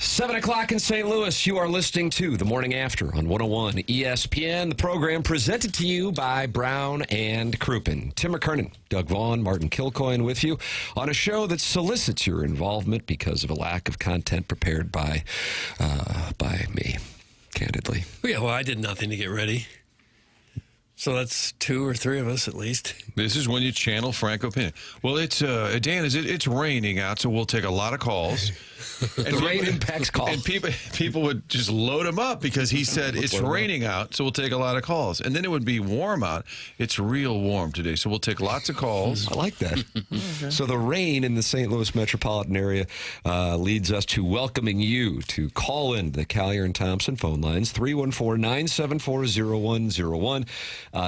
7 o'clock in St. Louis. You are listening to The Morning After on 101 ESPN. The program presented to you by Brown and Crouppen. Tim McKernan, Doug Vaughn, Martin Kilcoyne with you on a show that solicits your involvement because of a lack of content prepared by me, candidly. Yeah, well, I did nothing to get ready. So that's two or three of us at least. This is when you channel Frank opinion. Well, it's Dan. It's raining out, so we'll take a lot of calls. The rain impacts calls. And people would just load him up because he said it's raining out, so we'll take a lot of calls. And then it would be warm out. It's real warm today, so we'll take lots of calls. I like that. Okay. So the rain in the St. Louis metropolitan area leads us to welcoming you to call in the Collier and Thompson phone lines, 314-974-0101.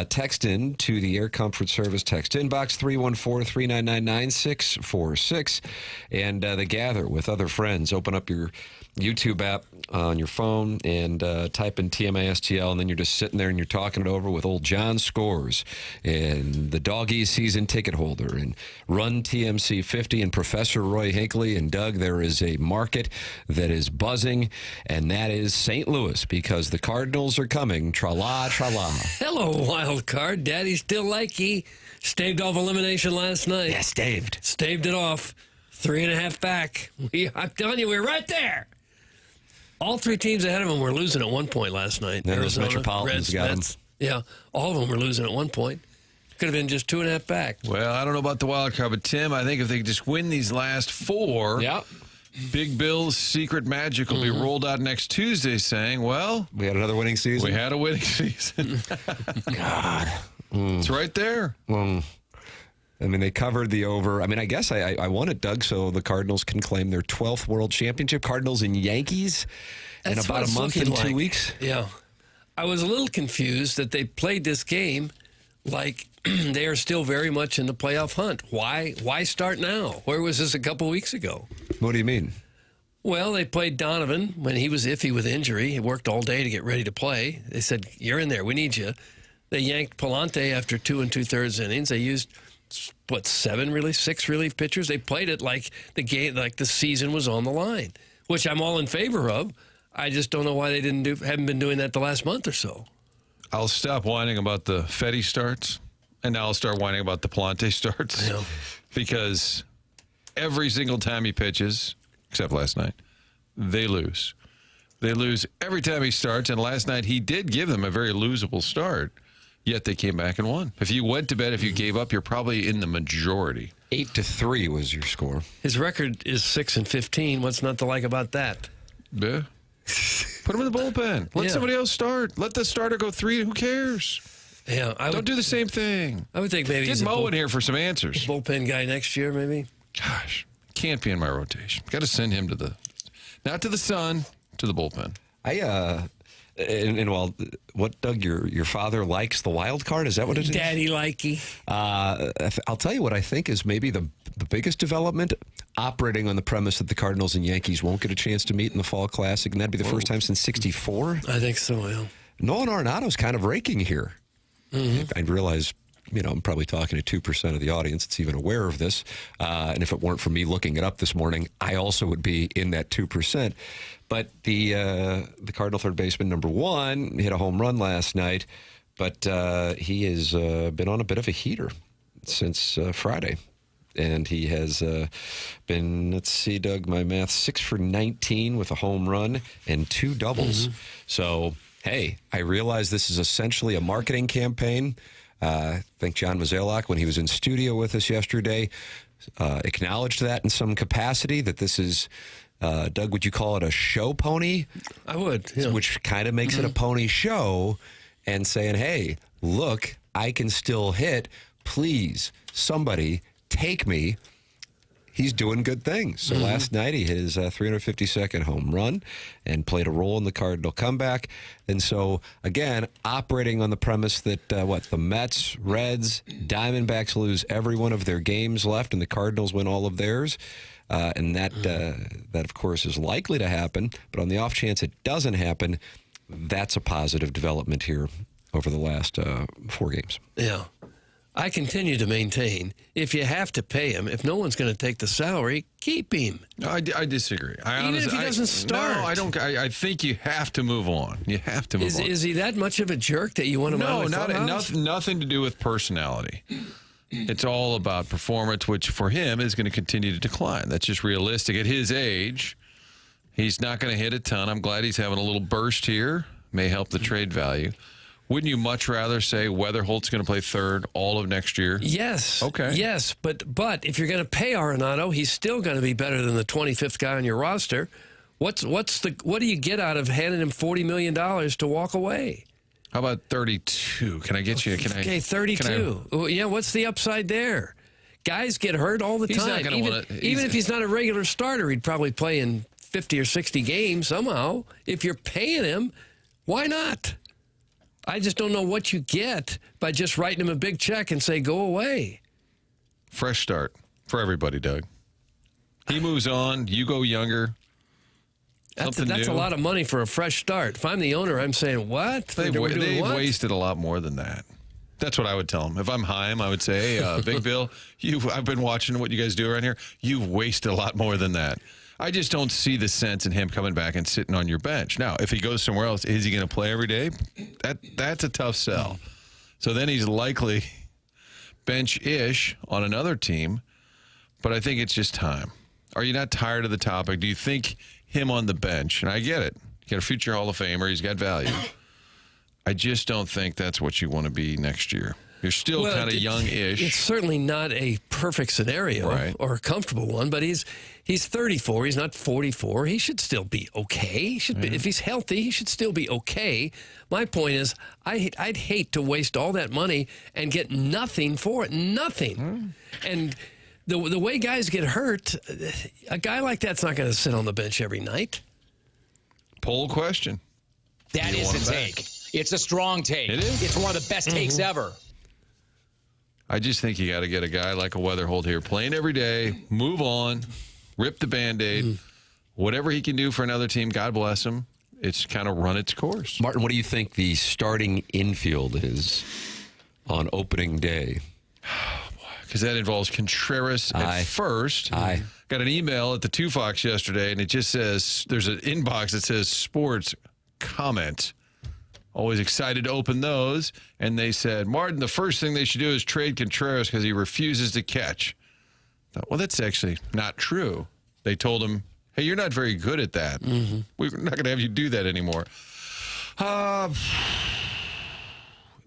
Text in to the Air Comfort Service text inbox, 314-399-9646. And the Gather with other friends. Open up your YouTube app on your phone and type in TMASTL, and then you're just sitting there and you're talking it over with old John Scores and the Doggies season ticket holder and Run TMC 50 and Professor Roy Hinckley. And Doug, there is a market that is buzzing, and that is St. Louis, because the Cardinals are coming. Tra-la, tra-la. Hello, wild card. Daddy still likey. Staved off elimination last night. Yeah, staved. Staved it off. 3.5 back. I'm telling you, we're right there. All three teams ahead of them were losing at one point last night. Yeah, Arizona, those Metropolitans Reds, got Mets. them. Yeah, all of them were losing at one point. Could have been just 2.5 back. Well, I don't know about the wild card, but Tim, I think if they just win these last four, Big Bill's secret magic will be rolled out next Tuesday, saying, well, we had another winning season. We had a winning season. God. It's right there. I mean, they covered the over. I mean, I guess I won it, Doug, so the Cardinals can claim their 12th World Championship. Cardinals and Yankees in about a month and 2 weeks. Yeah. I was a little confused that they played this game like they are still very much in the playoff hunt. Why start now? Where was this a couple weeks ago? What do you mean? Well, they played Donovan when he was iffy with injury. He worked all day to get ready to play. They said, you're in there. We need you. They yanked Palante after 2 2/3 innings. They used... six relief pitchers? They played it like the game, like the season was on the line, which I'm all in favor of. I just don't know why they haven't been doing that the last month or so. I'll stop whining about the Fetty starts, and now I'll start whining about the Palante starts. Yeah. Because every single time he pitches, except last night, they lose. They lose every time he starts, and last night he did give them a very losable start. Yet they came back and won. If you went to bed, if you gave up, you're probably in the majority. 8-3 was your score. His record is 6-15. What's not to like about that? Yeah. Put him in the bullpen. Let somebody else start. Let the starter go 3. Who cares? Yeah, Don't do the same thing. I would think maybe Get he's Mo in here for some answers. Bullpen guy next year, maybe. Gosh, can't be in my rotation. Got to send him to not to the sun, to the bullpen. And what, Doug, your father likes the wild card? Is that what it is? Daddy likey. I'll tell you what I think is maybe the biggest development, operating on the premise that the Cardinals and Yankees won't get a chance to meet in the Fall Classic, and that'd be the first time since '64. I think so, yeah. Nolan Arenado's kind of raking here. I realize, I'm probably talking to 2% of the audience that's even aware of this. And if it weren't for me looking it up this morning, I also would be in that 2%. But the Cardinal third baseman, number 1, hit a home run last night. But he has been on a bit of a heater since Friday. And he has been, let's see, Doug, my math, 6 for 19 with a home run and 2 doubles. So, hey, I realize this is essentially a marketing campaign. I think John Mozeliak, when he was in studio with us yesterday, acknowledged that in some capacity, that this is, Doug, would you call it a show pony? I would, yeah. Which kind of makes it a pony show, and saying, hey, look, I can still hit. Please, somebody take me. He's doing good things. So last night he hit his 352nd home run and played a role in the Cardinal comeback. And so, again, operating on the premise that, the Mets, Reds, Diamondbacks lose every one of their games left and the Cardinals win all of theirs. And that, of course, is likely to happen. But on the off chance it doesn't happen, that's a positive development here over the last 4 games. Yeah. I continue to maintain, if you have to pay him, if no one's going to take the salary, keep him. No, I disagree. Even if he doesn't start. No, I don't. I think you have to move on. You have to move on. Is he that much of a jerk that you want him out of the clubhouse? Nothing to do with personality. It's all about performance, which for him is going to continue to decline. That's just realistic. At his age, he's not going to hit a ton. I'm glad he's having a little burst here. May help the trade value. Wouldn't you much rather say Weatherholt's going to play third all of next year? Yes. Okay. Yes, but if you're going to pay Arenado, he's still going to be better than the 25th guy on your roster. What do you get out of handing him $40 million to walk away? How about 32? Can I get you? Okay, 32. Yeah, what's the upside there? Guys get hurt all the time. Not going to even if he's not a regular starter, he'd probably play in 50 or 60 games somehow. If you're paying him, why not? I just don't know what you get by just writing him a big check and say, go away. Fresh start for everybody, Doug. He moves on. You go younger. That's a lot of money for a fresh start. If I'm the owner, I'm saying, what? They've wasted a lot more than that. That's what I would tell him. If I'm Heim, I would say, hey, Big Bill, I've been watching what you guys do around here. You've wasted a lot more than that. I just don't see the sense in him coming back and sitting on your bench. Now, if he goes somewhere else, is he going to play every day? That's a tough sell. So then he's likely bench-ish on another team, but I think it's just time. Are you not tired of the topic? Do you think him on the bench, and I get it, you got a future Hall of Famer, he's got value. I just don't think that's what you want to be next year. You're still kind of young-ish. It's certainly not a perfect scenario or a comfortable one, but he's 34. He's not 44. He should still be okay. He should be, if he's healthy, he should still be okay. My point is, I'd hate to waste all that money and get nothing for it. Nothing. And the way guys get hurt, a guy like that's not going to sit on the bench every night. Poll question. That is a take. It's a strong take. It is. It's one of the best takes ever. I just think you got to get a guy like a Weatherhold here playing every day, move on, rip the Band-Aid. Whatever he can do for another team, God bless him. It's kind of run its course. Martin, what do you think the starting infield is on opening day? Because that involves Contreras at first. Got an email at the 2 Fox yesterday, and it just says, there's an inbox that says sports comment. Always excited to open those. And they said, Martin, the first thing they should do is trade Contreras because he refuses to catch. I thought, well, that's actually not true. They told him, hey, you're not very good at that. We're not going to have you do that anymore.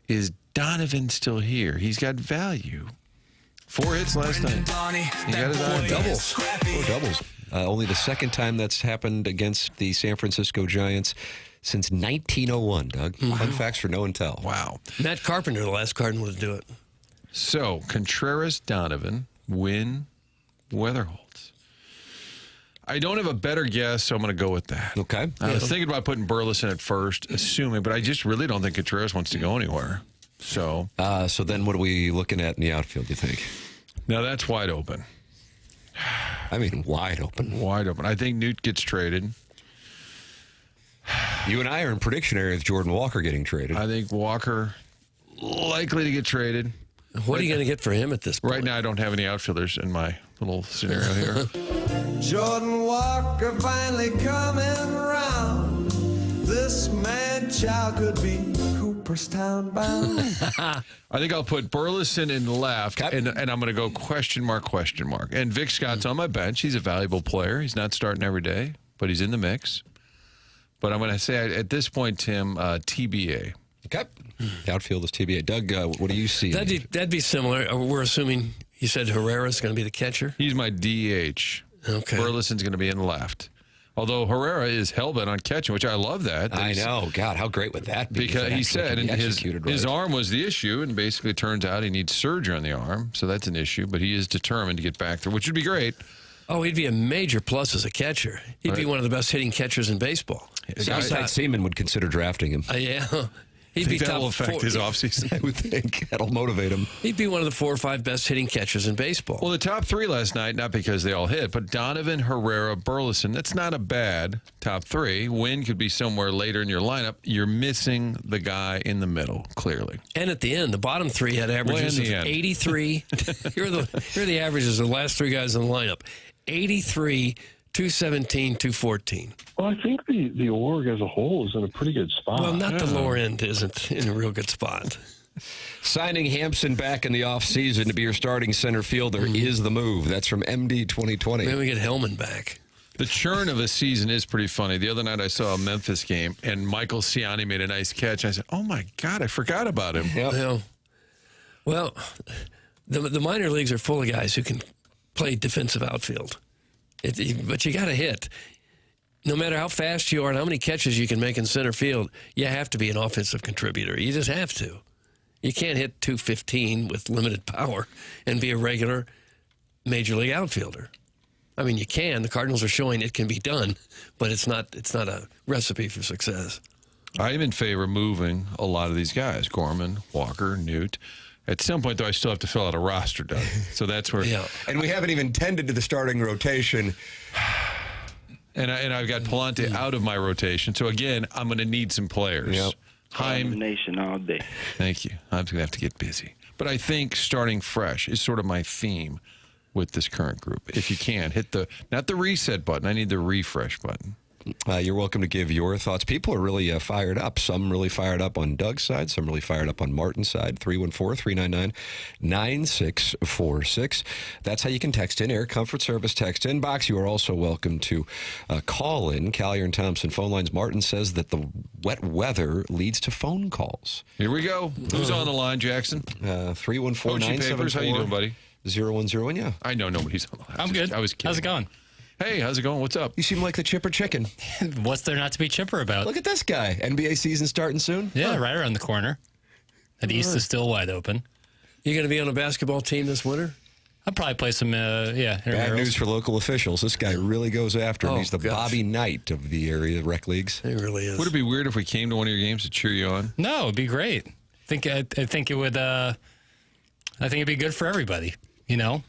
Is Donovan still here? He's got value. 4 hits last night. He got his eye doubles. 4 doubles. Only the second time that's happened against the San Francisco Giants since 1901, Doug. Fun facts for no and tell. Wow. Matt Carpenter, the last Cardinal to do it. So, Contreras, Donovan, Wynn, Weatherholtz. I don't have a better guess, so I'm going to go with that. Okay. I was thinking about putting Burleson at first, assuming, but I just really don't think Contreras wants to go anywhere. So then what are we looking at in the outfield, do you think? Now, that's wide open. I mean, wide open. Wide open. I think Newt gets traded. You and I are in prediction area with Jordan Walker getting traded. I think Walker likely to get traded. What are you going to get for him at this point? Right now, I don't have any outfielders in my little scenario here. Jordan Walker finally coming around. This man child could be Cooperstown bound. I think I'll put Burleson in left, Okay. and I'm going to go question mark. And Vic Scott's on my bench. He's a valuable player. He's not starting every day, but he's in the mix. But I'm going to say at this point, Tim, TBA. Okay. The outfield is TBA. Doug, what do you see? That'd be similar. We're assuming you said Herrera's going to be the catcher? He's my DH. Okay. Burleson's going to be in left. Although Herrera is hell-bent on catching, which I love that. I know. God, how great would that be? Because he said and his arm was the issue, and basically turns out he needs surgery on the arm, so that's an issue. But he is determined to get back there, which would be great. Oh, he'd be a major plus as a catcher. He'd be one of the best hitting catchers in baseball. Southside Seaman would consider drafting him. Yeah. He'd think be that top will affect 4. his offseason. I would think that'll motivate him. He'd be one of the 4 or 5 best hitting catchers in baseball. Well, the top 3 last night, not because they all hit, but Donovan, Herrera, Burleson. That's not a bad top 3. Wynn could be somewhere later in your lineup. You're missing the guy in the middle, clearly. And at the end, the bottom 3 had averages Well, in of the end. 83. Here are the averages of the last 3 guys in the lineup. 83, 217, 214. Well, I think the org as a whole is in a pretty good spot. Well, not the lower end isn't in a real good spot. Signing Hampson back in the offseason to be your starting center fielder is the move. That's from MD 2020. Maybe we get Hellman back. The churn of a season is pretty funny. The other night I saw a Memphis game, and Michael Ciani made a nice catch. I said, oh, my God, I forgot about him. Yep. You know, well, the minor leagues are full of guys who can play defensive outfield. But you got to hit. No matter how fast you are and how many catches you can make in center field, you have to be an offensive contributor. You just have to. You can't hit 215 with limited power and be a regular major league outfielder. I mean, you can. The Cardinals are showing it can be done, but it's not a recipe for success. I am in favor of moving a lot of these guys, Gorman, Walker, Newt. At some point, though, I still have to fill out a roster, Doug. So that's where... Yeah. And we haven't even tended to the starting rotation. And I've got Palante out of my rotation. So, again, I'm going to need some players. Yep. Nation all day. Thank you. I'm going to have to get busy. But I think starting fresh is sort of my theme with this current group. If you can, hit not the reset button. I need the refresh button. You're welcome to give your thoughts. People are really fired up. Some really fired up on Doug's side. Some really fired up on Martin's side. 314-399-9646. That's how you can text in. Air Comfort Service text inbox. You are also welcome to call in. Callier and Thompson phone lines. Martin says that the wet weather leads to phone calls. Here we go. Who's on the line, Jackson? 314-974. How you doing, buddy? 010, yeah. I know nobody's on the line. I'm good. I was kidding. How's it going? Hey, how's it going? What's up? You seem like the chipper chicken. What's there not to be chipper about? Look at this guy. NBA season starting soon? Yeah, right around the corner. The East is still wide open. You going to be on a basketball team this winter? I'll probably play some, Bad intramurals. news for local officials. This guy really goes after him. Oh, He's the gosh. Bobby Knight of the area rec leagues. It really is. Would it be weird if we came to one of your games to cheer you on? No, it'd be great. I think it would. I think it'd be good for everybody. You know,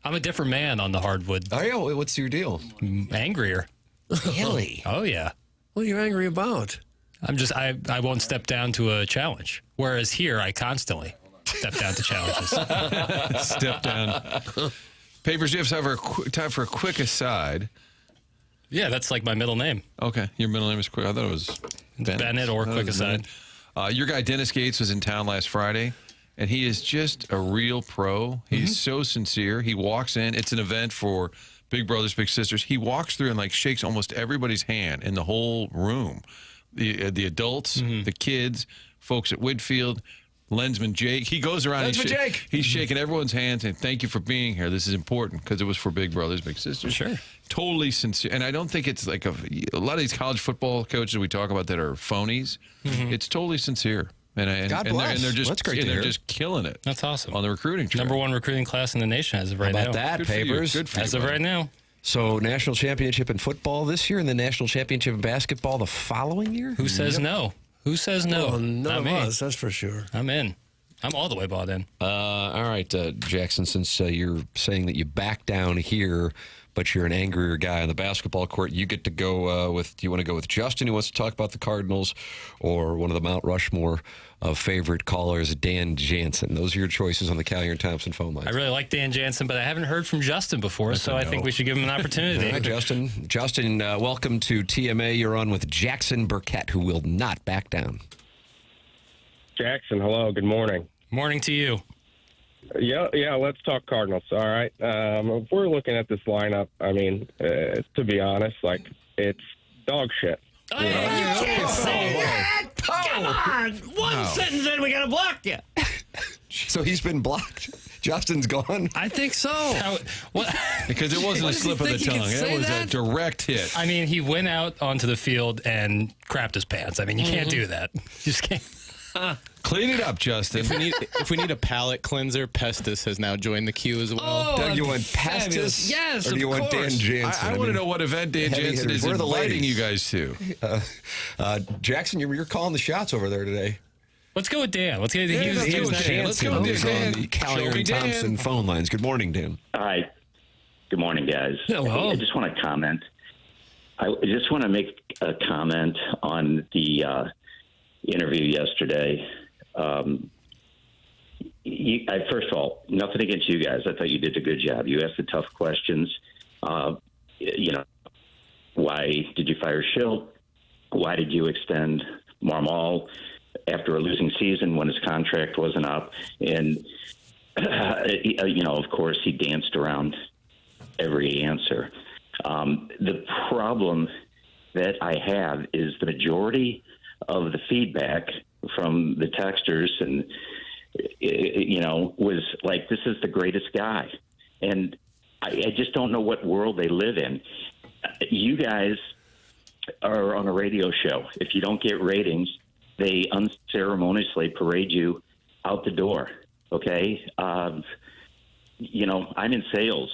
I'm a different man on the hardwood. Oh, yeah. What's your deal? Angrier. Really? Oh yeah. What are you angry about? I won't step down to a challenge. Whereas here, I constantly step down to challenges. Step down. Papers, you have time for a quick aside. Yeah, that's like my middle name. Okay. Your middle name is Quick. I thought it was Bennett or I thought it Quick was Aside. Bennett. Your guy, Dennis Gates, was in town last Friday, and he is just a real pro. He's so sincere. He walks in. It's an event for Big Brothers, Big Sisters. He walks through and, like, shakes almost everybody's hand in the whole room. The adults, the kids, folks at Whitfield, Lensman Jake. He goes around. Lensman Jake. He's shaking everyone's hands and thank you for being here. This is important because it was for Big Brothers, Big Sisters. Sure. Totally sincere. And I don't think it's like a lot of these college football coaches we talk about that are phonies. It's totally sincere. God bless. They're just, That's great to they're hear. just killing it. That's awesome. On the recruiting trail. Number one recruiting class in the nation as of right How now. about that, Good for you. Papers? Good for you, As of buddy. right now. So, national championship in football this year and the national championship in basketball the following year? Who says no? Who says no? Well, none Not of me. us, that's for sure. I'm in. I'm all the way bought in. All right, Jackson, since you're saying that you back down here, but you're an angrier guy on the basketball court, you get to go with, do you want to go with Justin, who wants to talk about the Cardinals, or one of the Mount Rushmore of favorite callers, Dan Jansen? Those are your choices on the Callier and Thompson phone lines. I really like Dan Jansen, but I haven't heard from Justin before, so I think we should give him an opportunity. All right, Justin. Justin, welcome to TMA. You're on with Jackson Burkett, who will not back down. Jackson, hello. Good morning. Morning to you. Yeah. Let's talk Cardinals. All right. If we're looking at this lineup, I mean, to be honest, like it's dog shit. You can't say that. Come on. One sentence in, we got to block you. So he's been blocked. Justin's gone. I think so. What? Because it wasn't a Does he slip of the think he can tongue. It say was a that? direct hit. I mean, he went out onto the field and crapped his pants. I mean, you can't do that. You just can't. Clean it up, Justin. If we need a palate cleanser, Pestis has now joined the queue as well. Oh, Doug, you want fabulous. Pestis? Yes, Or do you of want Dan course. Jansen? I want to know what event Dan heavy Jansen hitters. is Where are the inviting ladies? you guys to. Jackson, you're calling the shots over there today. Let's go with Dan. Let's go. Let's go with Dan. Let's go with Dan. The Callier Show me and Dan. Thompson phone lines. Good morning, Dan. Hi. Good morning, guys. Hello. I just want to comment. I just want to make a comment on the interview yesterday. First of all, nothing against you guys. I thought you did a good job. You asked the tough questions. Why did you fire Schill? Why did you extend Marmol after a losing season when his contract wasn't up? And, of course, he danced around every answer. The problem that I have is the majority of the feedback from the texters and, was like, this is the greatest guy. And I just don't know what world they live in. You guys are on a radio show. If you don't get ratings, they unceremoniously parade you out the door. Okay. I'm in sales.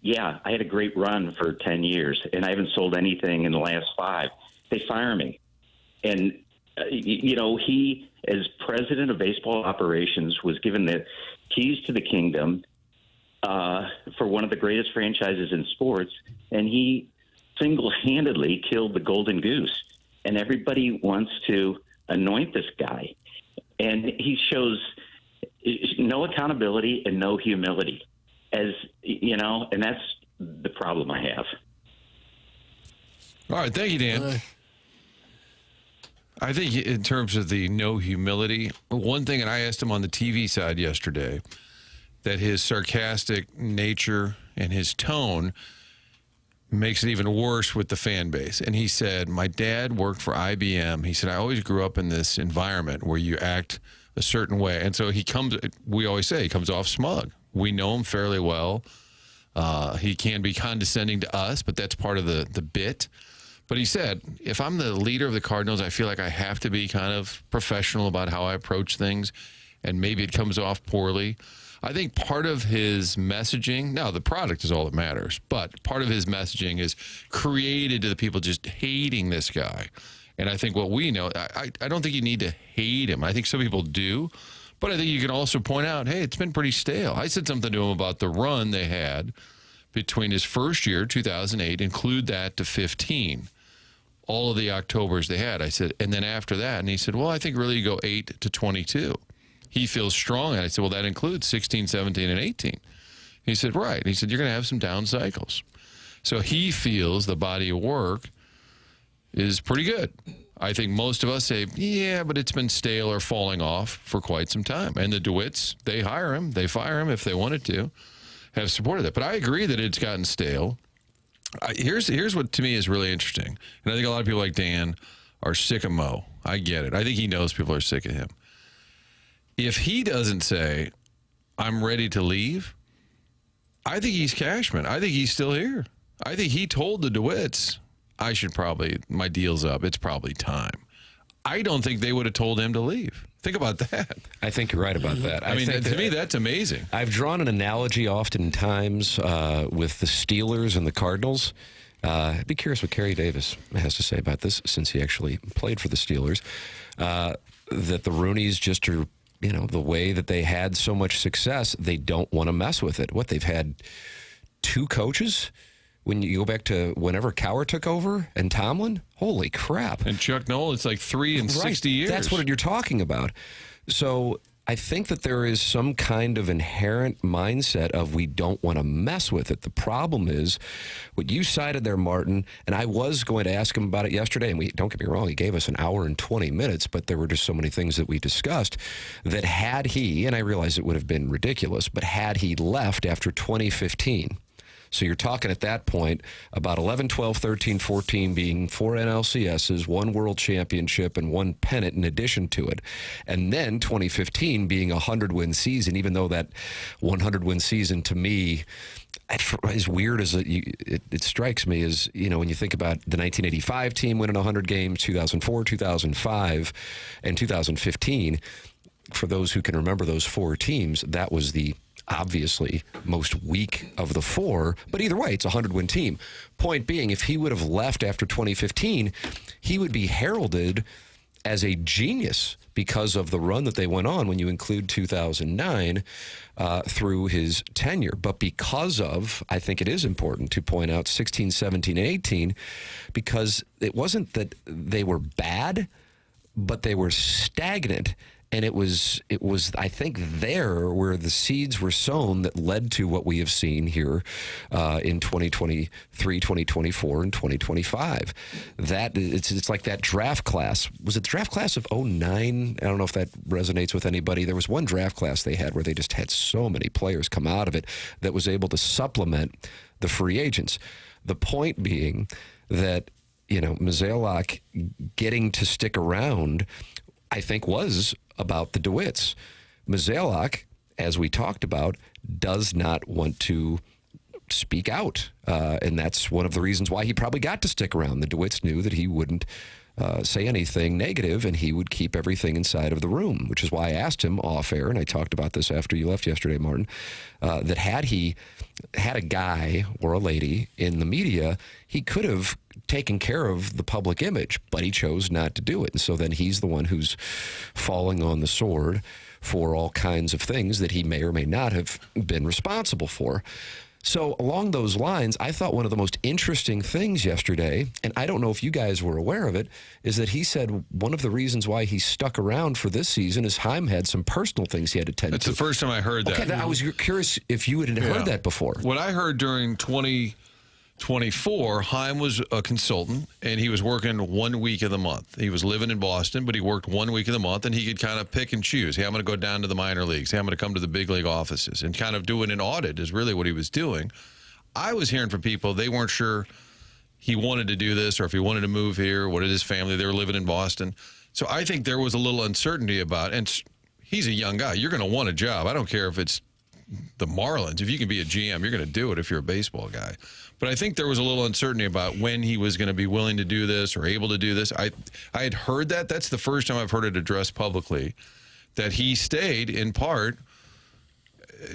Yeah, I had a great run for 10 years, and I haven't sold anything in the last 5. They fire me. And, he, as president of baseball operations, was given the keys to the kingdom for one of the greatest franchises in sports, and he single-handedly killed the golden goose. And everybody wants to anoint this guy. And he shows no accountability and no humility. And that's the problem I have. All right, thank you, Dan. I think in terms of the no humility, one thing, and I asked him on the TV side yesterday, that his sarcastic nature and his tone makes it even worse with the fan base. And he said, my dad worked for IBM. He said, I always grew up in this environment where you act a certain way. And so we always say he comes off smug. We know him fairly well. He can be condescending to us, but that's part of the bit. But he said, if I'm the leader of the Cardinals, I feel like I have to be kind of professional about how I approach things, and maybe it comes off poorly. I think part of his messaging, now the product is all that matters, but part of his messaging is created to the people just hating this guy. And I think what we know, I don't think you need to hate him. I think some people do, but I think you can also point out, hey, it's been pretty stale. I said something to him about the run they had between his first year, 2008, include that to 15. All of the Octobers they had. I said, and then after that, and he said, well, I think really you go 8 to 22. He feels strong. And I said, well, that includes 16, 17, and 18. He said, right. And he said, you're going to have some down cycles. So he feels the body of work is pretty good. I think most of us say, yeah, but it's been stale or falling off for quite some time. And the DeWitts, they hire him, they fire him if they wanted to, have supported that. But I agree that it's gotten stale. Here's what to me is really interesting. And I think a lot of people like Dan are sick of Mo. I get it. I think he knows people are sick of him. If he doesn't say, I'm ready to leave, I think he's Cashman. I think he's still here. I think he told the DeWitts, my deal's up. It's probably time. I don't think they would have told him to leave. Think about that. I think you're right about that. I mean, to me, that's amazing. I've drawn an analogy oftentimes with the Steelers and the Cardinals. I'd be curious what Kerry Davis has to say about this, since he actually played for the Steelers. That the Rooneys just are, the way that they had so much success, they don't want to mess with it. They've had 2 coaches? When you go back to whenever Cowher took over and Tomlin, holy crap. And Chuck Noll, it's like 3 in 60 years. That's what you're talking about. So I think that there is some kind of inherent mindset of we don't want to mess with it. The problem is what you cited there, Martin, and I was going to ask him about it yesterday, and don't get me wrong, he gave us an hour and 20 minutes, but there were just so many things that we discussed that had he, and I realize it would have been ridiculous, but had he left after 2015, so you're talking at that point about 11, 12, 13, 14 being 4 NLCSs, 1 world championship, and 1 pennant in addition to it. And then 2015 being a 100-win season, even though that 100-win season to me, as weird as it strikes me, is, when you think about the 1985 team winning 100 games, 2004, 2005, and 2015, for those who can remember those 4 teams, that was the obviously most weak of the 4, but either way, it's a 100-win team. Point being, if he would have left after 2015, he would be heralded as a genius because of the run that they went on when you include 2009 through his tenure. But because of, I think it is important to point out 16, 17, and 18, because it wasn't that they were bad, but they were stagnant. And it was, I think, there where the seeds were sown that led to what we have seen here in 2023, 2024, and 2025. That it's like that draft class. Was it the draft class of 09? I don't know if that resonates with anybody. There was one draft class they had where they just had so many players come out of it that was able to supplement the free agents. The point being that, Mozeliak getting to stick around, I think, was about the DeWitts. Mozeliak, as we talked about, does not want to speak out. And that's one of the reasons why he probably got to stick around. The DeWitts knew that he wouldn't say anything negative, and he would keep everything inside of the room, which is why I asked him off air, and I talked about this after you left yesterday, Martin, that had he had a guy or a lady in the media, he could have taken care of the public image, but he chose not to do it. And so then he's the one who's falling on the sword for all kinds of things that he may or may not have been responsible for. So along those lines, I thought one of the most interesting things yesterday, and I don't know if you guys were aware of it, is that he said one of the reasons why he stuck around for this season is Heim had some personal things he had to tend to. That's the first time I heard that. Okay, I was curious if you had heard that before. What I heard during 2024, Heim was a consultant, and he was working 1 week of the month. He was living in Boston, but he worked 1 week of the month, and he could kind of pick and choose. Hey, I'm going to go down to the minor leagues. Hey, I'm going to come to the big league offices, and kind of doing an audit is really what he was doing. I was hearing from people, they weren't sure he wanted to do this or if he wanted to move here. What did his family? They were living in Boston. So I think there was a little uncertainty about, and he's a young guy. You're going to want a job. I don't care if it's the Marlins. If you can be a GM, you're going to do it if you're a baseball guy. But I think there was a little uncertainty about when he was going to be willing to do this or able to do this. I had heard that. That's the first time I've heard it addressed publicly, that he stayed in part,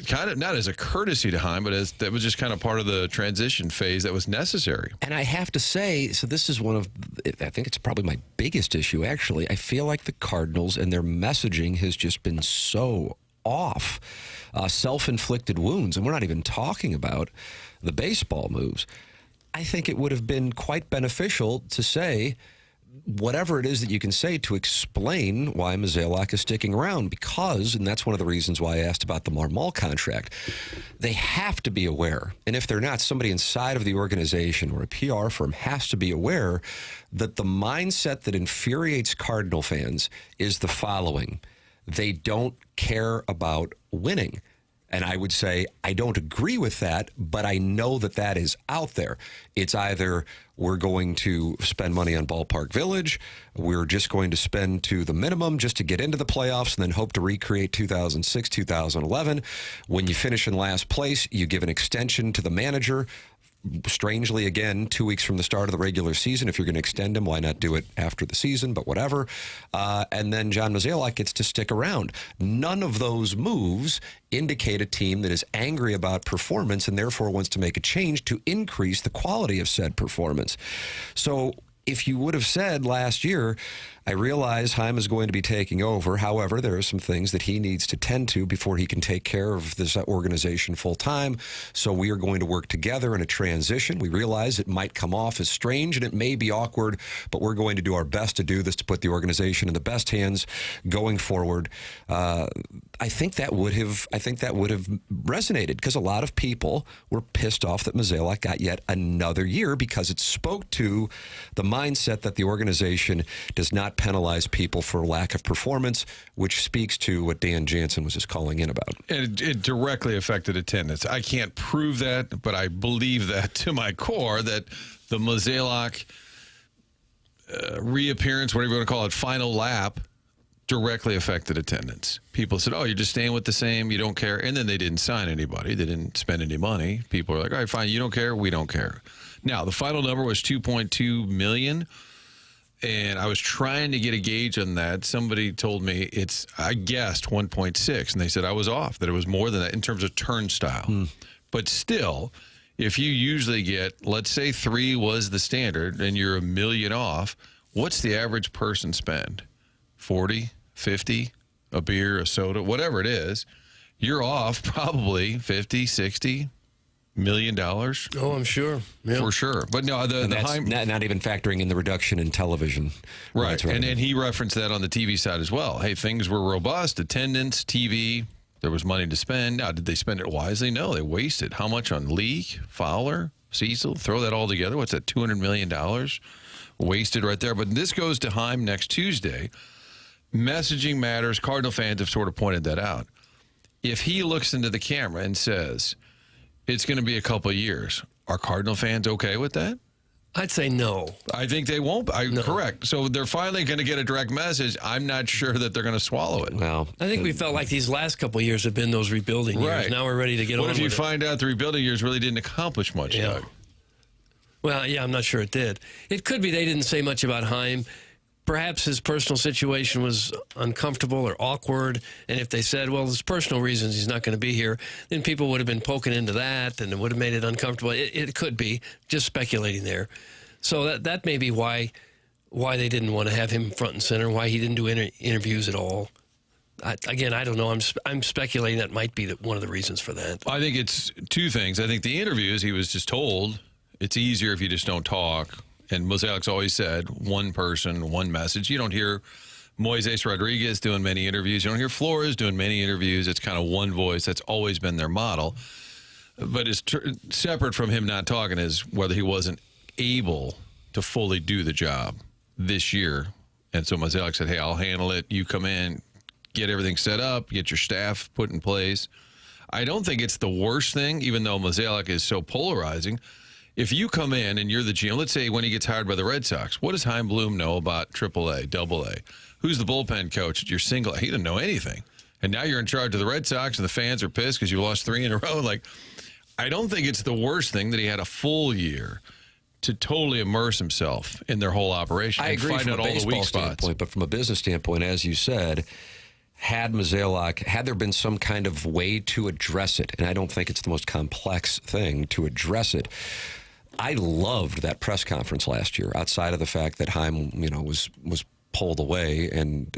kind of not as a courtesy to Heim, but as that was just kind of part of the transition phase that was necessary. And I have to say, so this is one of, I think it's probably my biggest issue, actually. I feel like the Cardinals and their messaging has just been so off. Self-inflicted wounds, and we're not even talking about the baseball moves. I think it would have been quite beneficial to say whatever it is that you can say to explain why Mozeliak is sticking around, because, and that's one of the reasons why I asked about the Marmol contract, they have to be aware, and if they're not, somebody inside of the organization or a PR firm has to be aware that the mindset that infuriates Cardinal fans is the following: they don't care about winning. And I would say I don't agree with that, but I know that that is out there. It's either we're going to spend money on Ballpark Village, we're just going to spend to the minimum just to get into the playoffs and then hope to recreate 2006, 2011. When you finish in last place, you give an extension to the manager. Strangely, again, 2 weeks from the start of the regular season. If you're going to extend him, why not do it after the season? But whatever. And then John Mozeliak gets to stick around. None of those moves indicate a team that is angry about performance and therefore wants to make a change to increase the quality of said performance. So if you would have said last year, I realize Heim is going to be taking over. However, there are some things that he needs to tend to before he can take care of this organization full time. So we are going to work together in a transition. We realize it might come off as strange and it may be awkward, but we're going to do our best to do this to put the organization in the best hands going forward. I think that would have resonated, because a lot of people were pissed off that Mozeliak got yet another year, because it spoke to the mindset that the organization does not penalize people for lack of performance, which speaks to what Dan Jansen was just calling in about. And it directly affected attendance. I can't prove that, but I believe that to my core, that the Mozeliak reappearance, whatever you want to call it, final lap, directly affected attendance. People said, oh, you're just staying with the same, you don't care. And then they didn't sign anybody. They didn't spend any money. People are like, all right, fine, you don't care, we don't care. Now, the final number was $2.2 million. And I was trying to get a gauge on that. Somebody told me I guessed 1.6, and they said I was off, that it was more than that in terms of turnstile. But still, if you usually get, let's say 3 was the standard, and you're $1 million off, what's the average person spend? 40, 50, a beer, a soda, whatever it is, you're off probably 50, 60 $1 million. Oh, I'm sure. Yeah. For sure. But no, that's not even factoring in the reduction in television. Right. And he referenced that on the TV side as well. Hey, things were robust, attendance, TV, there was money to spend. Now, did they spend it wisely? No, they wasted. How much on Leak, Fowler, Cecil? Throw that all together. What's that, $200 million? Wasted right there. But this goes to Heim next Tuesday. Messaging matters. Cardinal fans have sort of pointed that out. If he looks into the camera and says, it's going to be a couple of years, are Cardinal fans okay with that? I'd say no. I think they won't. No. Correct. So they're finally going to get a direct message. I'm not sure that they're going to swallow it. Well, I think we felt like these last couple of years have been those rebuilding years. Right. Now we're ready to get on with it. What if you find out the rebuilding years really didn't accomplish much, Doug? Well, yeah, I'm not sure it did. It could be they didn't say much about Heim. Perhaps his personal situation was uncomfortable or awkward, and if they said, well, there's personal reasons he's not going to be here, then people would have been poking into that, and it would have made it uncomfortable. It could be, just speculating there. So that may be why they didn't want to have him front and center, why he didn't do interviews at all. Again, I don't know. I'm speculating that might be one of the reasons for that. I think it's two things. I think the interviews, he was just told, it's easier if you just don't talk. And Mozeliak's always said, one person, one message. You don't hear Moises Rodriguez doing many interviews. You don't hear Flores doing many interviews. It's kind of one voice. That's always been their model. But it's separate from him not talking is whether he wasn't able to fully do the job this year. And so Mozeliak said, hey, I'll handle it. You come in, get everything set up, get your staff put in place. I don't think it's the worst thing, even though Mozeliak is so polarizing. If you come in and you're the GM, let's say when he gets hired by the Red Sox, what does Chaim Bloom know about AAA, AA? Who's the bullpen coach at your single? He didn't know anything. And now you're in charge of the Red Sox and the fans are pissed because you lost 3 in a row. Like, I don't think it's the worst thing that he had a full year to totally immerse himself in their whole operation. I agree find from out a all the baseball weak spots. standpoint, but from a business standpoint, as you said, had there been some kind of way to address it, and I don't think it's the most complex thing to address it. I loved that press conference last year, outside of the fact that Heim, was pulled away and,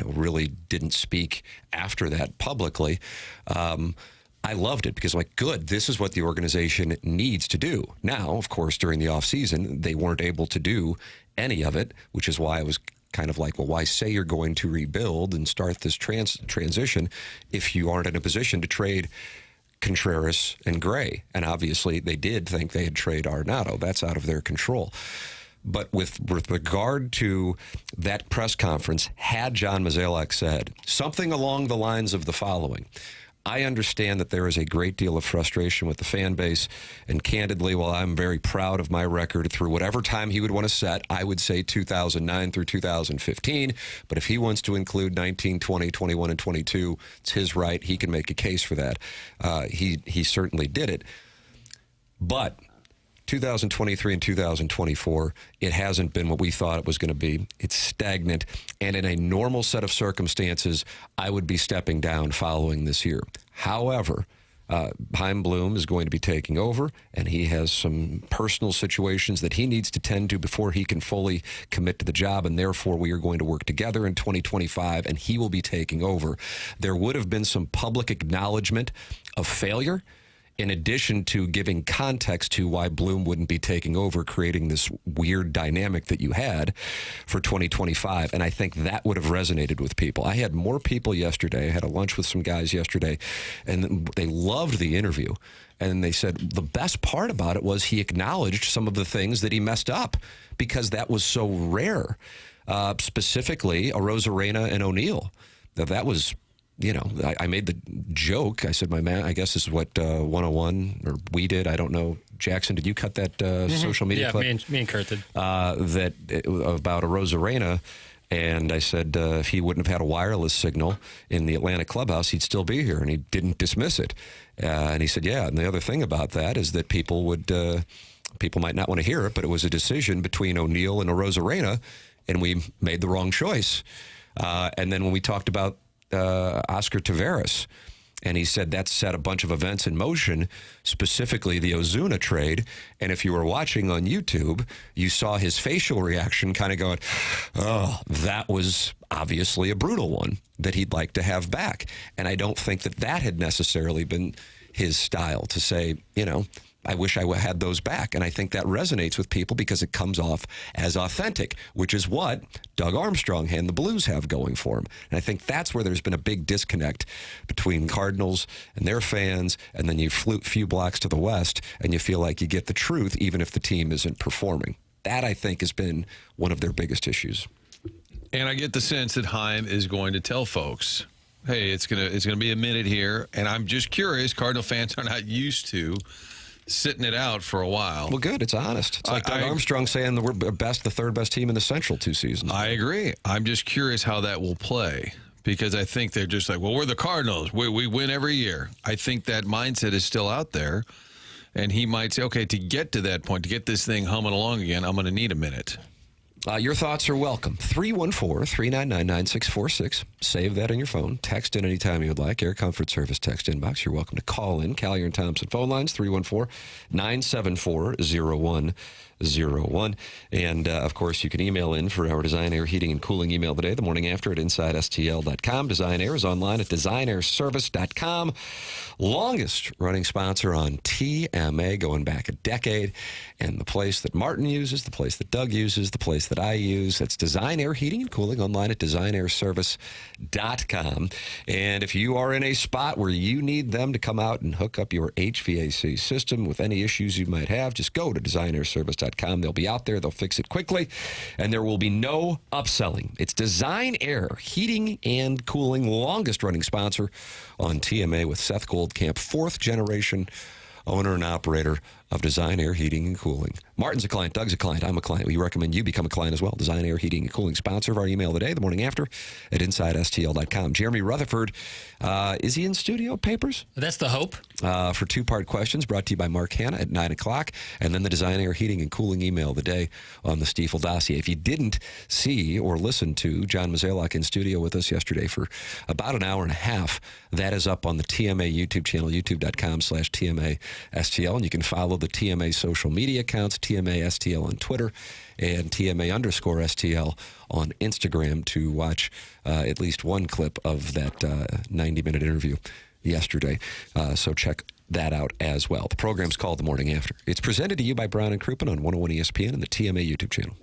really didn't speak after that publicly. I loved it because, good, this is what the organization needs to do. Now, of course, during the offseason, they weren't able to do any of it, which is why I was kind of like, well, why say you're going to rebuild and start this transition if you aren't in a position to trade Contreras and Gray? And obviously they did think they'd trade Arenado. That's out of their control. But with regard to that press conference, had John Mozeliak said something along the lines of the following: I understand that there is a great deal of frustration with the fan base, and candidly, while I'm very proud of my record through whatever time he would want to set, I would say 2009 through 2015, but if he wants to include 19, 20, 21, and 22, it's his right. He can make a case for that. He certainly did it. But 2023 and 2024, it hasn't been what we thought it was going to be. It's stagnant, and in a normal set of circumstances, I would be stepping down following this year. However, Chaim Bloom is going to be taking over, and he has some personal situations that he needs to tend to before he can fully commit to the job, and therefore we are going to work together in 2025, and he will be taking over. There would have been some public acknowledgement of failure, in addition to giving context to why Bloom wouldn't be taking over, creating this weird dynamic that you had for 2025. And I think that would have resonated with people. I had more people yesterday. I had a lunch with some guys yesterday, and they loved the interview. And they said the best part about it was he acknowledged some of the things that he messed up, because that was so rare. Specifically, Arozarena and O'Neill. That was... I made the joke. I said, I guess this is what 101, or we did. I don't know. Jackson, did you cut that social media clip? Yeah, me and Kurt did. About Arozarena. And I said, if he wouldn't have had a wireless signal in the Atlanta clubhouse, he'd still be here. And he didn't dismiss it. And he said, yeah. And the other thing about that is that people might not want to hear it, but it was a decision between O'Neill and Arozarena, and we made the wrong choice. And then when we talked about Oscar Taveras, and he said that set a bunch of events in motion, specifically the Ozuna trade. And if you were watching on YouTube, you saw his facial reaction kind of going, oh, that was obviously a brutal one that he'd like to have back. And I don't think that had necessarily been his style to say, I wish I had those back. And I think that resonates with people because it comes off as authentic, which is what Doug Armstrong and the Blues have going for him. And I think that's where there's been a big disconnect between Cardinals and their fans, and then you flute a few blocks to the west, and you feel like you get the truth even if the team isn't performing. That, I think, has been one of their biggest issues. And I get the sense that Heim is going to tell folks, hey, it's gonna be a minute here, and I'm just curious. Cardinal fans are not used to sitting it out for a while. Well, good. It's honest. It's like Doug Armstrong saying that we're the third best team in the Central 2 seasons. I agree. I'm just curious how that will play, because I think they're just like, well, we're the Cardinals. We win every year. I think that mindset is still out there, and he might say, okay, to get to that point, to get this thing humming along again, I'm going to need a minute. Your thoughts are welcome. 314-399-9646. Save that on your phone. Text in anytime you would like. Air Comfort Service text inbox. You're welcome to call in. Collier and Thompson phone lines, 314-974-0101. And, of course, you can email in for our Design Air Heating and Cooling email today, the morning after at InsideSTL.com. Design Air is online at DesignAirService.com. Longest running sponsor on TMA, going back a decade. And the place that Martin uses, the place that Doug uses, the place that I use. That's Design Air Heating and Cooling online at DesignAirService.com. And if you are in a spot where you need them to come out and hook up your HVAC system with any issues you might have, just go to DesignAirService.com. They'll be out there. They'll fix it quickly. And there will be no upselling. It's Design Air Heating and Cooling, longest running sponsor on TMA with Seth Goldcamp, 4th generation owner and operator of Design Air Heating and Cooling. Martin's a client. Doug's a client. I'm a client. We recommend you become a client as well. Design Air Heating and Cooling, sponsor of our email today, the morning after, at InsideSTL.com. Jeremy Rutherford, is he in studio, Papers? That's the hope. For 2-part questions brought to you by Mark Hanna at 9 o'clock, and then the Design Air Heating and Cooling email of the day on the Stiefel dossier. If you didn't see or listen to John Mozeliak in studio with us yesterday for about an hour and a half, that is up on the TMA YouTube channel, youtube.com/TMA-STL, and you can follow the TMA social media accounts, TMA STL on Twitter and TMA_STL on Instagram to watch at least one clip of that 90-minute interview yesterday. So check that out as well. The program's called The Morning After. It's presented to you by Brown and Crouppen on 101 ESPN and the TMA YouTube channel.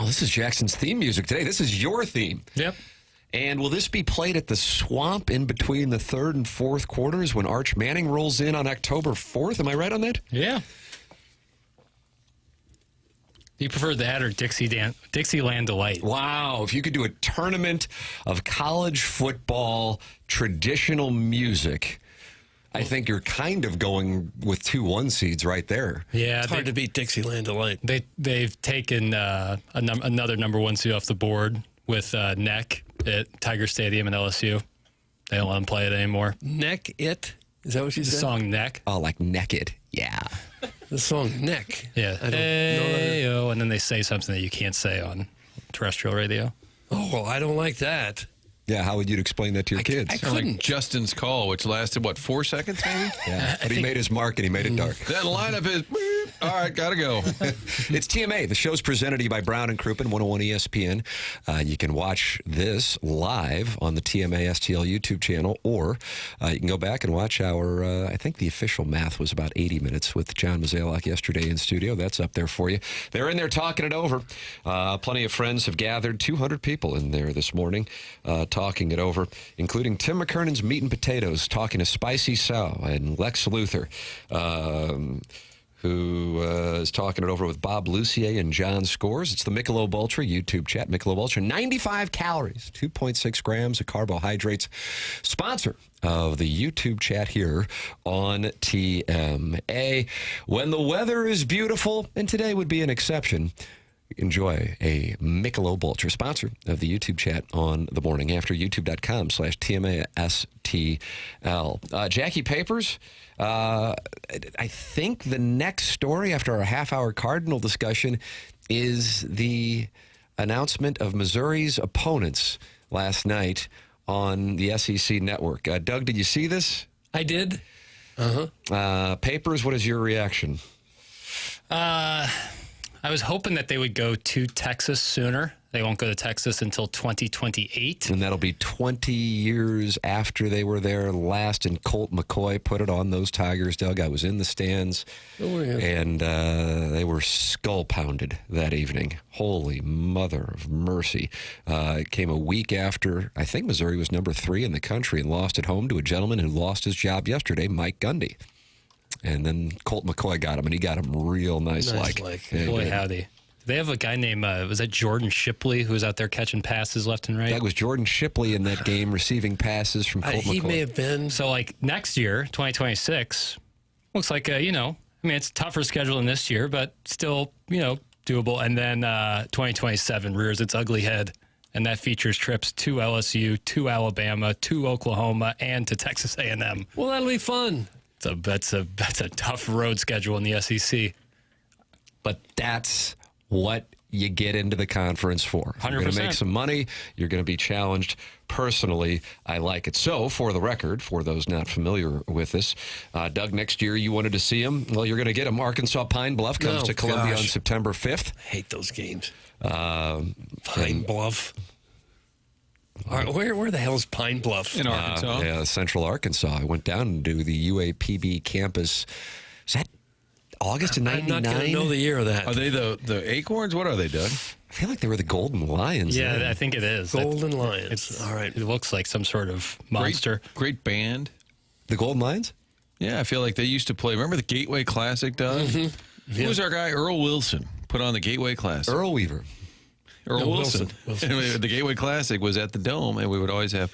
Oh, this is Jackson's theme music today. This is your theme. Yep. And will this be played at the Swamp in between the third and fourth quarters when Arch Manning rolls in on October 4th? Am I right on that? Yeah. You prefer that or Dixieland Delight? Wow. If you could do a tournament of college football traditional music, I think you're kind of going with 2 1 seeds right there. Yeah. It's hard to beat Dixieland Delight. They've taken another number 1 seed off the board with Neck at Tiger Stadium in LSU. They don't let them play it anymore. Neck It? Is that what you The said? song Neck. Oh, like Naked. Yeah. The song Neck. Yeah. I don't know Hey-o, and then they say something that you can't say on terrestrial radio. Oh, well, I don't like that. Yeah, how would you explain that to your kids? I Kind of couldn't. like Justin's call, which lasted, 4 seconds maybe? Yeah. But he made his mark and he made it dark. That lineup is, all right, got to go. It's TMA. The show's presented to you by Brown and Crouppen, 101 ESPN. You can watch this live on the TMA STL YouTube channel, or you can go back and watch our, I think the official math was about 80 minutes with John Mozeliak yesterday in studio. That's up there for you. They're in there talking it over. Plenty of friends have gathered. 200 people in there this morning talking it over, including Tim McKernan's Meat and Potatoes, talking to Spicy Sal and Lex Luthor. Who is talking it over with Bob Lucier and John Scores. It's the Michelob Ultra YouTube chat. Michelob Ultra, 95 calories, 2.6 grams of carbohydrates. Sponsor of the YouTube chat here on TMA. When the weather is beautiful, and today would be an exception, enjoy a Michelob Ultra, sponsor of the YouTube chat on the morning after, youtube.com/TMASTL. Jackie Papers, I think the next story after our half-hour Cardinal discussion is the announcement of Missouri's opponents last night on the SEC network. Doug, did you see this? I did. Uh-huh. Papers, what is your reaction? I was hoping that they would go to Texas sooner. They won't go to Texas until 2028. And that'll be 20 years after they were there last, and Colt McCoy put it on those Tigers. Doug, I was in the stands, and they were skull-pounded that evening. Holy mother of mercy. It came a week after, I think Missouri was number 3 in the country and lost at home to a gentleman who lost his job yesterday, Mike Gundy. And then Colt McCoy got him, and he got him real nice like. Yeah, Boy, howdy. They have a guy named, was that Jordan Shipley, who was out there catching passes left and right? That was Jordan Shipley in that game, receiving passes from Colt McCoy. He may have been. So, like, next year, 2026, looks like, it's a tougher schedule than this year, but still, doable. And then 2027 rears its ugly head, and that features trips to LSU, to Alabama, to Oklahoma, and to Texas A&M. Well, that'll be fun. That's a tough road schedule in the SEC. But that's what you get into the conference for. 100%. You're going to make some money. You're going to be challenged. Personally, I like it. So, for the record, for those not familiar with this, Doug, next year you wanted to see him. Well, you're going to get him. Arkansas Pine Bluff comes to Columbia on September 5th. I hate those games. Pine Bluff. Where the hell is Pine Bluff? In Arkansas. Yeah, Central Arkansas. I went down to the UAPB campus. Is that August of 99? I'm not going to know the year of that. Are they the Acorns? What are they, Doug? I feel like they were the Golden Lions. Yeah, then. I think it is. Golden Lions. All right. It looks like some sort of monster. Great band. The Golden Lions? Yeah, I feel like they used to play. Remember the Gateway Classic, Doug? Mm-hmm. Who was our guy? Earl Wilson put on the Gateway Classic. Earl Weaver. Earl Wilson. Wilson. And the Gateway Classic was at the Dome, and we would always have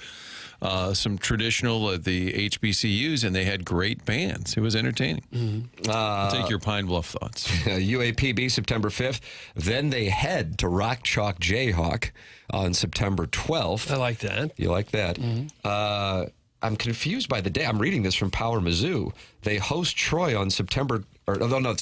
some traditional the HBCUs, and they had great bands. It was entertaining. Mm-hmm. I'll take your Pine Bluff thoughts. UAPB September 5th. Then they head to Rock Chalk Jayhawk on September 12th. I like that. You like that? Mm-hmm. I'm confused by the day. I'm reading this from Power Mizzou. They host Troy on it's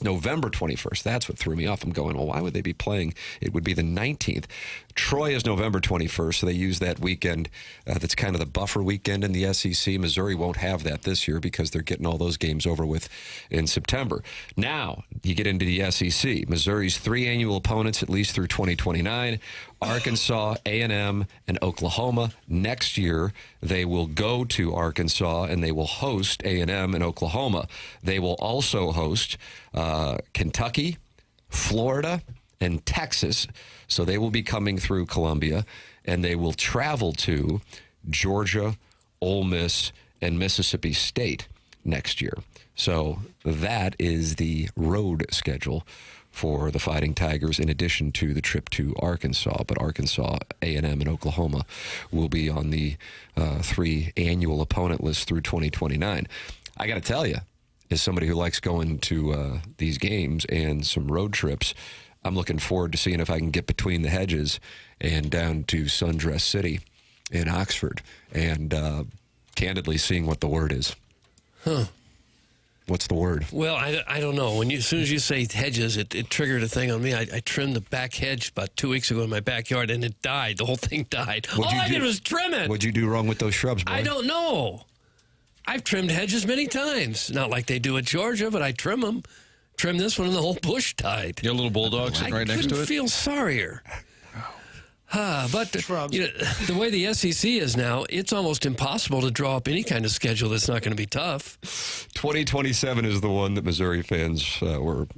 November 21st. That's what threw me off. I'm going, well, why would they be playing? It would be the 19th. Troy is November 21st, so they use that weekend. That's kind of the buffer weekend in the SEC. Missouri won't have that this year because they're getting all those games over with in September. Now, you get into the SEC. Missouri's 3 annual opponents, at least through 2029, Arkansas, A&M, and Oklahoma. Next year, they will go to Arkansas, and they will host A&M and Oklahoma. They will also host Kentucky, Florida, and Texas. So they will be coming through Columbia, and they will travel to Georgia, Ole Miss, and Mississippi State next year. So that is the road schedule for the Fighting Tigers, in addition to the trip to Arkansas. But Arkansas, A&M, and Oklahoma will be on the 3 annual opponent list through 2029. I got to tell you, as somebody who likes going to these games and some road trips, I'm looking forward to seeing if I can get between the hedges and down to Sundress City in Oxford and candidly seeing what the word is. Huh. What's the word? Well, I don't know. As soon as you say hedges, it triggered a thing on me. I trimmed the back hedge about 2 weeks ago in my backyard, and it died. The whole thing died. All I did was trim it. What'd you do wrong with those shrubs, boy? I don't know. I've trimmed hedges many times. Not like they do at Georgia, but I trim them. Trim this one, and the whole bush died. Your little bulldog sitting right next to it? I couldn't feel sorrier. But the way the SEC is now, it's almost impossible to draw up any kind of schedule that's not going to be tough. 2027 is the one that Missouri fans were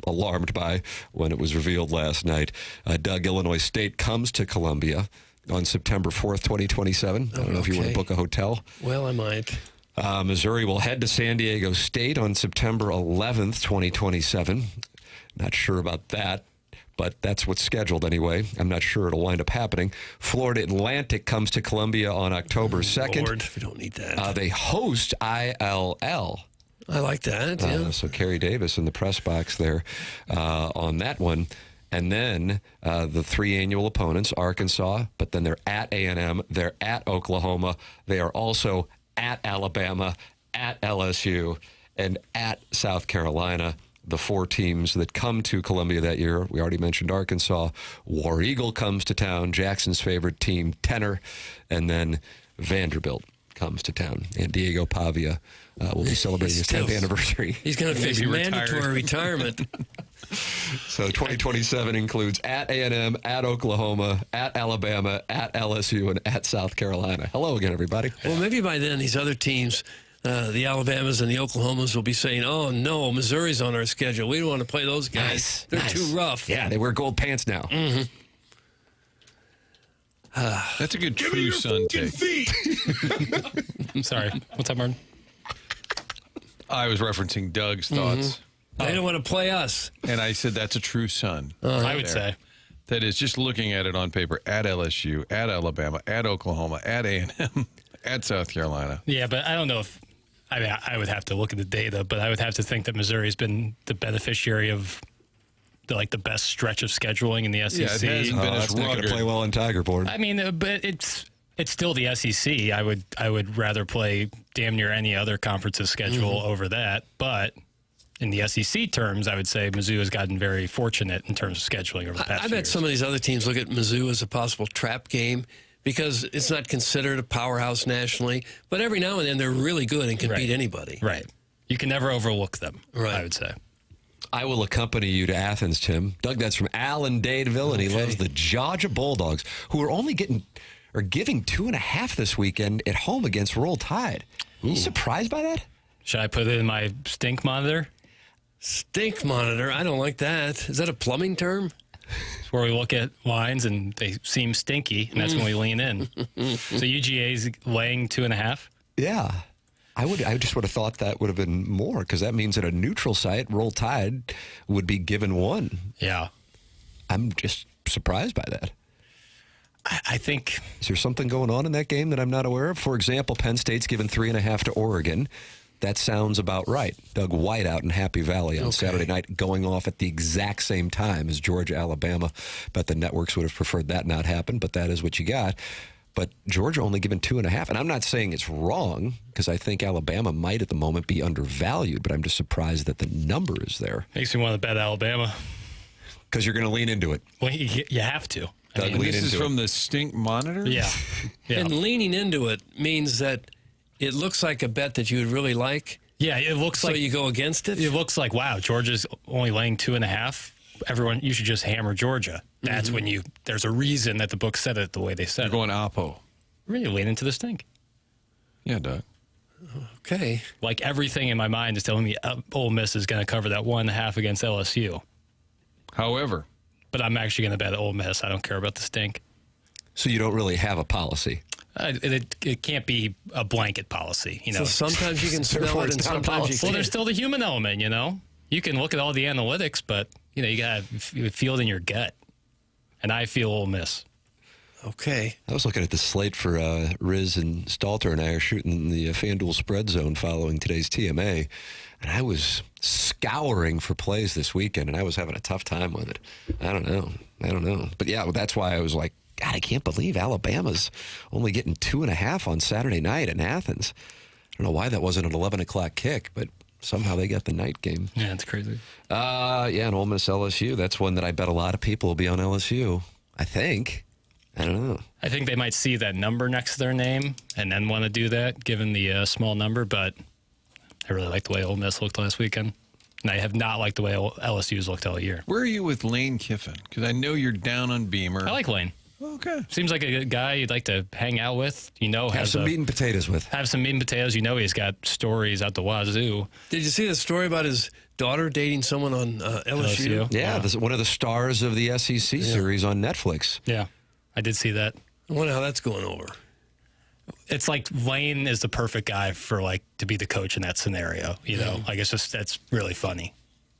alarmed by when it was revealed last night. Doug, Illinois State comes to Columbia on September 4th, 2027. I don't know if you want to book a hotel. Well, I might. Missouri will head to San Diego State on September 11th, 2027. Not sure about that, but that's what's scheduled anyway. I'm not sure it'll wind up happening. Florida Atlantic comes to Columbia on October 2nd. Lord, we don't need that. They host ILL. I like that, yeah. So Kerry Davis in the press box there on that one. And then the 3 annual opponents, Arkansas, but then they're at A&M, they're at Oklahoma, they are also at Alabama, at LSU, and at South Carolina. The 4 teams that come to Columbia that year, we already mentioned Arkansas. War Eagle comes to town, Jackson's favorite team, Tenor, and then Vanderbilt comes to town. And Diego Pavia will be celebrating his 10th anniversary. He's going to face mandatory retirement. So 2027 includes at A&M, at Oklahoma, at Alabama, at LSU, and at South Carolina. Hello again, everybody. Well, maybe by then these other teams, the Alabamas and the Oklahomas, will be saying, oh, no, Missouri's on our schedule. We don't want to play those guys. They're too rough. Yeah, they wear gold pants now. Mm-hmm. That's a good true son take. I'm sorry. What's up, Martin? I was referencing Doug's thoughts. They don't want to play us. And I said that's a true son. I would say. That is just looking at it on paper at LSU, at Alabama, at Oklahoma, at A&M, at South Carolina. Yeah, but I don't know if – I mean, I would have to look at the data, but I would have to think that Missouri's been the beneficiary of the best stretch of scheduling in the SEC. Yeah, it hasn't been as not going rugged. to play well in Tiger Board. I mean, but it's still the SEC. I would rather play damn near any other conference's schedule over that. But in the SEC terms, I would say Mizzou has gotten very fortunate in terms of scheduling over the past I bet some of these other teams look at Mizzou as a possible trap game because it's not considered a powerhouse nationally. But every now and then they're really good and can beat anybody. Right. You can never overlook them, right. I would say. I will accompany you to Athens, Tim. Doug, that's from Alan Dadeville, and he loves the Georgia Bulldogs, who are only giving 2.5 this weekend at home against Roll Tide. Are you surprised by that? Should I put it in my stink monitor? Stink monitor? I don't like that. Is that a plumbing term? It's where we look at lines and they seem stinky, and that's when we lean in. So UGA's laying 2.5? Yeah. I just would have thought that would have been more, because that means at a neutral site, Roll Tide would be given 1. Yeah. I'm just surprised by that. I think... Is there something going on in that game that I'm not aware of? For example, Penn State's given 3.5 to Oregon. That sounds about right. Doug White out in Happy Valley on Saturday night, going off at the exact same time as Georgia, Alabama. Bet the networks would have preferred that not happen, but that is what you got. But Georgia only given 2.5. And I'm not saying it's wrong, because I think Alabama might at the moment be undervalued, but I'm just surprised that the number is there. Makes me want to bet Alabama. Because you're going to lean into it. Well, you have to. Doug, this is from the stink monitor? Yeah. And leaning into it means that it looks like a bet that you would really like. Yeah, it looks like... So you go against it? It looks like, wow, Georgia's only laying 2.5. Everyone, you should just hammer Georgia. That's when there's a reason that the book said it the way they said it. You're going Oppo. Really lean into the stink. Yeah, Doug. Okay. Like everything in my mind is telling me Ole Miss is going to cover that 1.5 against LSU. However, but I'm actually going to bet Ole Miss. I don't care about the stink. So you don't really have a policy. It can't be a blanket policy, So sometimes you can smell it and sometimes you Well, can't. there's still the human element, You can look at all the analytics, but, you got to feel it in your gut. And I feel Ole Miss. Okay. I was looking at the slate for Riz and Stalter, and I are shooting the FanDuel spread zone following today's TMA, and I was scouring for plays this weekend, and I was having a tough time with it. I don't know. But yeah, that's why I was like, God, I can't believe Alabama's only getting 2.5 on Saturday night in Athens. I don't know why that wasn't an 11 o'clock kick, but somehow they got the night game. Yeah, it's crazy. And Ole Miss LSU. That's one that I bet a lot of people will be on LSU. I think. I don't know. I think they might see that number next to their name and then want to do that, given the small number. But I really like the way Ole Miss looked last weekend. And I have not liked the way LSU's looked all year. Where are you with Lane Kiffin? Because I know you're down on Beamer. I like Lane. Okay. Seems like a good guy you'd like to hang out with. Have some meat and potatoes with. Have some meat and potatoes. He's got stories out the wazoo. Did you see the story about his daughter dating someone on LSU? Yeah, this is one of the stars of the SEC series on Netflix. Yeah, I did see that. I wonder how that's going over. It's like Lane is the perfect guy for to be the coach in that scenario. That's really funny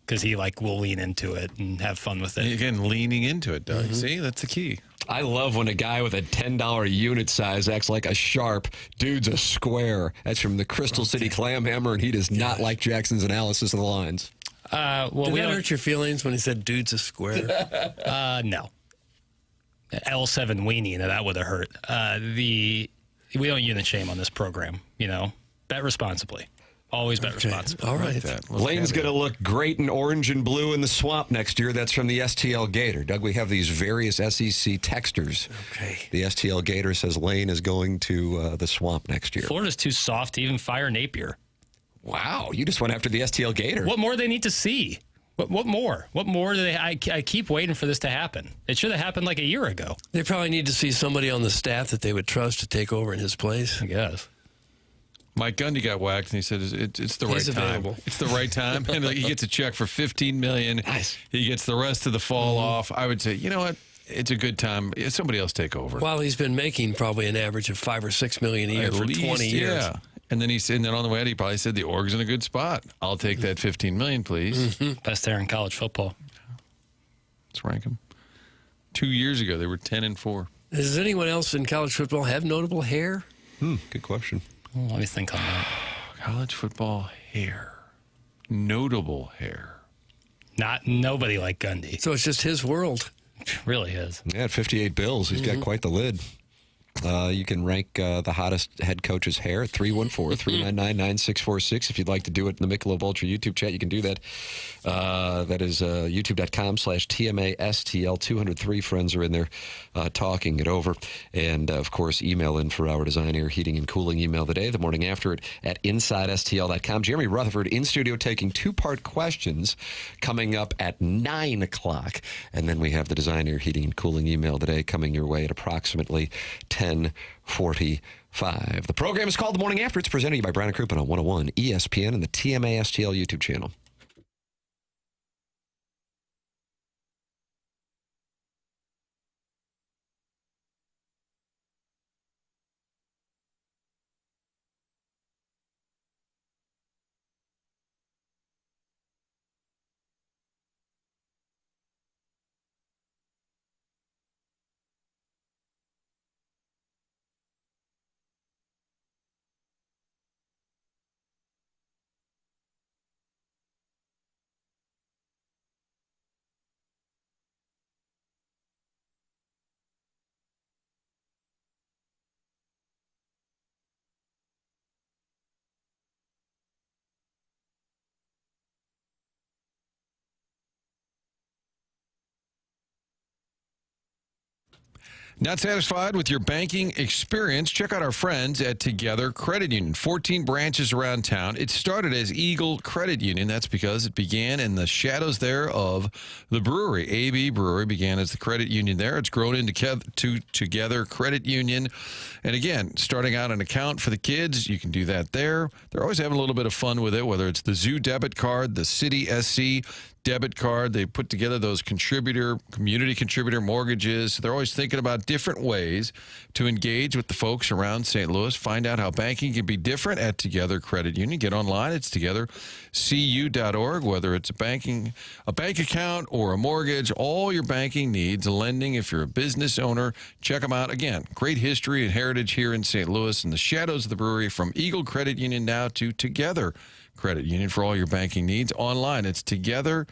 because he will lean into it and have fun with it. Again, leaning into it, Doug. See, that's the key. I love when a guy with a $10 unit size acts like a sharp. Dude's a square. That's from the Crystal City Clam Hammer, and he does not like Jackson's analysis of the lines. Did that hurt your feelings when he said dude's a square? No. L7 weenie, that would have hurt. We don't unit shame on this program, Bet responsibly. Always bet responsibly. All right. Lane's going to look great in orange and blue in the swamp next year. That's from the STL Gator. Doug, we have these various SEC texters. Okay. The STL Gator says Lane is going to the swamp next year. Florida's too soft to even fire Napier. Wow. You just went after the STL Gator. What more do they need to see? What more? What more do they? I keep waiting for this to happen. It should have happened a year ago. They probably need to see somebody on the staff that they would trust to take over in his place. I guess. Mike Gundy got whacked, and he said it's the right He's time. available. It's the right time, and he gets a check for $15 million. Nice. He gets the rest of the fall off. I would say, you know what? It's a good time. Somebody else take over. While he's been making probably an average of $5 or $6 million a year At for least, 20 years. Yeah. And then on the way out, he probably said the org's in a good spot. I'll take that $15 million, please. Best there in college football. Let's rank them. 2 years ago, they were 10-4. Does anyone else in college football have notable hair? Good question. Well, let me think on that. College football hair. Notable hair. Nobody like Gundy. So it's just his world. Really is. Yeah, at 58 bills, he's got quite the lid. You can rank the hottest head coach's hair, 314-399-9646. If you'd like to do it in the Michelob Ultra YouTube chat, you can do that. That is youtube.com/TMASTL. 203 friends are in there talking it over. And, of course, email in for our Design, Air, Heating, and Cooling email today, the morning after it, at InsideSTL.com. Jeremy Rutherford in studio taking two-part questions coming up at 9 o'clock. And then we have the Design, Air, Heating, and Cooling email today coming your way at approximately 10:45. The program is called The Morning After. It's presented to you by Brown & Crouppen on 101 ESPN and the TMA STL YouTube channel. Not satisfied with your banking experience? Check out our friends at Together Credit Union. 14 branches around town. It started as Eagle Credit Union. That's because it began in the shadows there of the brewery. AB Brewery began as the credit union there. It's grown into Together Credit Union. And again, starting out an account for the kids, you can do that there. They're always having a little bit of fun with it, whether it's the Zoo debit card, the City SC, debit card. They put together those community contributor mortgages. They're always thinking about different ways to engage with the folks around St. Louis. Find out how banking can be different at Together Credit Union. Get online. It's togethercu.org. Whether it's a bank account or a mortgage, all your banking needs, lending. If you're a business owner, check them out. Again, great history and heritage here in St. Louis in the shadows of the brewery. From Eagle Credit Union now to Together Credit Union for all your banking needs. Online, it's togethercu.org.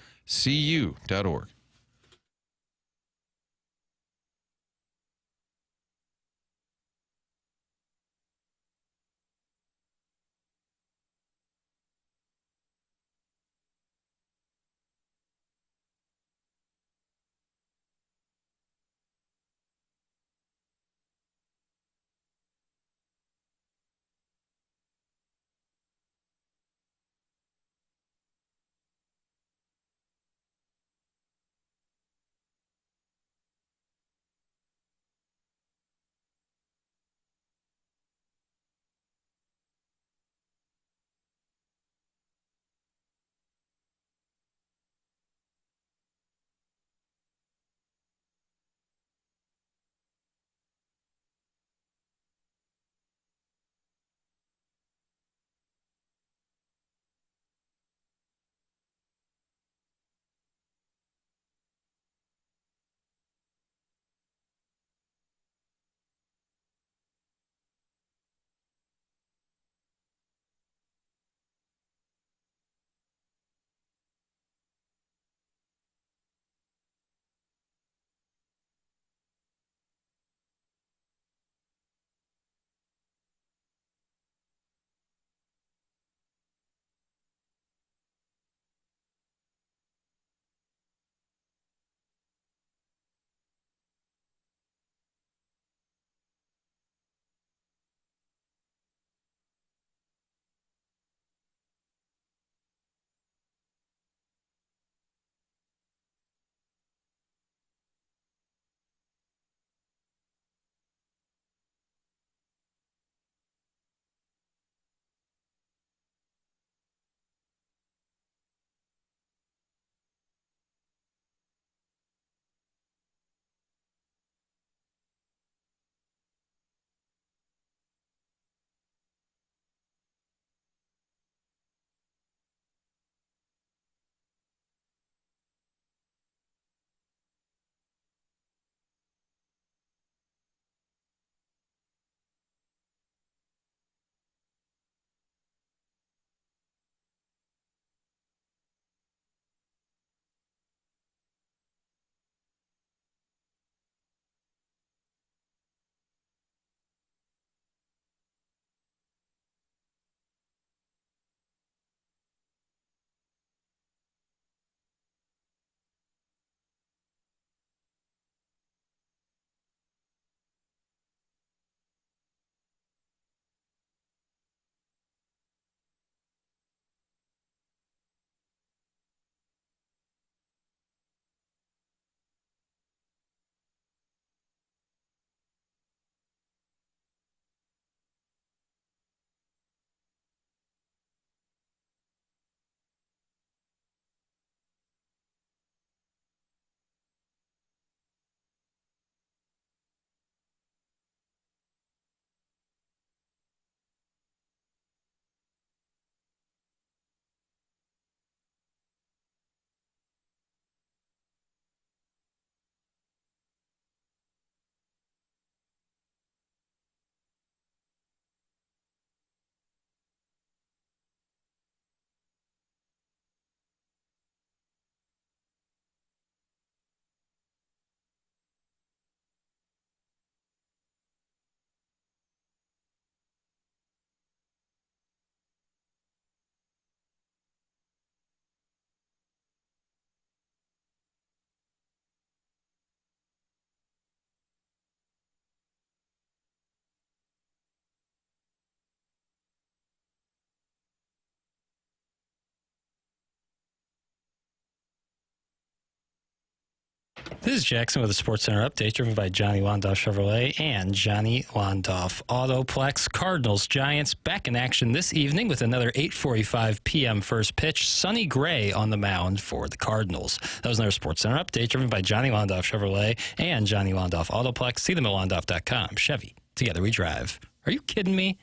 This is Jackson with a Sports Center update driven by Johnny Londoff Chevrolet and Johnny Londoff Autoplex. Cardinals Giants back in action this evening with another 8:45 p.m. first pitch. Sonny Gray on the mound for the Cardinals. That was another Sports Center update driven by Johnny Londoff Chevrolet and Johnny Londoff Autoplex. See them at londoff.com. Chevy, together we drive. Are you kidding me?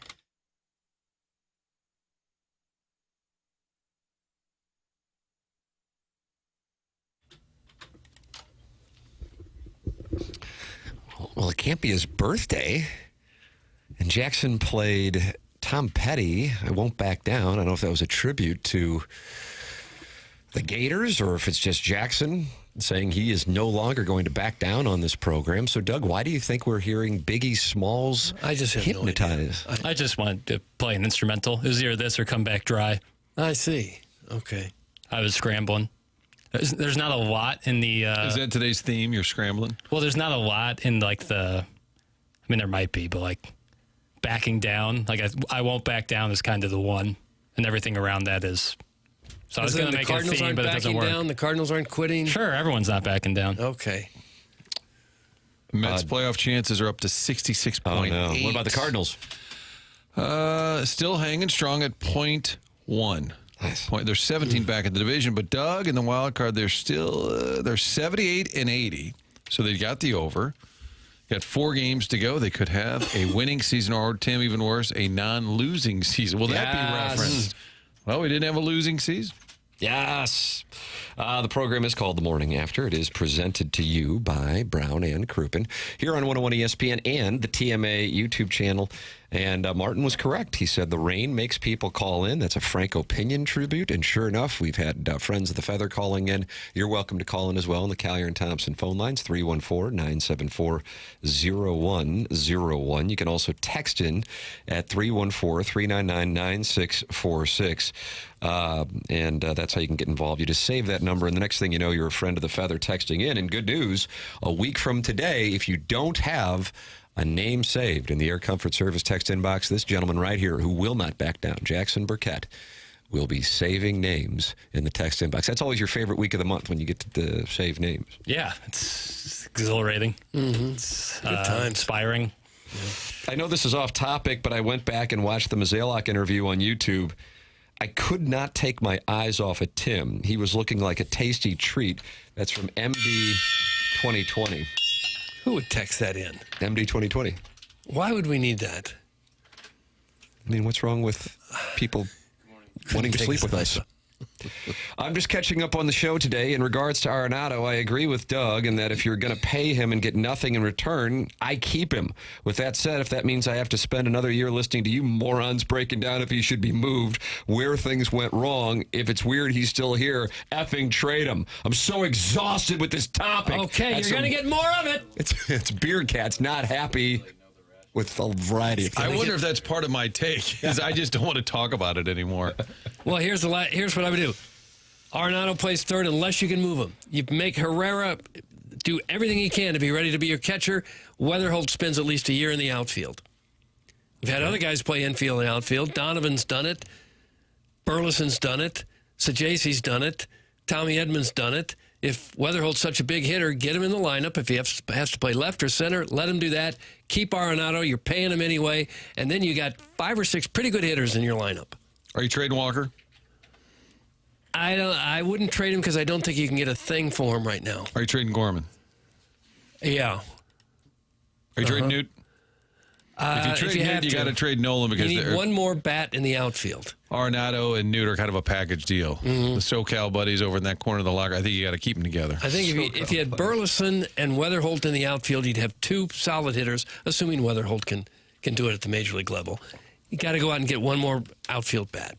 Well, it can't be his birthday. And Jackson played Tom Petty, I Won't Back Down. I don't know if that was a tribute to the Gators or if it's just Jackson saying he is no longer going to back down on this program. So, Doug, why do you think we're hearing Biggie Smalls Hypnotize? I just wanted to play an instrumental. It was either this or Come Back Dry. I see. Okay. I was scrambling. There's not a lot in the... Is that today's theme? You're scrambling? Well, there's not a lot in, like, the... I mean, there might be, but, like, backing down. Like, I Won't Back Down is kind of the one, and everything around that is... So I was going to make it a theme, but it doesn't work. Down, the Cardinals aren't quitting? Sure, everyone's not backing down. Okay. Mets playoff chances are up to 66.8. Oh, no. What about the Cardinals? Still hanging strong at 0.1. Nice. They're 17 back in the division, but Doug in the wild card, they're still they're 78 and 80, so they got the over. Got 4 games to go. They could have a winning season, or Tim, even worse, a non-losing season. Will that be referenced? Well, we didn't have a losing season. Yes. The program is called The Morning After. It is presented to you by Brown and Crouppen here on 101 ESPN and the TMA YouTube channel. And Martin was correct. He said the rain makes people call in. That's a Frank Opinion tribute. And sure enough, we've had friends of the Feather calling in. You're welcome to call in as well on the Callier and Thompson phone lines, 314-974-0101. You can also text in at 314-399-9646. And that's how you can get involved. You just save that number, and the next thing you know, you're a friend of the Feather texting in. And good news, a week from today, if you don't have a name saved in the Air Comfort Service text inbox, this gentleman right here, who will not back down, Jackson Burkett, will be saving names in the text inbox. That's always your favorite week of the month when you get to save names. Yeah, it's exhilarating. Mm-hmm. It's good time. Inspiring. Yeah. I know this is off topic, but I went back and watched the Mozeliak interview on YouTube. I could not take my eyes off of Tim. He was looking like a tasty treat. That's from MD 2020. Who would text that in? MD 2020. Why would we need that? I mean, what's wrong with people wanting to sleep with us? I'm just catching up on the show today. In regards to Arenado, I agree with Doug in that if you're going to pay him and get nothing in return, I keep him. With that said, if that means I have to spend another year listening to you morons breaking down if he should be moved, where things went wrong, if it's weird he's still here, effing trade him. I'm so exhausted with this topic. Okay, you're going to get more of it. It's Beer Cat's not happy with a variety of things. I wonder if that's part of my take, because I just don't want to talk about it anymore. Well, here's what I would do. Arenado plays third unless you can move him. You make Herrera do everything he can to be ready to be your catcher. Weatherholt spends at least a year in the outfield. We've had other guys play infield and outfield. Donovan's done it. Burleson's done it. Sajaci's done it. Tommy Edmonds done it. If Weatherholt's such a big hitter, get him in the lineup. If he has to play left or center, let him do that. Keep Arenado. You're paying him anyway. And then you got 5 or 6 pretty good hitters in your lineup. Are you trading Walker? I wouldn't trade him because I don't think you can get a thing for him right now. Are you trading Gorman? Yeah. Are you trading Newt? If you trade Newt, you got to trade Nolan because you need one more bat in the outfield. Arenado and Newt are kind of a package deal. Mm-hmm. The SoCal buddies over in that corner of the locker, I think you got to keep them together. I think if you had Burleson and Weatherholt in the outfield, you'd have 2 solid hitters, assuming Weatherholt can do it at the major league level. You got to go out and get one more outfield bat.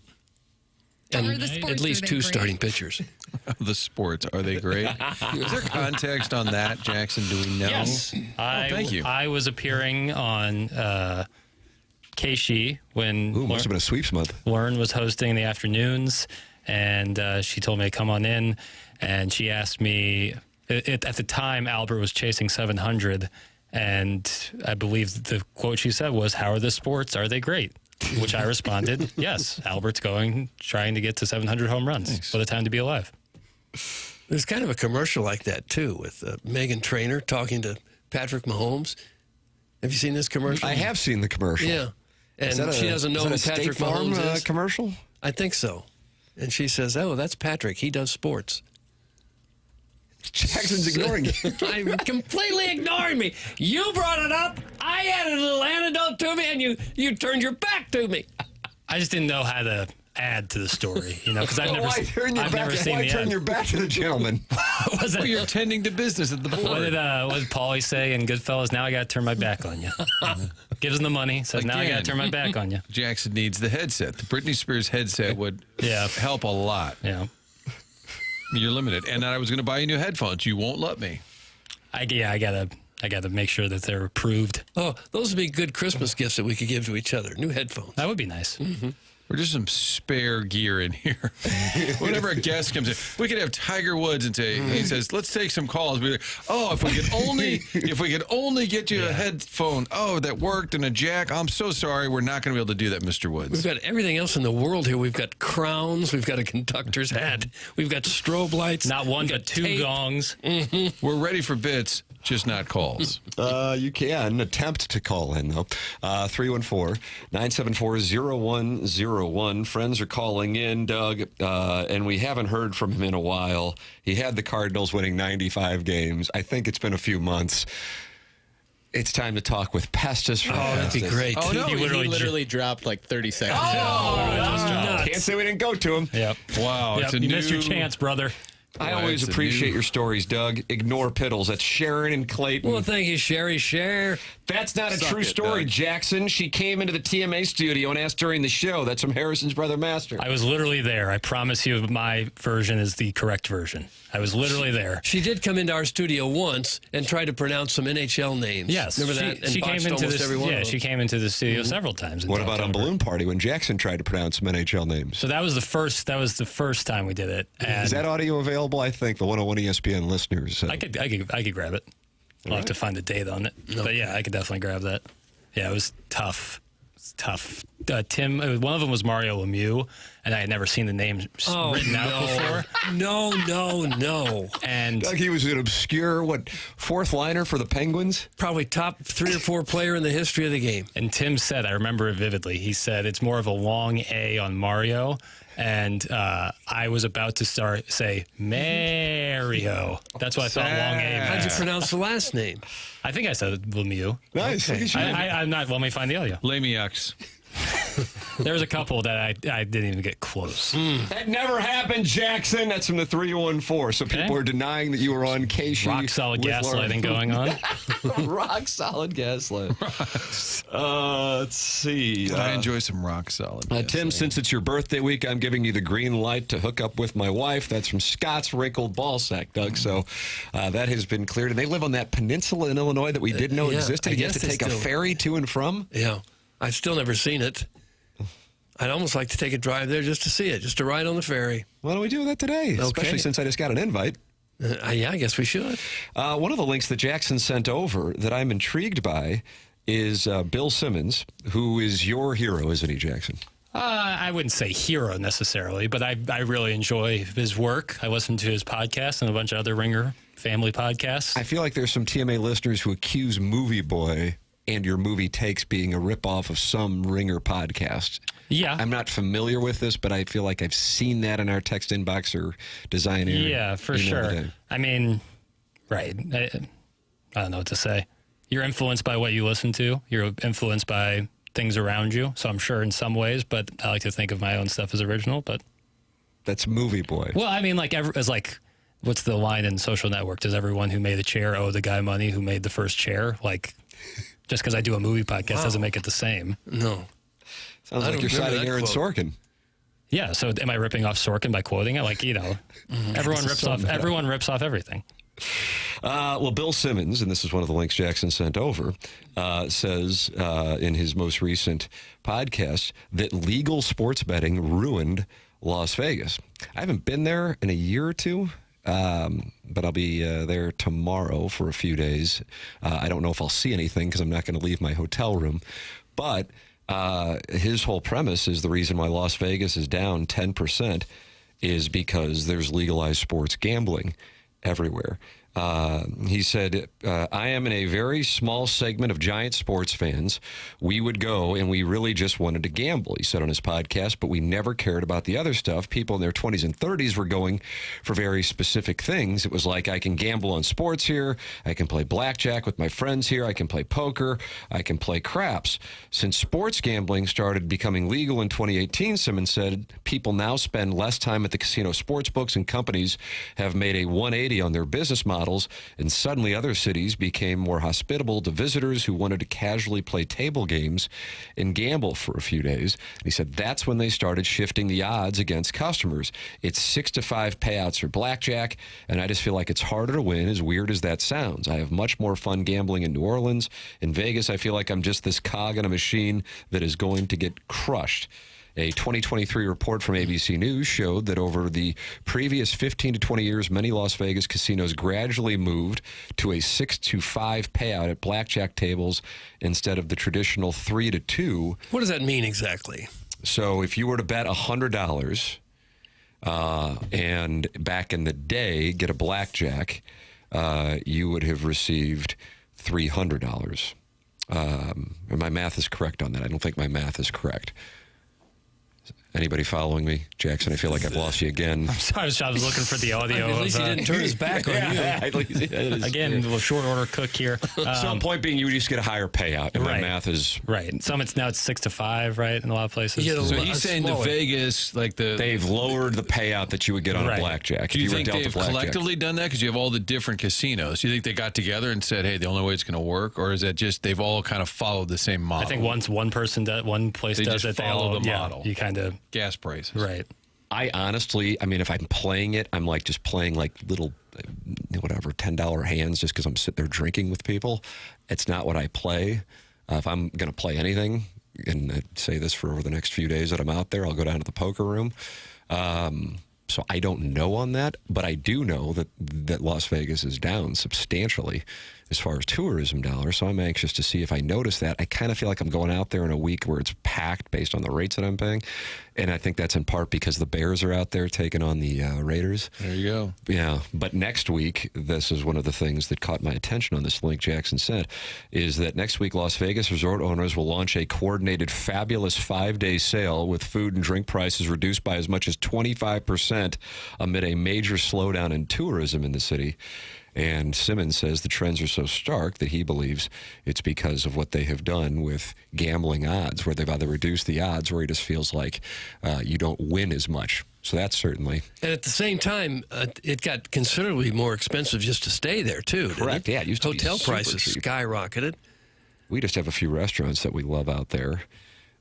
And at least 2 starting pitchers. The sports, are they great? Is there context on that, Jackson? Do we know? Yes. Thank you. I was appearing on Keishi when must have been a sweeps month. Lauren was hosting in the afternoons, and she told me to come on in, and she asked me, at the time, Albert was chasing 700, and I believe the quote she said was, "How are the sports? Are they great?" Which I responded, yes, Albert's trying to get to 700 home runs. Nice. What a time to be alive. There's kind of a commercial like that, too, with Meghan Trainor talking to Patrick Mahomes. Have you seen this commercial? I have seen the commercial. Yeah. And she doesn't know who Patrick State Farm, Mahomes is. commercial? I think so. And she says, "Oh, that's Patrick. He does sports." Jackson's ignoring you. I'm completely ignoring me. You brought it up. I added a little antidote to me, and you turned your back to me. I just didn't know how to add to the story, because I've never seen your back to the gentleman? Was it? Well, you're tending to business at the board. What did Paulie say in Goodfellas? Now I got to turn my back on you. Gives him the money, says now I got to turn my back on you. Jackson needs the headset. The Britney Spears headset would help a lot. Yeah. You're limited. And I was going to buy you new headphones. You won't let me. I gotta make sure that they're approved. Oh, those would be good Christmas gifts that we could give to each other. New headphones. That would be nice. Mm-hmm. Or just some spare gear in here. Whenever a guest comes in, we could have Tiger Woods and he says, "Let's take some calls." We're like, "Oh, if we could only get you a headphone. Oh, that worked and a jack. I'm so sorry, we're not going to be able to do that, Mr. Woods." We've got everything else in the world here. We've got crowns. We've got a conductor's hat. We've got strobe lights. Not one, but two gongs. Mm-hmm. We're ready for bits, just not calls. You can attempt to call in, though. 314-974-0101. Friends are calling in, Doug, and we haven't heard from him in a while. He had the Cardinals winning 95 games. I think it's been a few months. It's time to talk with Pestis. That'd be great. Oh, no, he literally dropped like 30 seconds. Can't say we didn't go to him. Yep. Wow. Yep. You missed your chance, brother. I always appreciate your stories, Doug. Ignore Piddles. That's Sharon and Clayton. Well, thank you, Sherry. Share. That's not a true story, Doug. Jackson. She came into the TMA studio and asked during the show. That's from Harrison's brother, Master. I was literally there. I promise you my version is the correct version. I was literally there. She did come into our studio once and try to pronounce some NHL names. Yes. Remember that? And she came into every one of them. she came into the studio several times. What about on Balloon Party when Jackson tried to pronounce some NHL names? So that was the first time we did it. And is that audio available? I think the 101 ESPN listeners. I could grab it. I'll have to find the date on it. No. But yeah, I could definitely grab that. Yeah, it was tough. It's tough. Tim, one of them was Mario Lemieux, and I had never seen the name written out before. No. And Doug, he was an obscure, fourth liner for the Penguins? Probably top 3 or 4 player in the history of the game. And Tim said, I remember it vividly, he said it's more of a long A on Mario. And I was about to say Mario. That's what I thought long A. How'd you pronounce the last name? I think I said Lemieux. Nice. Okay. I'm not. Let me find the audio. Lemieux. There's a couple that I didn't even get close. That never happened, Jackson. That's from the 314. So people are denying that you were on Casey. Rock solid gaslighting going on. Rock solid gaslight. Let's see. I enjoy some rock solid. Tim, since it's your birthday week, I'm giving you the green light to hook up with my wife. That's from Scott's Wrinkled Ballsack, Doug. So that has been cleared. And they live on that peninsula in Illinois that we didn't know existed. You have to take a ferry to and from? Yeah. I've still never seen it. I'd almost like to take a drive there just to see it, just to ride on the ferry. Why don't we do that today? Okay. Especially since I just got an invite. Yeah, I guess we should. One of the links that Jackson sent over that I'm intrigued by is Bill Simmons, who is your hero, isn't he, Jackson? I wouldn't say hero necessarily, but I really enjoy his work. I listen to his podcast and a bunch of other Ringer family podcasts. I feel like there's some TMA listeners who accuse Movie Boy and your movie takes being a ripoff of some Ringer podcast. Yeah. I'm not familiar with this, but I feel like I've seen that in our text inbox or design area. Yeah, for sure. I mean, right. I don't know what to say. You're influenced by what you listen to. You're influenced by things around you. So I'm sure in some ways, but I like to think of my own stuff as original. But that's Movie Boy. Well, I mean, what's the line in Social Network? Does everyone who made a chair owe the guy money who made the first chair? Just because I do a movie podcast doesn't make it the same. No. Sounds like you're citing Aaron Sorkin. Yeah, so am I ripping off Sorkin by quoting it? Everyone rips off everything. Well, Bill Simmons, and this is one of the links Jackson sent over, says in his most recent podcast that legal sports betting ruined Las Vegas. I haven't been there in a year or two. But I'll be there tomorrow for a few days. I don't know if I'll see anything because I'm not going to leave my hotel room. But his whole premise is the reason why Las Vegas is down 10% is because there's legalized sports gambling everywhere. He said, I am in a very small segment of giant sports fans. We would go and we really just wanted to gamble, he said on his podcast, but we never cared about the other stuff. People in their 20s and 30s were going for very specific things. It was like, I can gamble on sports here. I can play blackjack with my friends here. I can play poker. I can play craps. Since sports gambling started becoming legal in 2018, Simmons said, people now spend less time at the casino sports books, and companies have made a 180 on their business model. And suddenly other cities became more hospitable to visitors who wanted to casually play table games and gamble for a few days. And he said that's when they started shifting the odds against customers. It's 6-5 payouts for blackjack, and I just feel like it's harder to win, as weird as that sounds. I have much more fun gambling in New Orleans. In Vegas, I feel like I'm just this cog in a machine that is going to get crushed. A 2023 report from ABC News showed that over the previous 15 to 20 years, many Las Vegas casinos gradually moved to a 6-5 payout at blackjack tables instead of the traditional 3-2. What does that mean exactly? So if you were to bet $100 and back in the day get a blackjack, you would have received $300. My math is correct on that. I don't think my math is correct. Anybody following me? Jackson, I feel like I've lost you again. I'm sorry, I was looking for the audio. At least he didn't turn his back on you. Again, a little short order cook here. So point being, you just get a higher payout, and my math is... Right. Some it's 6-5, right, in a lot of places. So he's saying to Vegas, like they've lowered the payout that you would get on a blackjack. Do you think they've collectively done that? Because you have all the different casinos. Do you think they got together and said, hey, the only way it's going to work? Or is that just they've all kind of followed the same model? I think once one place does it, they all the model. You kind of... Gas prices. Right. I honestly, if I'm playing it, I'm like just playing like little, whatever, $10 hands just because I'm sitting there drinking with people. It's not what I play. If I'm going to play anything, and I say this for over the next few days that I'm out there, I'll go down to the poker room. So I don't know on that, but I do know that Las Vegas is down substantially as far as tourism dollars. So I'm anxious to see if I notice that. I kind of feel like I'm going out there in a week where it's packed based on the rates that I'm paying. And I think that's in part because the Bears are out there taking on the Raiders. There you go. Yeah. But next week, this is one of the things that caught my attention on this link Jackson said, is that next week Las Vegas resort owners will launch a coordinated fabulous 5-day sale with food and drink prices reduced by as much as 25% amid a major slowdown in tourism in the city. And Simmons says the trends are so stark that he believes it's because of what they have done with gambling odds, where they've either reduced the odds or he just feels like you don't win as much. So that's certainly. And at the same time, it got considerably more expensive just to stay there, too. Correct. Yeah, it used to be hotel super prices cheap. Skyrocketed. We just have a few restaurants that we love out there.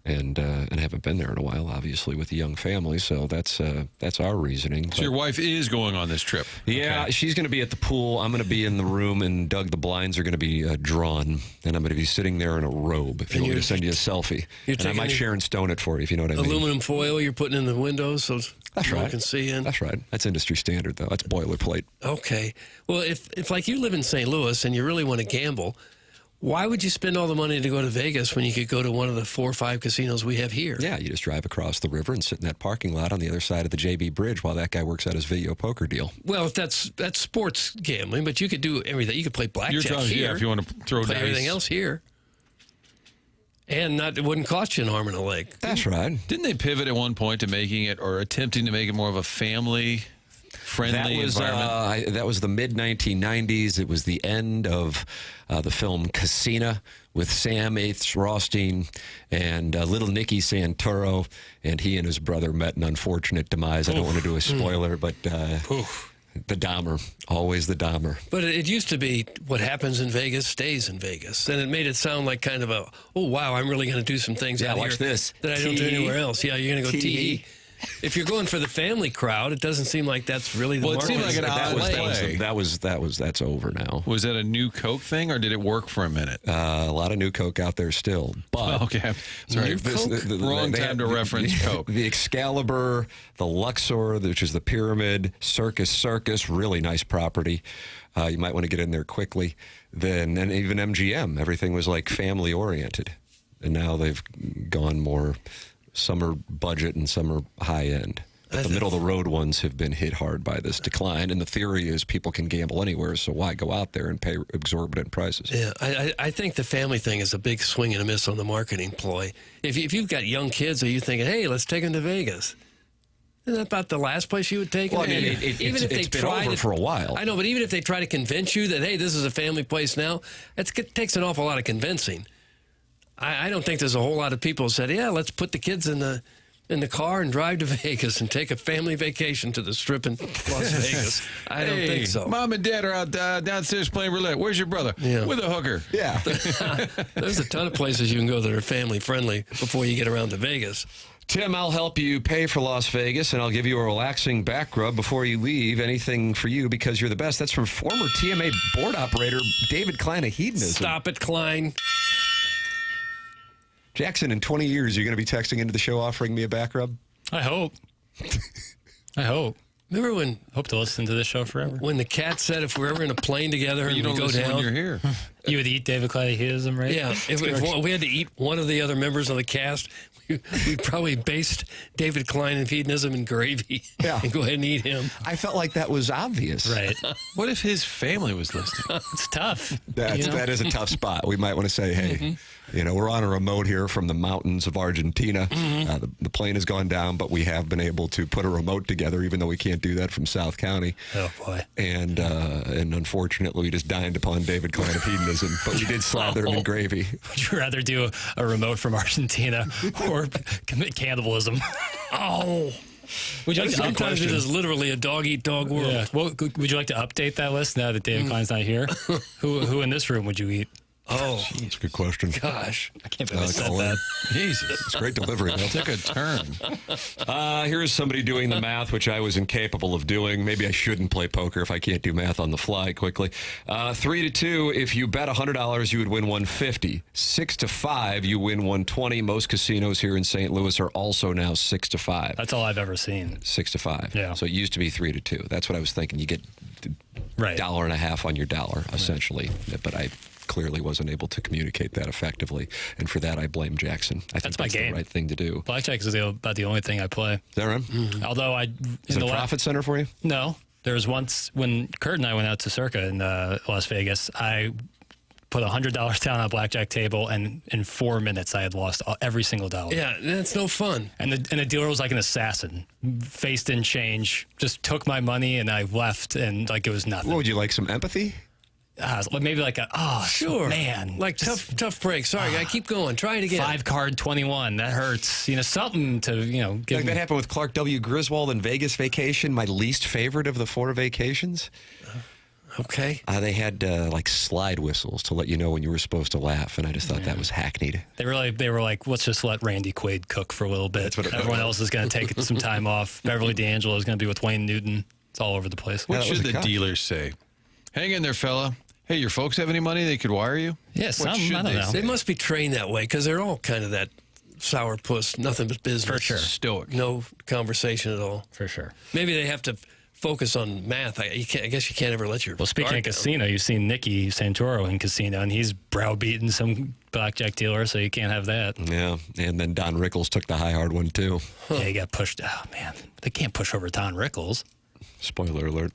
And haven't been there in a while, obviously, with the young family. So that's our reasoning. So your wife is going on this trip. Yeah, okay. She's going to be at the pool. I'm going to be in the room, and Doug, the blinds are going to be drawn, and I'm going to be sitting there in a robe. If you want me to send you a selfie, and I might Sharon Stone it for you, if you know what I mean. Aluminum foil you're putting in the windows so that's no right. one can see in. That's right. That's industry standard, though. That's boilerplate. Okay. Well, if like you live in St. Louis and you really want to gamble, why would you spend all the money to go to Vegas when you could go to one of the 4 or 5 casinos we have here? Yeah, you just drive across the river and sit in that parking lot on the other side of the JB Bridge while that guy works out his video poker deal. Well, that's sports gambling, but you could do everything. You could play blackjack here. Yeah, if you want to throw play dice. everything else here. And it wouldn't cost you an arm and a leg. That's right. Didn't they pivot at one point to making it, or attempting to make it more of a family-friendly environment? That was the mid-1990s. It was the end of the film Casino with Sam Aths Rothstein and little Nicky Santoro, and he and his brother met an unfortunate demise. I don't want to do a spoiler, but the Dahmer, always the Dahmer. But it used to be what happens in Vegas stays in Vegas, and it made it sound like kind of a, oh, wow, I'm really going to do some things out watch here this. that I don't do anywhere else. Yeah, you're going to go tee. If you're going for the family crowd, it doesn't seem like that's really the market. Well, it seemed like that's over now. Was that a new Coke thing, or did it work for a minute? A lot of new Coke out there still. But okay, sorry, wrong time to reference Coke. The Excalibur, the Luxor, which is the Pyramid, Circus, really nice property. You might want to get in there quickly. And even MGM, everything was like family oriented, and now they've gone more. Some are budget and some are high end. But the middle-of-the-road ones have been hit hard by this decline, and the theory is people can gamble anywhere, so why go out there and pay exorbitant prices? Yeah, I think the family thing is a big swing and a miss on the marketing ploy. If you've got young kids, are you thinking, hey, let's take them to Vegas? Isn't that about the last place you would take them? Well, I mean, it's been over for a while. I know, but even if they try to convince you that, hey, this is a family place now, it takes an awful lot of convincing. I don't think there's a whole lot of people who said, yeah, let's put the kids in the car and drive to Vegas and take a family vacation to the Strip in Las Vegas. I don't think so. Mom and Dad are out downstairs playing roulette. Where's your brother? Yeah. With a hooker. Yeah. There's a ton of places you can go that are family-friendly before you get around to Vegas. Tim, I'll help you pay for Las Vegas, and I'll give you a relaxing back rub before you leave. Anything for you because you're the best. That's from former TMA board operator David Klein of Hedonism. Stop it, Klein. Jackson, in 20 years, you're going to be texting into the show offering me a back rub? I hope. I hope. Remember when... Hope to listen to this show forever. When the cat said if we're ever in a plane together and You we don't go listen down... when you're here. You would eat David Claddy-Heism, right? Yeah, if we had to eat one of the other members of the cast, we'd probably baste David Klein of Hedonism in gravy and go ahead and eat him. I felt like that was obvious. Right. What if his family was listening? It's tough. That is a tough spot. We might want to say, hey, we're on a remote here from the mountains of Argentina. The plane has gone down, but we have been able to put a remote together, even though we can't do that from South County. Oh, boy. And unfortunately, we just dined upon David Klein of Hedonism, but we did slather him in gravy. Would you rather do a remote from Argentina or commit cannibalism? Oh. Would you like to Sometimes it is literally a dog-eat-dog world. Yeah. Well, would you like to update that list now that David Klein's not here? Who in this room would you eat? Oh, that's a good question. Gosh. I can't believe I said that. Jesus. It's great delivery. That took a turn. Here's somebody doing the math, which I was incapable of doing. Maybe I shouldn't play poker if I can't do math on the fly quickly. 3-2, if you bet $100, you would win $150. 6-5, you win $120. Most casinos here in St. Louis are also now 6-5. That's all I've ever seen. 6-5. Yeah. So it used to be 3-2. That's what I was thinking. You get $1.50 on your dollar, essentially. But I clearly wasn't able to communicate that effectively, and for that I blame Jackson. I think that's the right thing to do. Blackjack is about the only thing I play. Is that right? Although is it a profit center for you? No. There was once when Kurt and I went out to Circa in Las Vegas, I put $100 down on a blackjack table, and in 4 minutes I had lost every single dollar. Yeah, that's no fun. And the dealer was like an assassin. Face didn't change, just took my money, and I left, and like it was nothing. What, would you like some empathy? Maybe like sure, man, like tough break. Sorry, I keep going. Try it again. 5 card 21. That hurts. Something to give. Like that happened with Clark W. Griswold and Vegas Vacation, my least favorite of the 4 vacations. Okay. They had like slide whistles to let you know when you were supposed to laugh, and I just thought that was hackneyed. They were like, let's just let Randy Quaid cook for a little bit. Everyone else is going to take some time off. Beverly D'Angelo is going to be with Wayne Newton. It's all over the place. What should the dealers say? Hang in there, fella. Hey, your folks have any money they could wire you? Yeah, I don't know. They must be trained that way because they're all kind of that sourpuss, nothing but business. For sure. Stoic. No conversation at all. For sure. Maybe they have to focus on math. I guess you can't ever let your. Well, speaking of casino, you've seen Nicky Santoro in casino, and he's browbeating some blackjack dealer, so you can't have that. Yeah, and then Don Rickles took the high hard one too. Yeah, he got pushed. Oh man, they can't push over Don Rickles. Spoiler alert.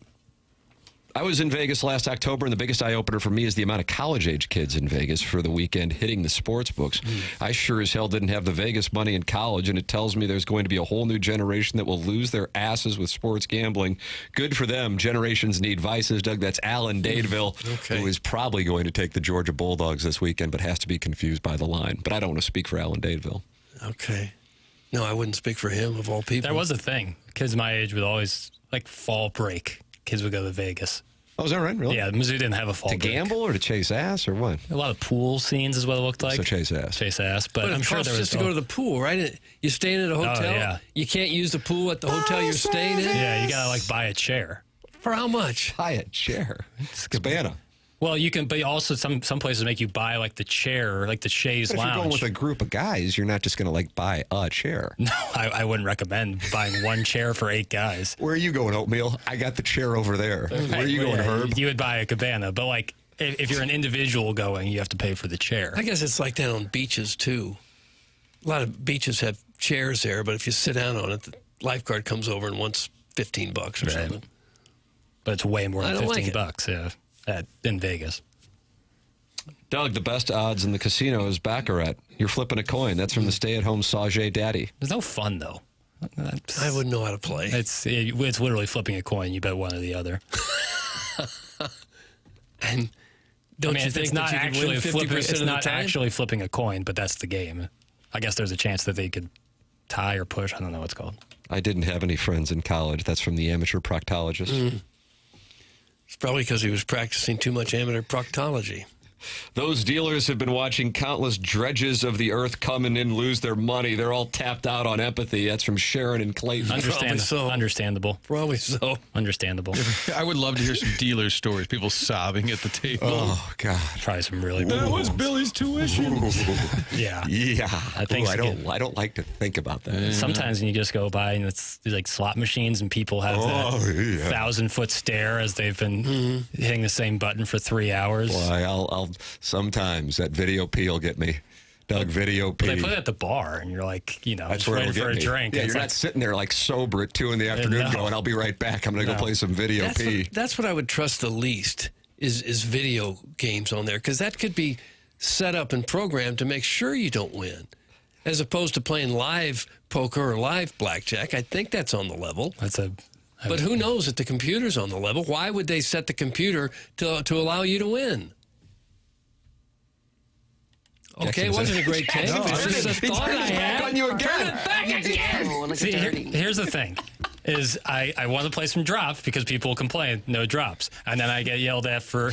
I was in Vegas last October, and the biggest eye-opener for me is the amount of college-age kids in Vegas for the weekend hitting the sports books. I sure as hell didn't have the Vegas money in college, and it tells me there's going to be a whole new generation that will lose their asses with sports gambling. Good for them. Generations need vices, Doug. That's Alan Dadeville, who is probably going to take the Georgia Bulldogs this weekend, but has to be confused by the line. But I don't want to speak for Alan Dadeville. Okay. No, I wouldn't speak for him, of all people. That was a thing. Kids my age would always, like fall break, kids would go to Vegas. Oh, is that right? Really? Yeah, Mizzou didn't have a fall break. To gamble or to chase ass or what? A lot of pool scenes is what it looked like. So chase ass. Chase ass, but I'm sure there was just to go to the pool, right? You're staying at a hotel. Oh, yeah. You can't use the pool at the hotel you're staying in. Yeah, you gotta like buy a chair. For how much? Buy a chair. It's Cabana. Well, you can, but also some places make you buy like the chair, like the chaise But if lounge. you're going with a group of guys, you're not just going to like buy a chair. No, I wouldn't recommend buying one chair for 8 guys. Where are you going, Oatmeal? I got the chair over there. Where are you going, Herb? You would buy a cabana, but like if you're an individual going, you have to pay for the chair. I guess it's like that on beaches too. A lot of beaches have chairs there, but if you sit down on it, lifeguard comes over and wants $15 or something. But it's way more than $15, like in Vegas. Doug, the best odds in the casino is Baccarat. You're flipping a coin. That's from the stay-at-home Sage Daddy. There's no fun, though. I wouldn't know how to play. It's literally flipping a coin. You bet one or the other. And don't you think it's not that you actually could win 50% it's of the not time? actually flipping a coin, but that's the game. I guess there's a chance that they could tie or push. I don't know what it's called. I didn't have any friends in college. That's from the amateur proctologist. It's probably because he was practicing too much amateur proctology. Those dealers have been watching countless dredges of the earth come in and lose their money. They're all tapped out on empathy. That's from Sharon and Clayton. Understandable. Probably so. Understandable. I would love to hear some dealer stories. People sobbing at the table. Oh, God. Probably some really That was Billy's tuition. Yeah. Yeah. I think I don't like to think about that. Sometimes when you just go by and it's like slot machines and people have that 1,000-foot stare as they've been hitting the same button for 3 hours. Boy, I'll sometimes that video P will get me. Doug, video P. But they put it at the bar and you're like, that's just where waiting it'll for a get me. drink. Yeah, It's you're like, not sitting there like sober at 2 in the afternoon going, I'll be right back. I'm going to go play some video P. That's what I would trust the least is video games on there, because that could be set up and programmed to make sure you don't win, as opposed to playing live poker or live blackjack. I think that's on the level. But who knows if the computer's on the level? Why would they set the computer to allow you to win? Okay, it wasn't a great take. No, It's just a thought I had. on you again. See, here's the thing. Is I want to play some drops because people complain, no drops. And then I get yelled at for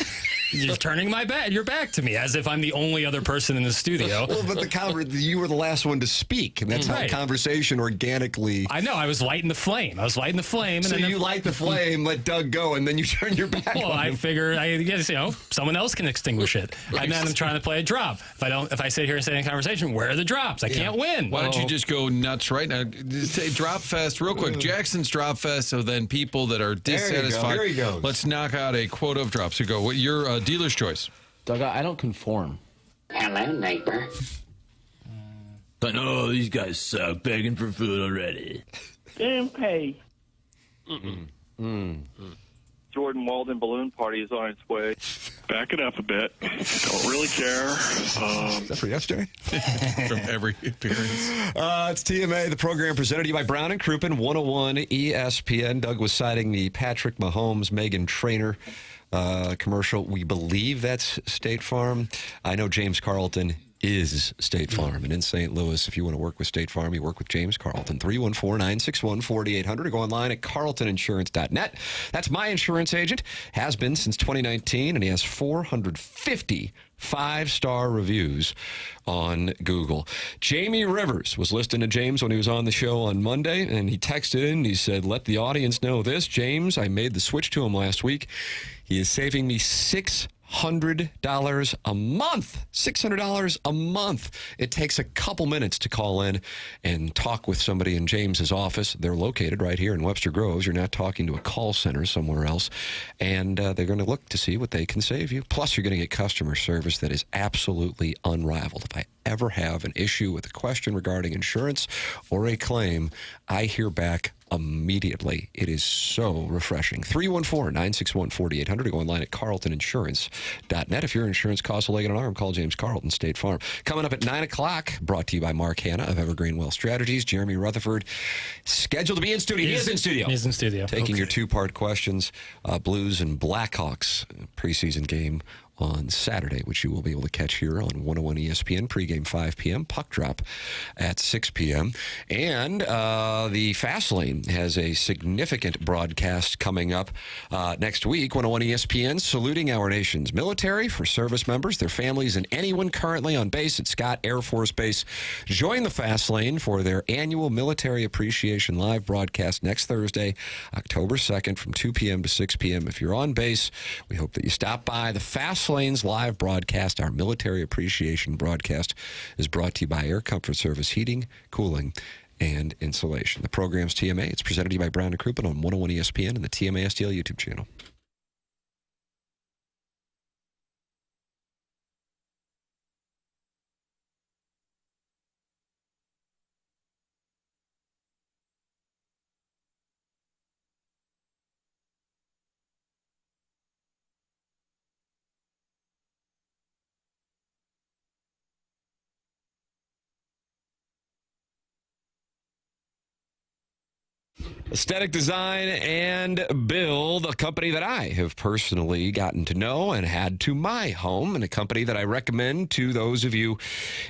you're turning your back to me as if I'm the only other person in the studio. Well, but you were the last one to speak, and that's how conversation organically... I know, I was lighting the flame. And so then you light the flame, let Doug go, and then you turn your back well, on I him. figure, someone else can extinguish it. And then I'm trying to play a drop. If I sit here and stay in conversation, where are the drops? I can't win. Why don't you just go nuts right now? Just say drop fest real quick. Jackson's drop fest, so then people that are dissatisfied. Here he goes. Let's knock out a quota of drops. You go. What your dealer's choice? Doug, I don't conform. Hello, neighbor. But no, these guys suck. Begging for food already. Damn pay. Jordan Walden balloon party is on its way. Back it up a bit. Don't really care. Is that for yesterday? From every appearance. It's TMA, the program presented to you by Brown and Crouppen, 101 ESPN. Doug was citing the Patrick Mahomes, Megan Trainor commercial. We believe that's State Farm. I know James Carlton is State Farm. And in St. Louis, if you want to work with State Farm, you work with James Carlton. 314-961-4800 or go online at carltoninsurance.net. That's my insurance agent. Has been since 2019, and he has 450 5-star reviews on Google. Jamie Rivers was listening to James when he was on the show on Monday, and he texted in and he said, let the audience know this. James, I made the switch to him last week. He is saving me $600 a month. $600 a month. It takes a couple minutes to call in and talk with somebody in James's office. They're located right here in Webster Groves. You're not talking to a call center somewhere else. And they're going to look to see what they can save you. Plus, you're going to get customer service that is absolutely unrivaled. If I ever have an issue with a question regarding insurance or a claim, I hear back immediately. It is so refreshing. 314-961-4800. Go online at carltoninsurance.net. If your insurance costs a leg and an arm, call James Carlton, State Farm. Coming up at 9 o'clock, brought to you by Mark Hanna of Evergreen Wealth Strategies. Jeremy Rutherford, scheduled to be in studio. He is in studio. He is in studio. Taking your two-part questions. Blues and Blackhawks preseason game on Saturday, which you will be able to catch here on 101 ESPN, pregame 5 p.m., puck drop at 6 p.m. And the Fast Lane has a significant broadcast coming up next week. 101 ESPN saluting our nation's military for service members, their families, and anyone currently on base at Scott Air Force Base. Join the Fast Lane for their annual Military Appreciation Live broadcast next Thursday, October 2nd from 2 p.m. to 6 p.m. If you're on base, we hope that you stop by. The Fast Lane's live broadcast, our Military Appreciation broadcast, is brought to you by Air Comfort Service Heating, Cooling, and Insulation. The program's TMA. It's presented to you by Brown and Crouppen on 101 ESPN and the TMA STL YouTube channel. Aesthetic Design and Build, a company that I have personally gotten to know and had to my home, and a company that I recommend to those of you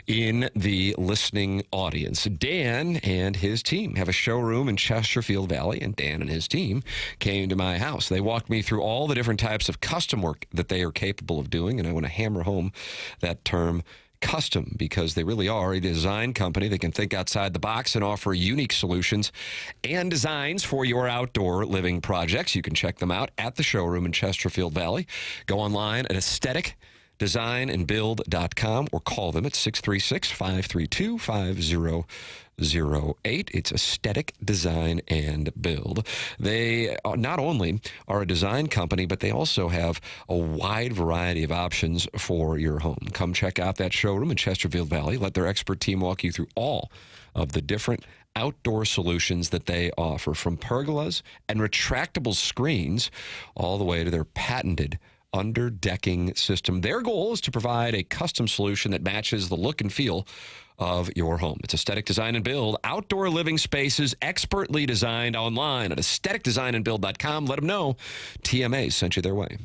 in the listening audience. Dan and his team have a showroom in Chesterfield Valley, and Dan and his team came to my house. They walked me through all the different types of custom work that they are capable of doing, and I want to hammer home that term custom, because they really are a design company that can think outside the box and offer unique solutions and designs for your outdoor living projects. You can check them out at the showroom in Chesterfield Valley. Go online at aestheticdesignandbuild.com or call them at 636-532-5008. It's Aesthetic Design and Build. They not only are a design company, but they also have a wide variety of options for your home. Come check out that showroom in Chesterfield Valley. Let their expert team walk you through all of the different outdoor solutions that they offer, from pergolas and retractable screens all the way to their patented underdecking system. Their goal is to provide a custom solution that matches the look and feel of your home. It's Aesthetic Design and Build, outdoor living spaces expertly designed, online at aestheticdesignandbuild.com. Let them know TMA sent you their way.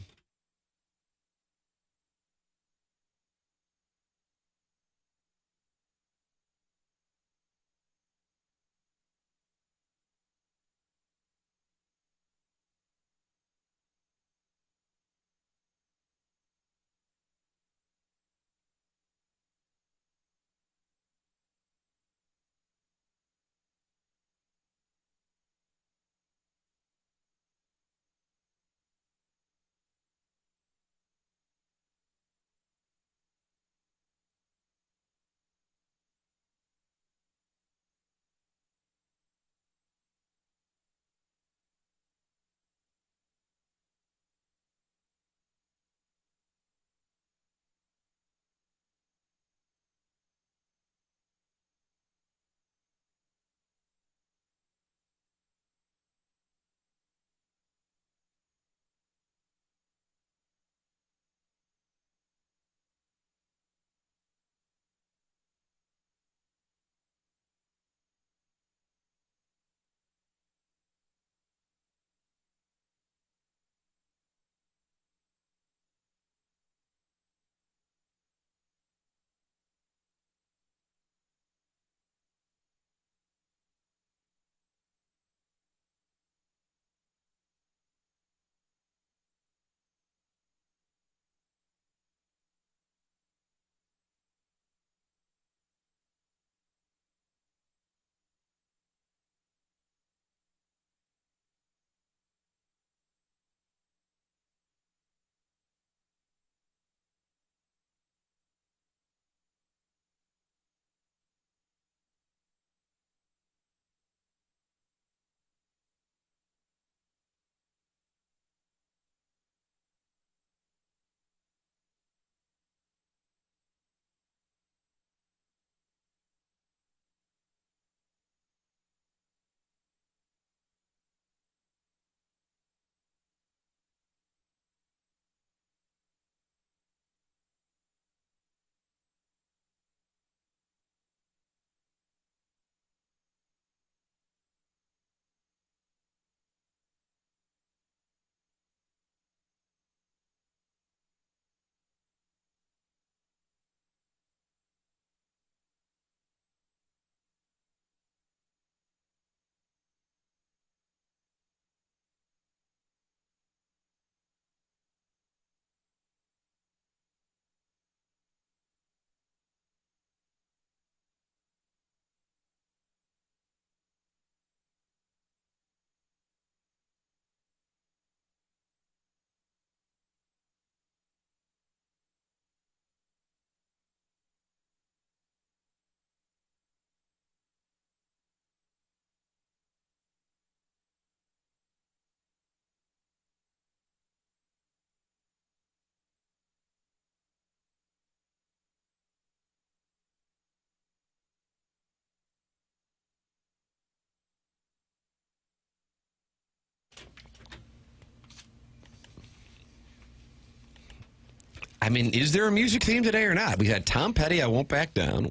I mean, is there a music theme today or not? We had Tom Petty, I Won't Back Down.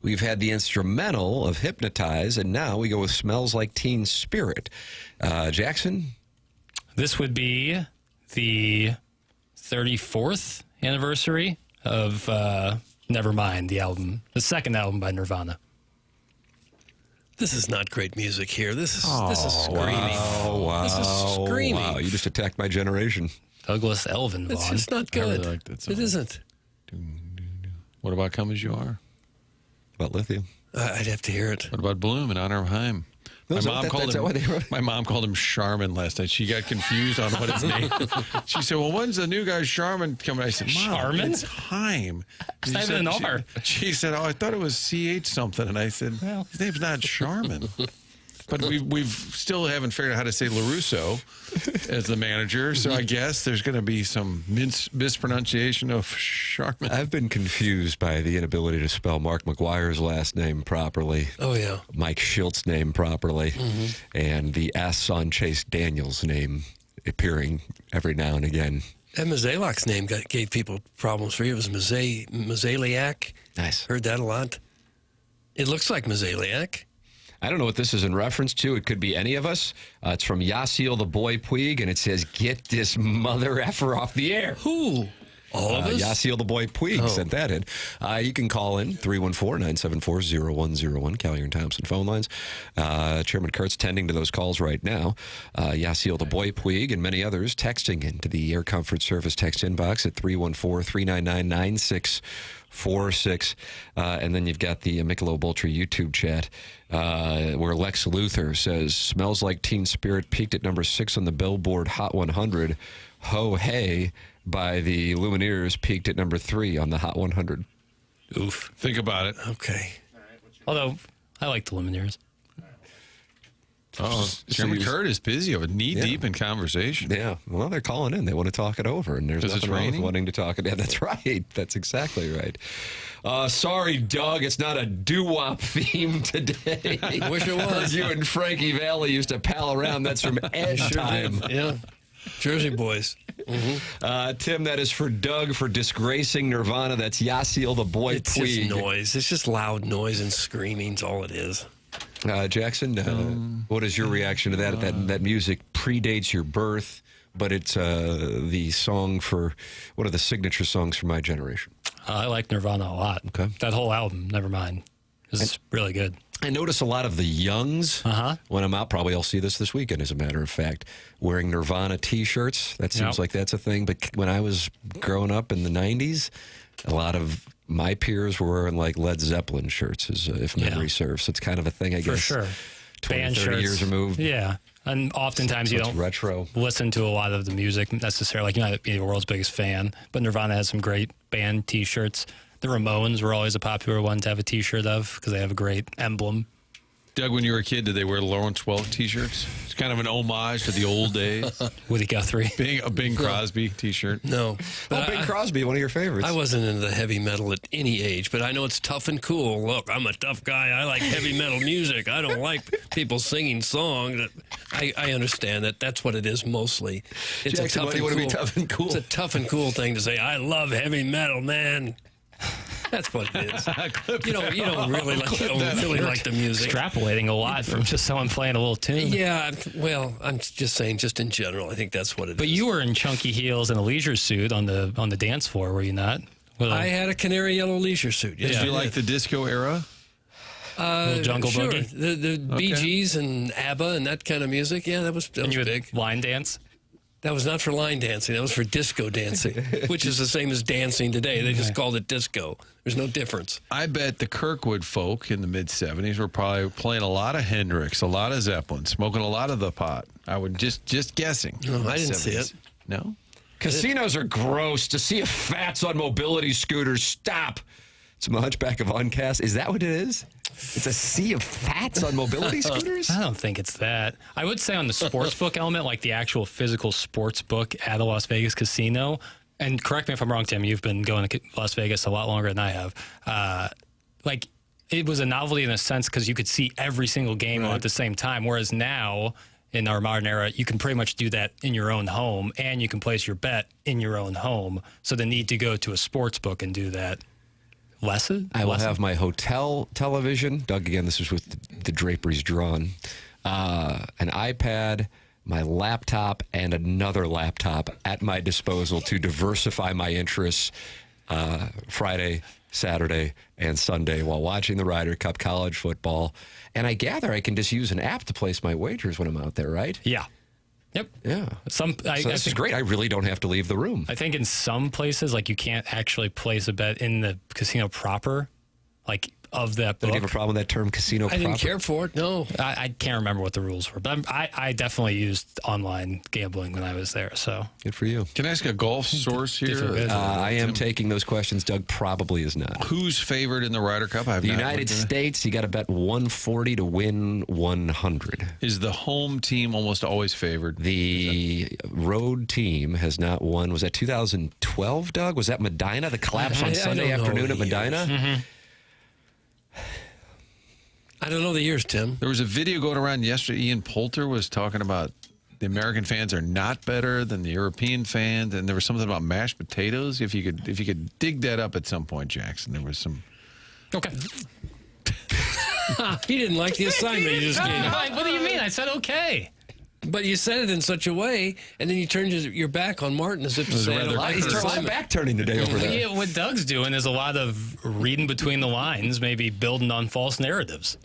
We've had the instrumental of Hypnotize, and now we go with Smells Like Teen Spirit. Jackson? This would be the 34th anniversary of Nevermind, the album, the second album by Nirvana. This is not great music here. This is screaming. Wow. This is screaming. Wow, you just attacked my generation. Douglas Elvin, It's Vaughn. just not good. I really like that song. It isn't. What about Come As You Are? About Lithium. I'd have to hear it. What about Bloom in honor of Haim? My mom called him Charmin last night. She got confused on what his name. She said, "Well, when's the new guy Charmin coming?" I said, "Mom, Charmin? it's Haim." It's not even an R. She said, "Oh, I thought it was CH something," and I said, "His name's not Charmin." But we've still haven't figured out how to say LaRusso as the manager, so I guess there's going to be some mispronunciation of Charmin. I've been confused by the inability to spell Mark McGuire's last name properly. Oh, yeah. Mike Schilt's name properly. And the S on Chase Daniels' name appearing every now and again. And Mozeliak's name gave people problems for you. It was Mozeliak. Nice. Heard that a lot. It looks like Mozeliak. I don't know what this is in reference to. It could be any of us. It's from Yasiel the Boy Puig, and it says, "Get this mother effer off the air." Who? All of us? Yasiel the Boy Puig sent that in. You can call in 314-974-0101, Callier and Thompson phone lines. Chairman Kurt's tending to those calls right now. Yasiel the Boy Puig and many others texting into the Air Comfort Service text inbox at 314-399-9646. And then you've got the Michelob Ultra YouTube chat where Lex Luthor says, "Smells Like Teen Spirit peaked at number 6 on the Billboard Hot 100. Ho Hey by the Lumineers peaked at number 3 on the Hot 100. Oof. Think about it. Okay. Although, I like the Lumineers. Oh, Chairman Kurt is busy over knee-deep in conversation. Yeah, well, they're calling in. They want to talk it over, and there's nothing wrong with wanting to talk it. Yeah, that's right. That's exactly right. Sorry, Doug, it's not a doo-wop theme today. I wish it was. You and Frankie Valli used to pal around. That's from Edge Time. Yeah. Jersey boys. Tim, that is for Doug for disgracing Nirvana. That's Yasiel the Boy It's Puig. just noise. It's just loud noise and screaming's all it is. Jackson, what is your reaction to that? That music predates your birth, but it's the song for one of the signature songs for my generation. I like Nirvana a lot. Okay. That whole album, Nevermind, is really good. I notice a lot of the youngs when I'm out. Probably I'll see this weekend, as a matter of fact, wearing Nirvana T-shirts. That seems like that's a thing. But when I was growing up in the 90s, a lot of my peers were wearing like Led Zeppelin shirts, if memory serves. So it's kind of a thing, I guess. For sure. 20, Band 30 shirts. years removed. Yeah. And oftentimes you don't retro. listen to a lot of the music necessarily. Like, you're not the world's biggest fan, but Nirvana has some great band T-shirts. The Ramones were always a popular one to have a T-shirt of because they have a great emblem. Doug, when you were a kid, did they wear Lawrence Welk T-shirts? It's kind of an homage to the old days. Woody Guthrie. A Bing Crosby T-shirt. No. But Bing Crosby, one of your favorites. I wasn't into the heavy metal at any age, but I know it's tough and cool. Look, I'm a tough guy. I like heavy metal music. I don't like people singing songs. I understand that. That's what it is mostly. It's Jackson, why do you want to be tough and cool? It's a tough and cool thing to say. I love heavy metal, man. That's what it is. You don't really like the music. Extrapolating a lot from just someone playing a little tune. Yeah, well, I'm just saying, just in general, I think that's what it is. But you were in chunky heels and a leisure suit on the dance floor, were you not? I had a canary yellow leisure suit. Did you like the disco era? Little Jungle sure. Boogie? The Bee Gees and ABBA and that kind of music. Yeah, that was big. Line dance? That was not for line dancing. That was for disco dancing, which is the same as dancing today. They just called it disco. There's no difference. I bet the Kirkwood folk in the mid-'70s were probably playing a lot of Hendrix, a lot of Zeppelin, smoking a lot of the pot. I would just guessing. No, I didn't see it. No? Casinos are gross. To see a fats on mobility scooters, stop. It's a hunchback of uncast. Is that what it is? It's a sea of fats on mobility scooters? I don't think it's that. I would say on the sports book element, like the actual physical sports book at a Las Vegas casino, and correct me if I'm wrong, Tim, you've been going to Las Vegas a lot longer than I have. It was a novelty in a sense because you could see every single game at the same time, whereas now in our modern era, you can pretty much do that in your own home, and you can place your bet in your own home. So the need to go to a sports book and do that lessen. I will have my hotel television. Doug, again, this is with the draperies drawn. An iPad, my laptop, and another laptop at my disposal to diversify my interests Friday, Saturday, and Sunday while watching the Ryder Cup, college football. And I gather I can just use an app to place my wagers when I'm out there, right? Yeah. Yep. Yeah. So this is great. I really don't have to leave the room. I think in some places, like, you can't actually place a bet in the casino proper, like, of that book. Do you have a problem with that term, casino proper? I didn't care for it, no. I can't remember what the rules were, but I definitely used online gambling when I was there, so. Good for you. Can I ask a golf source here? I am taking those questions. Doug probably is not. Who's favored in the Ryder Cup? The United States, you got to bet 140 to win 100. Is the home team almost always favored? The road team has not won. Was that 2012, Doug? Was that Medina? The collapse on Sunday afternoon at Medina? Mm-hmm. I don't know the years, Tim. There was a video going around yesterday. Ian Poulter was talking about the American fans are not better than the European fans, and there was something about mashed potatoes. If you could dig that up at some point, Jackson, there was some. Okay. He didn't like the assignment you just gave. What do you mean? I said okay. But you said it in such a way, and then you turned your back on Martin as if to say, He's a lot of back turning today over there. Yeah, what Doug's doing is a lot of reading between the lines, maybe building on false narratives.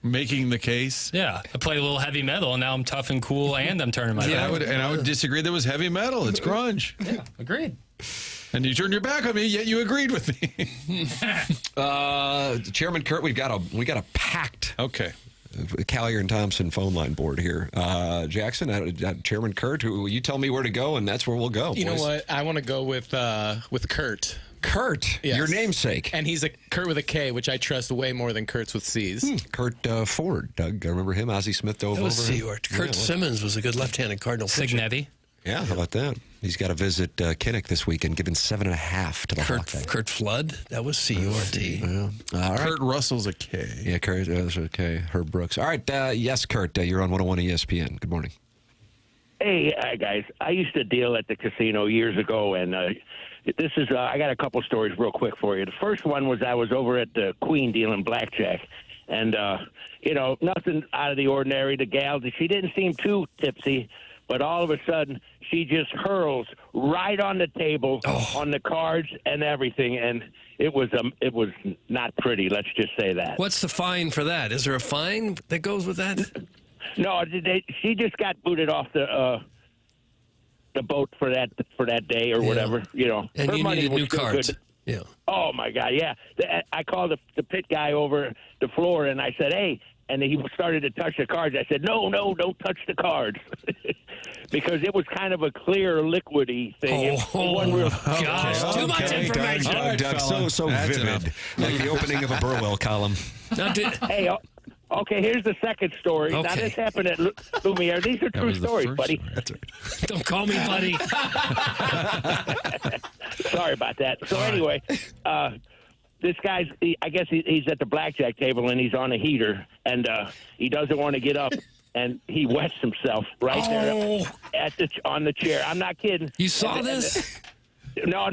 Making the case. Yeah. I played a little heavy metal, and now I'm tough and cool, and I'm turning my back. I would disagree. That was heavy metal. It's grunge. Yeah, agreed. And you turned your back on me, yet you agreed with me. Chairman Kurt, we got a packed Callier and Thompson phone line board here. Jackson, Chairman Kurt, you tell me where to go, and that's where we'll go. You know what? I want to go with Kurt. Kurt, Yes. your namesake. And he's a Kurt with a K, which I trust way more than Kurt's with C's. Kurt Ford, Doug. I remember him. Ozzie Smith dove That was over him. Seward. Kurt Simmons was a good left-handed Cardinal pitcher. Signetti. Yeah, how about that? He's got to visit Kinnick this weekend, giving 7.5 to the Hawkeye. Kurt Flood, that was C-U-R-T. Yeah. All right. Kurt Russell's a K. Yeah, Kurt was a K. Herb Brooks. All right, yes, Kurt, you're on 101 ESPN. Good morning. Hey, guys. I used to deal at the casino years ago, and this is I got a couple stories real quick for you. The first one was I was over at the Queen dealing blackjack, and, nothing out of the ordinary. The gal, she didn't seem too tipsy, but all of a sudden she just hurls right on the table on the cards and everything, and it was not pretty. Let's just say that. What's the fine for that? Is there a fine that goes with that? No, she just got booted off the boat for that day or whatever. And her you money needed was new still cards. good. Yeah. Oh my God, yeah. I called the pit guy over the floor and I said, "Hey," and he started to touch the cards. I said, "No, don't touch the cards," because it was kind of a clear liquidy thing. Gosh, too much information. Doug, so That's vivid, enough. like the opening of a Burwell column. Hey, okay, here's the second story. Now, Okay. this happened at Lumiere. These are true stories, buddy. That's right. Don't call me buddy. Sorry about that. So anyway, this guy's, I guess he's at the blackjack table and he's on a heater and he doesn't want to get up and he wets himself right there on the chair. I'm not kidding. You saw this? No,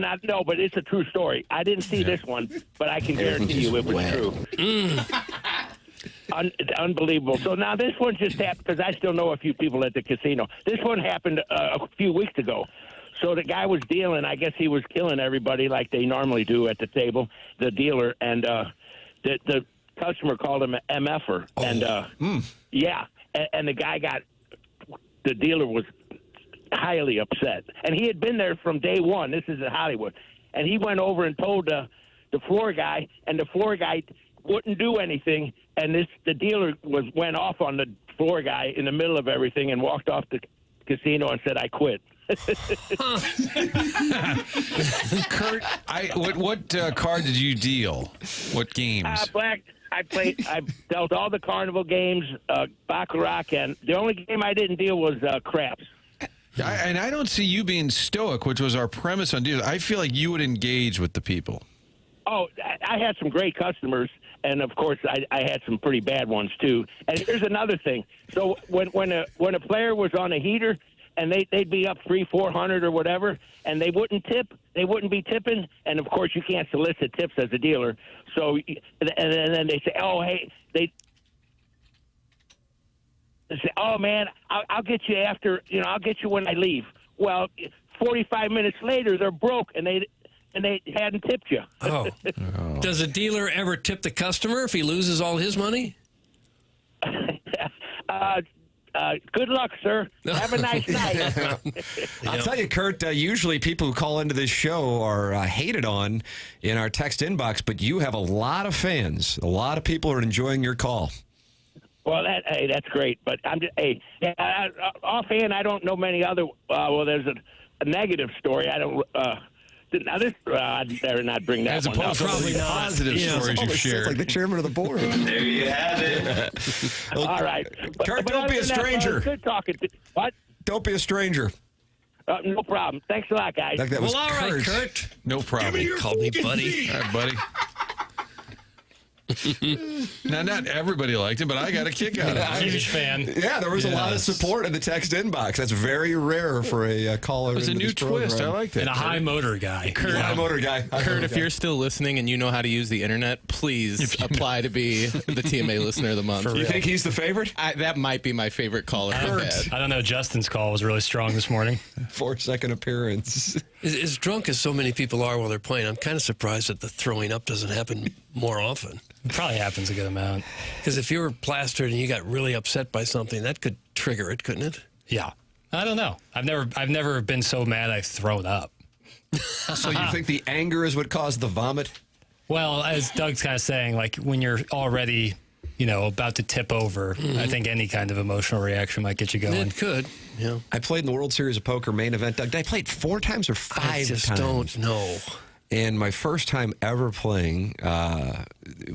but it's a true story. I didn't see this one, but I can guarantee you it was true. Unbelievable. So now this one just happened because I still know a few people at the casino. This one happened a few weeks ago. So the guy was dealing. I guess he was killing everybody like they normally do at the table, the dealer, and the customer called him an MFer. And yeah, and the dealer was highly upset. And he had been there from day one. This is at Hollywood. And he went over and told the floor guy, and the floor guy wouldn't do anything. And the dealer went off on the floor guy in the middle of everything and walked off the casino and said, "I quit." Kurt, what card did you deal? What games? Black. I dealt all the carnival games, baccarat, and the only game I didn't deal was craps. And I don't see you being stoic, which was our premise on deals. I feel like you would engage with the people. Oh, I had some great customers, And of course, I had some pretty bad ones too. And here's another thing. So when a player was on a heater and they'd be up 300-400 or whatever, and they wouldn't tip, they wouldn't be tipping. And of course, you can't solicit tips as a dealer. So and then they say, oh hey, they say, oh man, I'll get you after, I'll get you when I leave. Well, 45 minutes later, they're broke and they hadn't tipped you. Oh. Does a dealer ever tip the customer if he loses all his money? Good luck, sir. Have a nice night. I'll tell you, Kurt, usually people who call into this show are hated on in our text inbox, but you have a lot of fans. A lot of people are enjoying your call. Well, that's great. But I'm just, offhand, I don't know many other. Well, there's a negative story. I don't. Now this, I'd better not bring that As one up. opposed to all the positive stories you've shared. Like the chairman of the board. There you have it. All right. Kurt, But don't be a other than that, stranger. good talking to what? Don't be a stranger. No problem. Thanks a lot, guys. Like that was Well, all right, Kurt. Kurt. No problem. He called me buddy. All right, buddy. Now, not everybody liked him, but I got a kick out of it. Huge fan. Yeah, there was a lot of support in the text inbox. That's very rare for a caller. It was a new twist. I like that. And a high motor guy. Kurt, High motor guy. Kurt, if you're still listening and you know how to use the internet, please apply to be the TMA Listener of the Month. You think he's the favorite? That might be my favorite caller I've had. I don't know. Justin's call was really strong this morning. 4-second appearance. As drunk as so many people are while they're playing, I'm kind of surprised that the throwing up doesn't happen more often. It probably happens a good amount. Because if you were plastered and you got really upset by something, that could trigger it, couldn't it? Yeah. I don't know. I've never been so mad I've thrown up. So you think the anger is what caused the vomit? Well, as Doug's kind of saying, like when you're already, about to tip over, I think any kind of emotional reaction might get you going. It could. Yeah. I played in the World Series of Poker main event. Doug, I played 4 times or 5 times. I just don't know. And my first time ever playing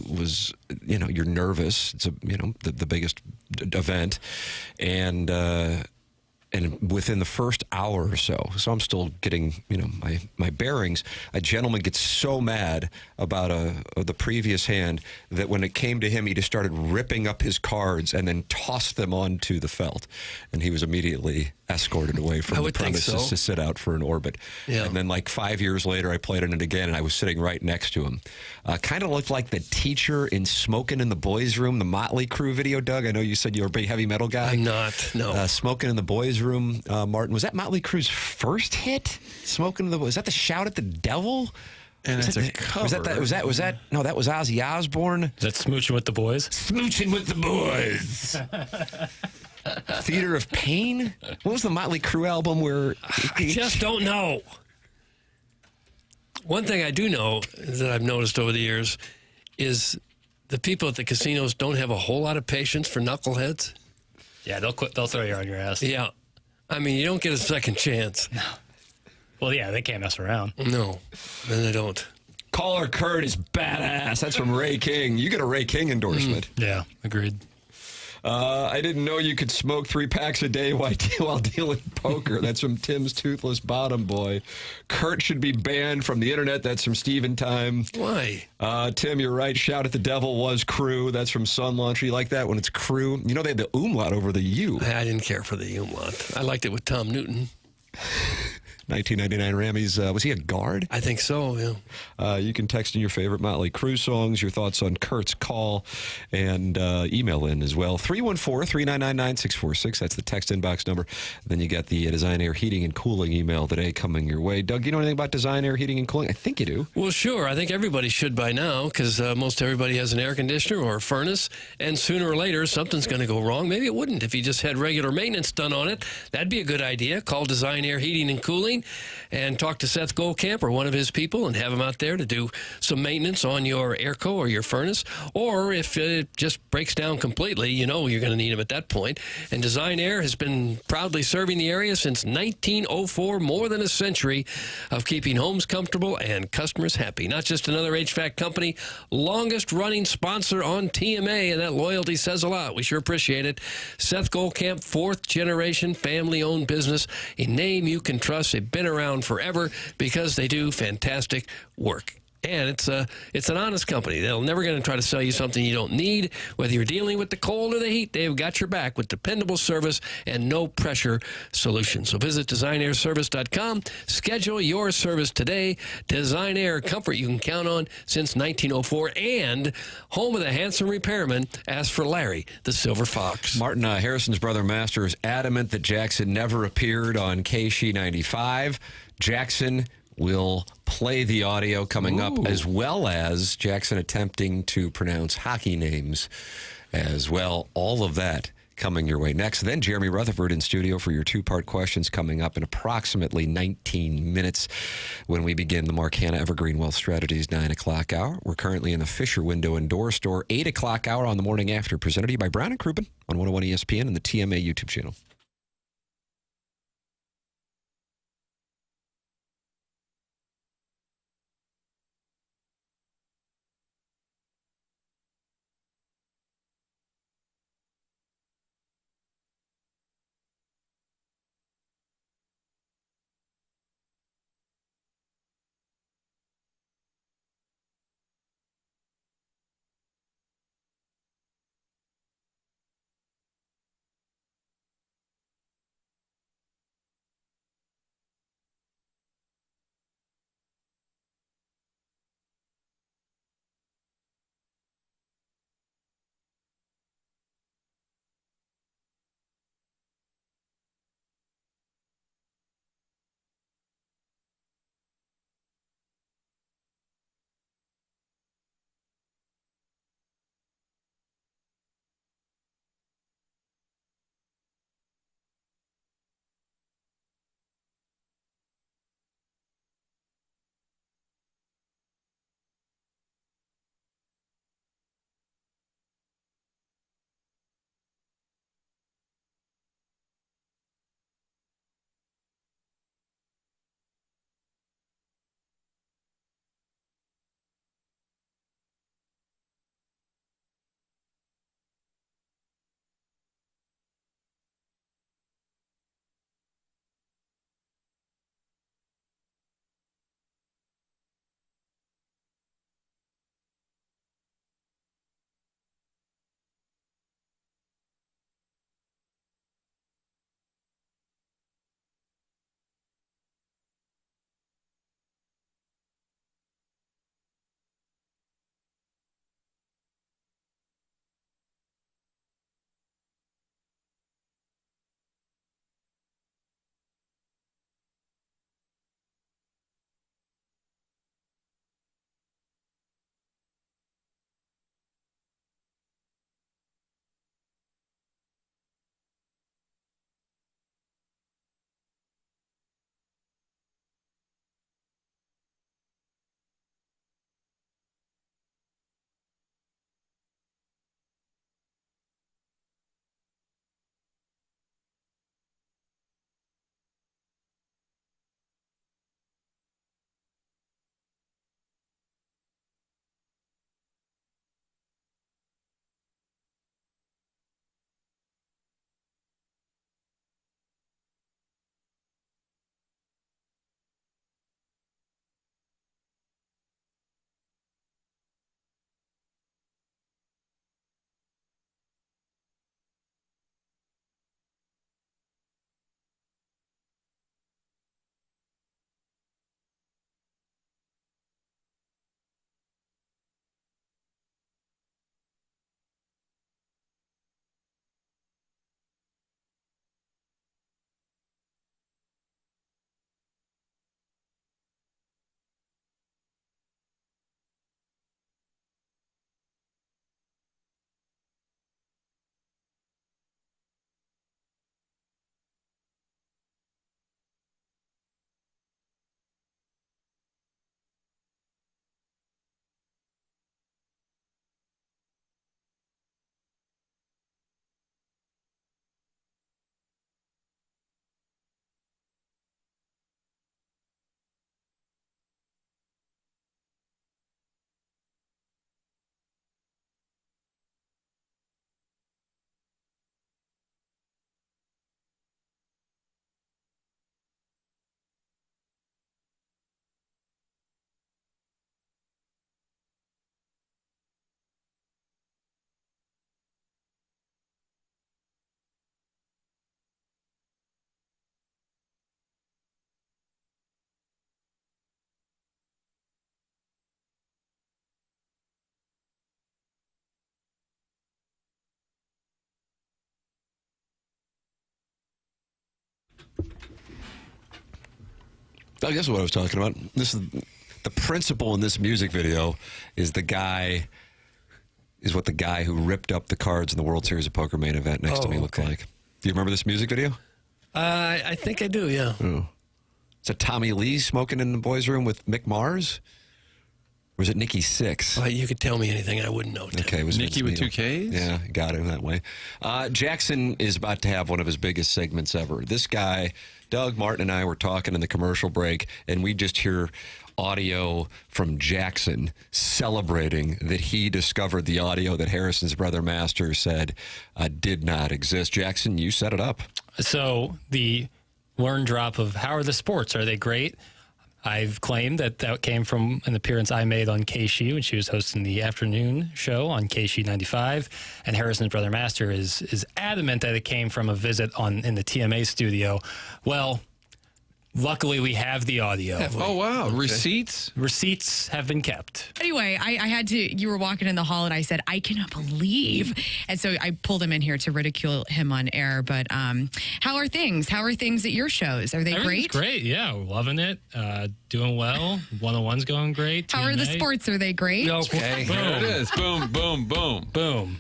was, you're nervous. It's the biggest event, and within the first hour or so I'm still getting my bearings. A gentleman gets so mad about the previous hand that when it came to him, he just started ripping up his cards and then tossed them onto the felt, and he was immediately escorted away from the premises to sit out for an orbit. Yeah. And then 5 years later, I played in it again, and I was sitting right next to him. Kind of looked like the teacher in Smoking in the Boys' Room, the Motley Crue video, Doug. I know you said you're a big heavy metal guy. I'm not, no. Smoking in the Boys' Room, Martin. Was that Motley Crue's first hit? Smoking in the Boys. Was that the Shout at the Devil? And it's a cover. Was that? No, that was Ozzy Osbourne. Is that Smooching with the Boys? Smooching with the Boys. Theater of Pain? What was the Motley Crue album where... I just don't know. One thing I do know that I've noticed over the years is the people at the casinos don't have a whole lot of patience for knuckleheads. Yeah, they'll throw you on your ass. Yeah. I mean, you don't get a second chance. No. Well, yeah, they can't mess around. No, then they don't. Caller Kurt is badass. That's from Ray King. You get a Ray King endorsement. Yeah, agreed. I didn't know you could smoke 3 packs a day while dealing poker. That's from Tim's Toothless Bottom Boy. Kurt should be banned from the internet. That's from Steven Time. Why? Tim, you're right. Shout at the Devil was crew. That's from Sun Laundry. You like that when it's crew? They had the umlaut over the U. I didn't care for the umlaut. I liked it with Tom Newton. 1999 Rammies. Was he a guard? I think so, yeah. You can text in your favorite Motley Crue songs, your thoughts on Kurt's call, and email in as well. 314-399-9646. That's the text inbox number. Then you got the Design Air Heating and Cooling email today coming your way. Doug, you know anything about Design Air Heating and Cooling? I think you do. Well, sure. I think everybody should by now because most everybody has an air conditioner or a furnace, and sooner or later something's going to go wrong. Maybe it wouldn't if you just had regular maintenance done on it. That'd be a good idea. Call Design Air Heating and Cooling and talk to Seth Goldcamp or one of his people and have him out there to do some maintenance on your airco or your furnace. Or if it just breaks down completely, you're going to need him at that point. And Design Air has been proudly serving the area since 1904, more than a century of keeping homes comfortable and customers happy. Not just another HVAC company, longest running sponsor on TMA, and that loyalty says a lot. We sure appreciate it. Seth Goldcamp, 4th generation family-owned business, a name you can trust. They've been around forever because they do fantastic work. And it's an honest company. They're never going to try to sell you something you don't need. Whether you're dealing with the cold or the heat, they've got your back with dependable service and no pressure solutions. So visit designairservice.com. Schedule your service today. Design Air, comfort you can count on since 1904, and home of the handsome repairman. Ask for Larry, the Silver Fox. Martin Harrison's brother Master is adamant that Jackson never appeared on KSHE 95. Jackson will play the audio coming up, as well as Jackson attempting to pronounce hockey names as well. All of that coming your way next. Then Jeremy Rutherford in studio for your two-part questions coming up in approximately 19 minutes when we begin the Mark Hanna Evergreen Wealth Strategies 9 o'clock hour. We're currently in the Fisher Window and Door Store 8 o'clock hour on the morning after, presented to you by Brown and Crouppen on 101 ESPN and the TMA YouTube channel. I guess what I was talking about. This is the principal in this music video is what the guy who ripped up the cards in the World Series of Poker main event next to me looked like. Do you remember this music video? I think I do, yeah. Oh. Is it Tommy Lee smoking in the boys' room with Mick Mars? Or was it Nikki Sixx? Well, you could tell me anything, I wouldn't know. Okay, it was Nikki with 2 Ks? Yeah, got it that way. Jackson is about to have one of his biggest segments ever. This guy, Doug Martin, and I were talking in the commercial break, and we just hear audio from Jackson celebrating that he discovered the audio that Harrison's brother Master said did not exist. Jackson, you set it up. So the learn drop of how are the sports? Are they great? I've claimed that came from an appearance I made on KSHE when she was hosting the afternoon show on KSHE 95. And Harrison's brother Master is adamant that it came from a visit in the TMA studio. Well, luckily we have the audio. Oh, wow. Okay. Receipts? Receipts have been kept. Anyway, I had to, you were walking in the hall and I said, I cannot believe. And so I pulled him in here to ridicule him on air. But how are things? How are things at your shows? Are they Everything's great? great. Yeah, we're loving it. Doing well. 101's going great. How are the sports? Are they great? Okay. There it is. Boom, boom, boom. Boom.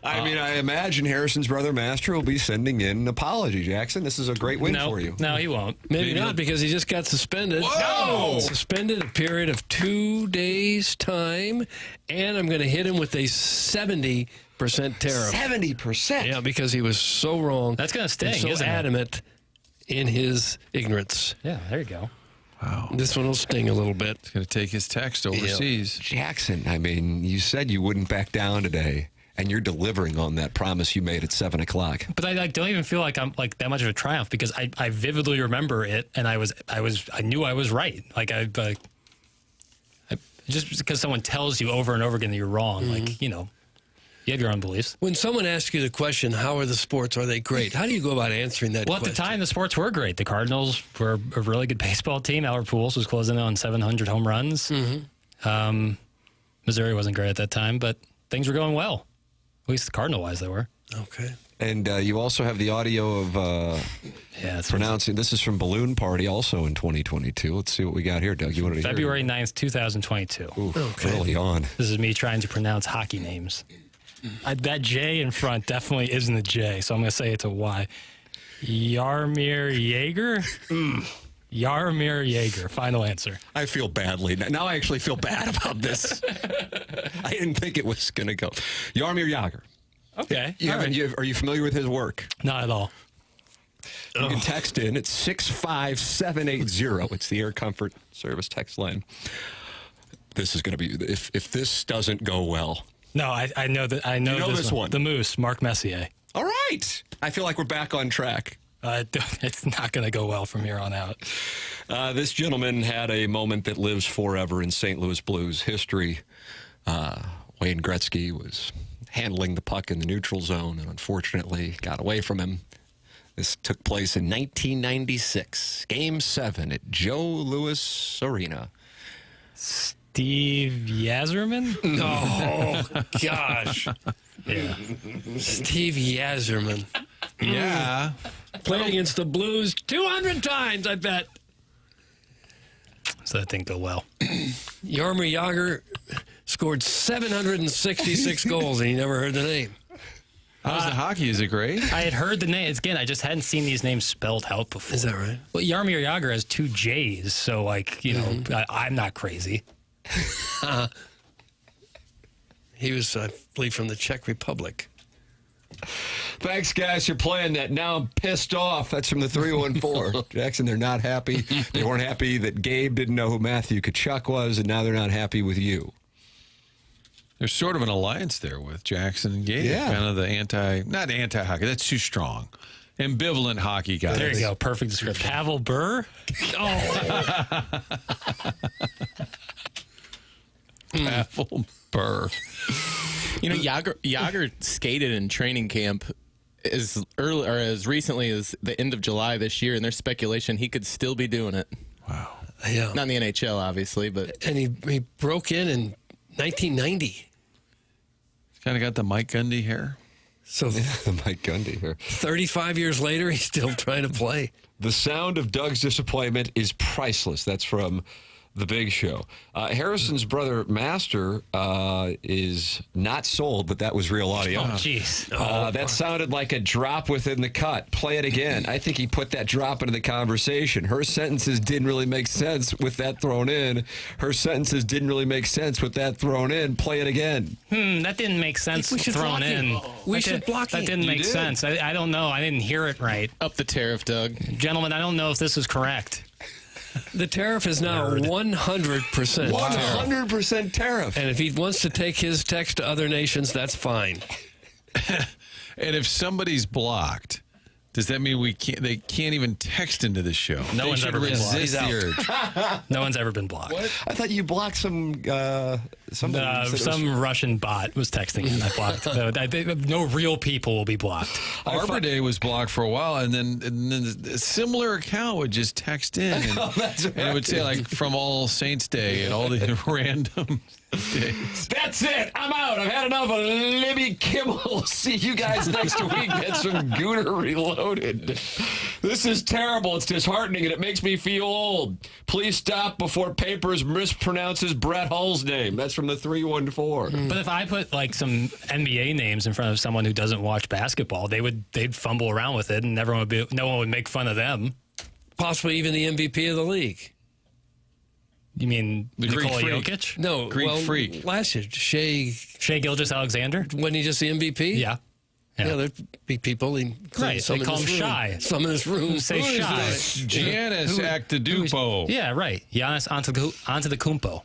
I mean, I imagine Harrison's brother Master will be sending in an apology, Jackson. This is a great win for you. No, he won't. Maybe not, because he just got suspended. Whoa! Suspended a period of 2 days' time, and I'm going to hit him with a 70% tariff. 70%? Yeah, because he was so wrong. That's going to sting, and so isn't it? adamant in his ignorance. Yeah, there you go. Wow. This one will sting a little bit. He's going to take his text overseas. Jackson, I mean, you said you wouldn't back down today, and you're delivering on that promise you made at 7 o'clock. But I don't even feel like I'm like that much of a triumph because I vividly remember it, and I knew I was right. Just because someone tells you over and over again that you're wrong, like, you know, you have your own beliefs. When someone asks you the question, how are the sports? Are they great? How do you go about answering that Well, question? at the time, the sports were great. The Cardinals were a really good baseball team. Albert Pujols was closing in on 700 home runs. Missouri wasn't great at that time, but things were going well. At least Cardinal-wise, they were. Okay. And you also have the audio of pronouncing. This is from Balloon Party, also in 2022. Let's see what we got here, Doug. You wanted to February 9th, 2022. Early on. This is me trying to pronounce hockey names. That J in front definitely isn't a J, so I'm going to say it's a Y. Jaromir Jagr? Jaromir Jagr. Final answer. I feel badly. Now I actually feel bad about this. I didn't think it was going to go. Jaromir Jagr. Okay. Are you familiar with his work? Not at all. You can text in. It's 65780. It's the Air Comfort Service text line. This is going to be, if this doesn't go well. No, I know that. I know, You know this one. The Moose, Mark Messier. All right. I feel like we're back on track. It's not going to go well from here on out. This gentleman had a moment that lives forever in St. Louis Blues history. Wayne Gretzky was handling the puck in the neutral zone and unfortunately got away from him. This took place in 1996, Game 7 at Joe Louis Arena. Steve Yzerman? Oh, gosh. Yeah. Steve Yzerman. Yeah. Played against the Blues 200 times, I bet. So that didn't go well. Jaromir Jagr scored 766 goals, and he never heard the name. How's the hockey? Is it great? I had heard the names. Again, I just hadn't seen these names spelled out before. Is that right? Well, Jaromir Jagr has 2 J's, so, like, you know, I'm not crazy. He was, I believe, from the Czech Republic. Thanks, guys, for playing that. Now I'm pissed off. That's from the 314. Jackson, they're not happy. They weren't happy that Gabe didn't know who Matthew Tkachuk was, and now they're not happy with you. There's sort of an alliance there with Jackson and Gabe. Yeah. Kind of the not anti-hockey. That's too strong. Ambivalent hockey guys. There you go. Perfect description. Pavel Burr? Oh. Pavel Burr. You know, Jagr skated in training camp as early or as recently as the end of July this year, and there's speculation he could still be doing it. Wow. Yeah. Not in the NHL, obviously, but And he broke in 1990. He's kind of got the Mike Gundy hair. So Mike Gundy here. 35 years later, he's still trying to play. The sound of Doug's disappointment is priceless. That's from The Big Show. Harrison's brother, Master, is not sold, but that was real audio. Oh, jeez. That sounded like a drop within the cut. Play it again. I think he put that drop into the conversation. Her sentences didn't really make sense with that thrown in. Her sentences didn't really make sense with that thrown in. Play it again. That didn't make sense thrown in. We should block That didn't make sense. I don't know. I didn't hear it right. Up the tariff, Doug. Gentlemen, I don't know if this is correct. The tariff is now 100%. 100% tariff. And if he wants to take his text to other nations, that's fine. And if somebody's blocked, does that mean they can't even text into the show? No They one's should ever been blocked. resist the urge. No one's ever been blocked. I thought you blocked some Some Russian bot was texting and I blocked. No real people will be blocked. Arbor Day was blocked for a while, and then a similar account would just text in, and, and it would say like from All Saints Day and all the random days. That's it. I'm out. I've had enough of Libby Kimmel. See you guys next week. That's from Gooner Reloaded. This is terrible. It's disheartening, and it makes me feel old. Please stop before papers mispronounces Brett Hull's name. That's from the 314. But if I put like some NBA names in front of someone who doesn't watch basketball, they'd fumble around with it, and no one would make fun of them. Possibly even the MVP of the league. You mean The Greek Nikola freak. Jokic? No, Greek freak. Last year, Shea Gilgeous-Alexander? Wasn't he just the MVP? Yeah. Yeah, there'd be people. Right, they call him Shy. Some in this room Say Who is Shy. this? Giannis Antetokounmpo. Yeah, right. Giannis Antetokounmpo.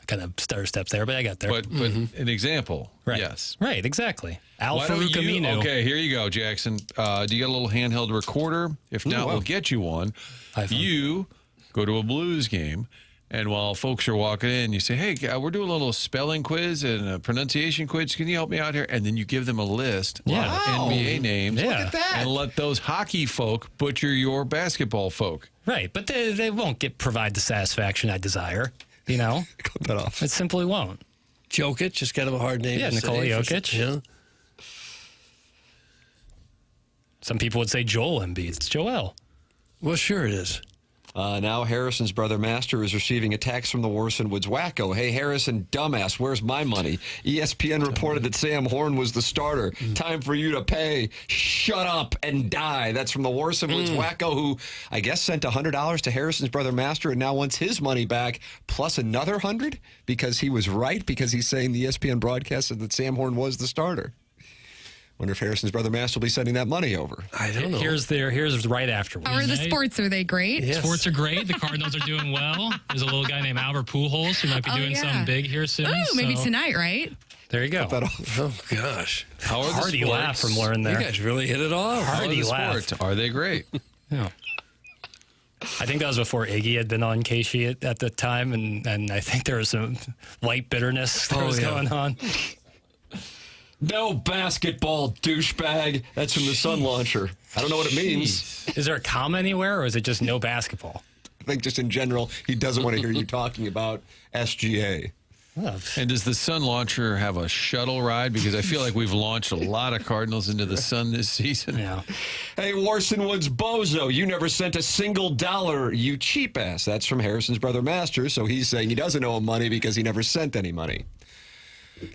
I kind of stutter step there, but I got there. But an example. Right. Yes. Right, exactly. Why Alpha don't you- Camino. Okay, here you go, Jackson. Do you got a little handheld recorder? If not, we'll get you one. iPhone. You go to a Blues game, and while folks are walking in, you say, hey, we're doing a little spelling quiz and a pronunciation quiz. Can you help me out here? And then you give them a list of NBA names. Yeah. Look at that. And let those hockey folk butcher your basketball folk. Right, but they won't provide the satisfaction I desire. You know? Cut that off. It simply won't. Jokic, just kind of a hard name. Yeah, to Nikola say. Jokic. Yeah. Some people would say Joel Embiid. It's Joel. Well, sure it is. Now Harrison's brother Master is receiving a text from the Warson Woods wacko. Hey, Harrison, dumbass, where's my money? ESPN reported that Sam Horn was the starter. Time for you to pay. Shut up and die. That's from the Warson Woods wacko, who I guess sent $100 to Harrison's brother Master and now wants his money back, plus another 100 because he was right, because he's saying the ESPN broadcast said that Sam Horn was the starter. Wonder if Harrison's brother Master will be sending that money over. I don't know. Here's right afterwards. How are the sports? Are they great? Yes. Sports are great. The Cardinals are doing well. There's a little guy named Albert Pujols who might be doing something big here soon. Oh, maybe so- tonight, right? There you go. Oh, gosh. How are the Hardy sports? laugh from Lauren there. You guys really hit it off. How are Hardy the laugh. sports? Are they great? Yeah. I think that was before Iggy had been on Casey at the time, and I think there was some light bitterness that was going on. No basketball, douchebag. That's from the Sun Launcher. I don't know what it means. Is there a comma anywhere, or is it just no basketball? I think just in general, he doesn't want to hear you talking about SGA. And does the Sun Launcher have a shuttle ride? Because I feel like we've launched a lot of Cardinals into the sun this season. Yeah. Hey, Warson Woods bozo, you never sent a single dollar, you cheap ass. That's from Harrison's brother Master, so he's saying he doesn't owe him money because he never sent any money.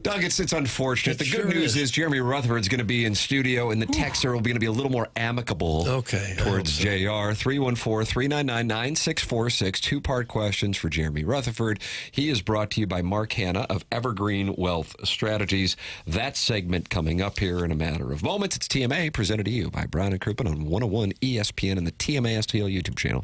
Doug, it's unfortunate. The good news is Jeremy Rutherford's going to be in studio, and the texts are going to be a little more amicable towards JR. 314-399-9646. Two-part questions for Jeremy Rutherford. He is brought to you by Mark Hanna of Evergreen Wealth Strategies. That segment coming up here in a matter of moments. It's TMA, presented to you by Brown and Crouppen on 101 ESPN and the TMA STL YouTube channel.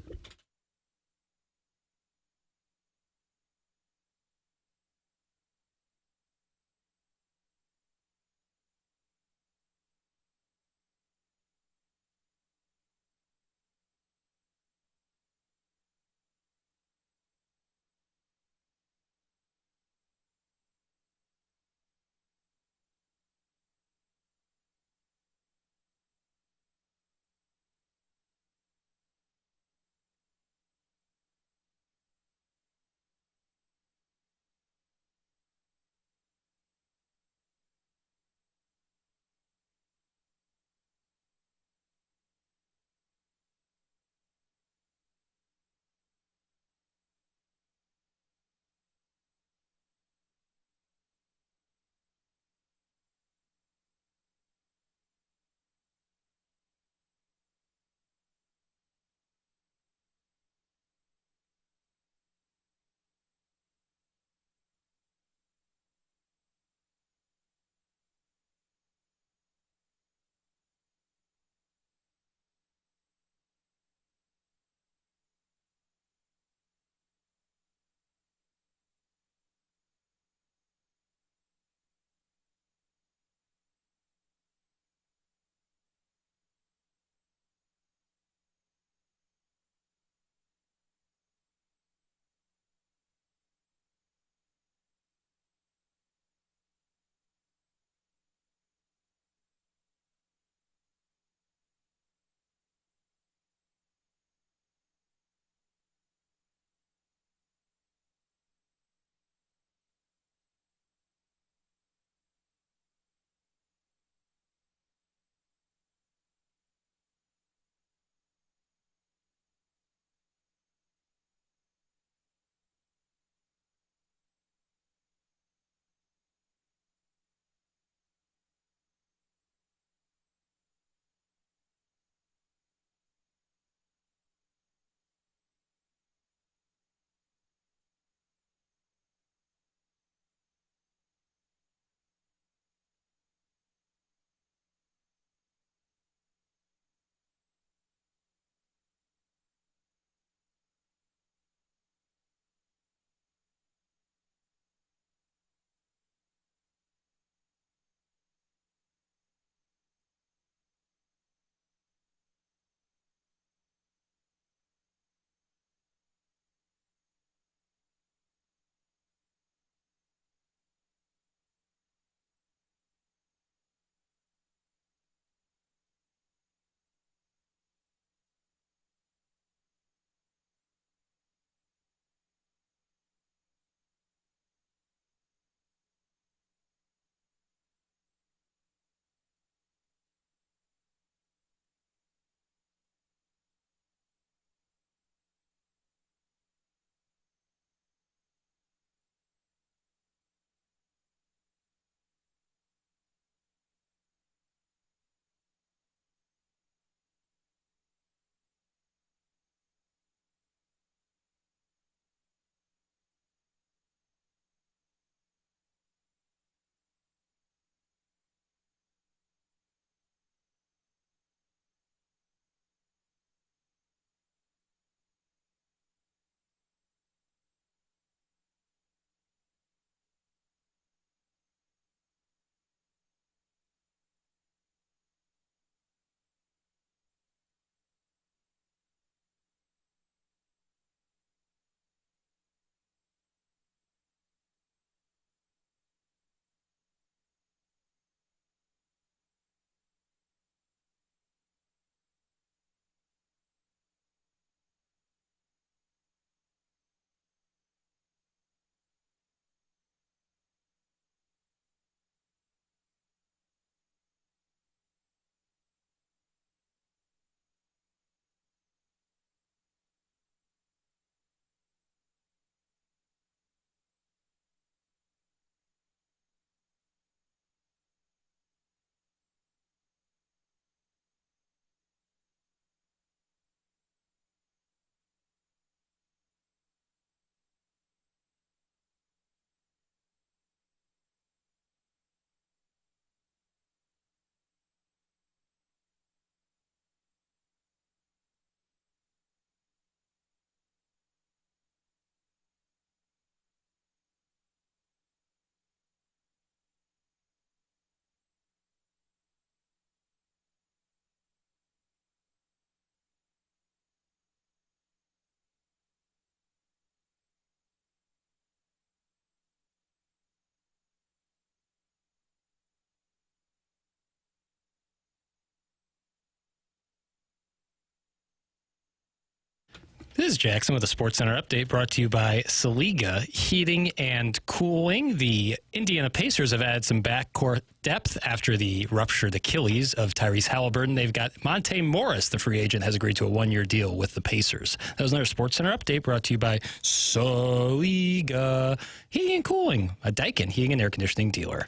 This is Jackson with a SportsCenter update brought to you by Saliga Heating and Cooling. The Indiana Pacers have added some backcourt depth after the ruptured Achilles of Tyrese Halliburton. They've got Monte Morris, the free agent, has agreed to a one-year deal with the Pacers. That was another SportsCenter update brought to you by Saliga Heating and Cooling, a Daikin heating and air conditioning dealer.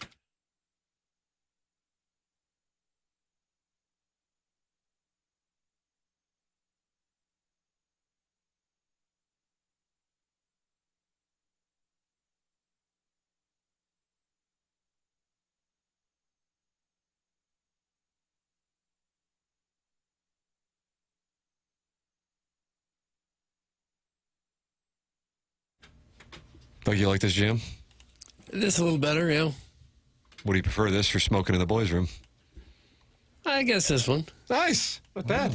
Oh, you like this, Jim? This a little better, yeah. What do you prefer, this or smoking in the boys' room? I guess this one. Nice. Not bad.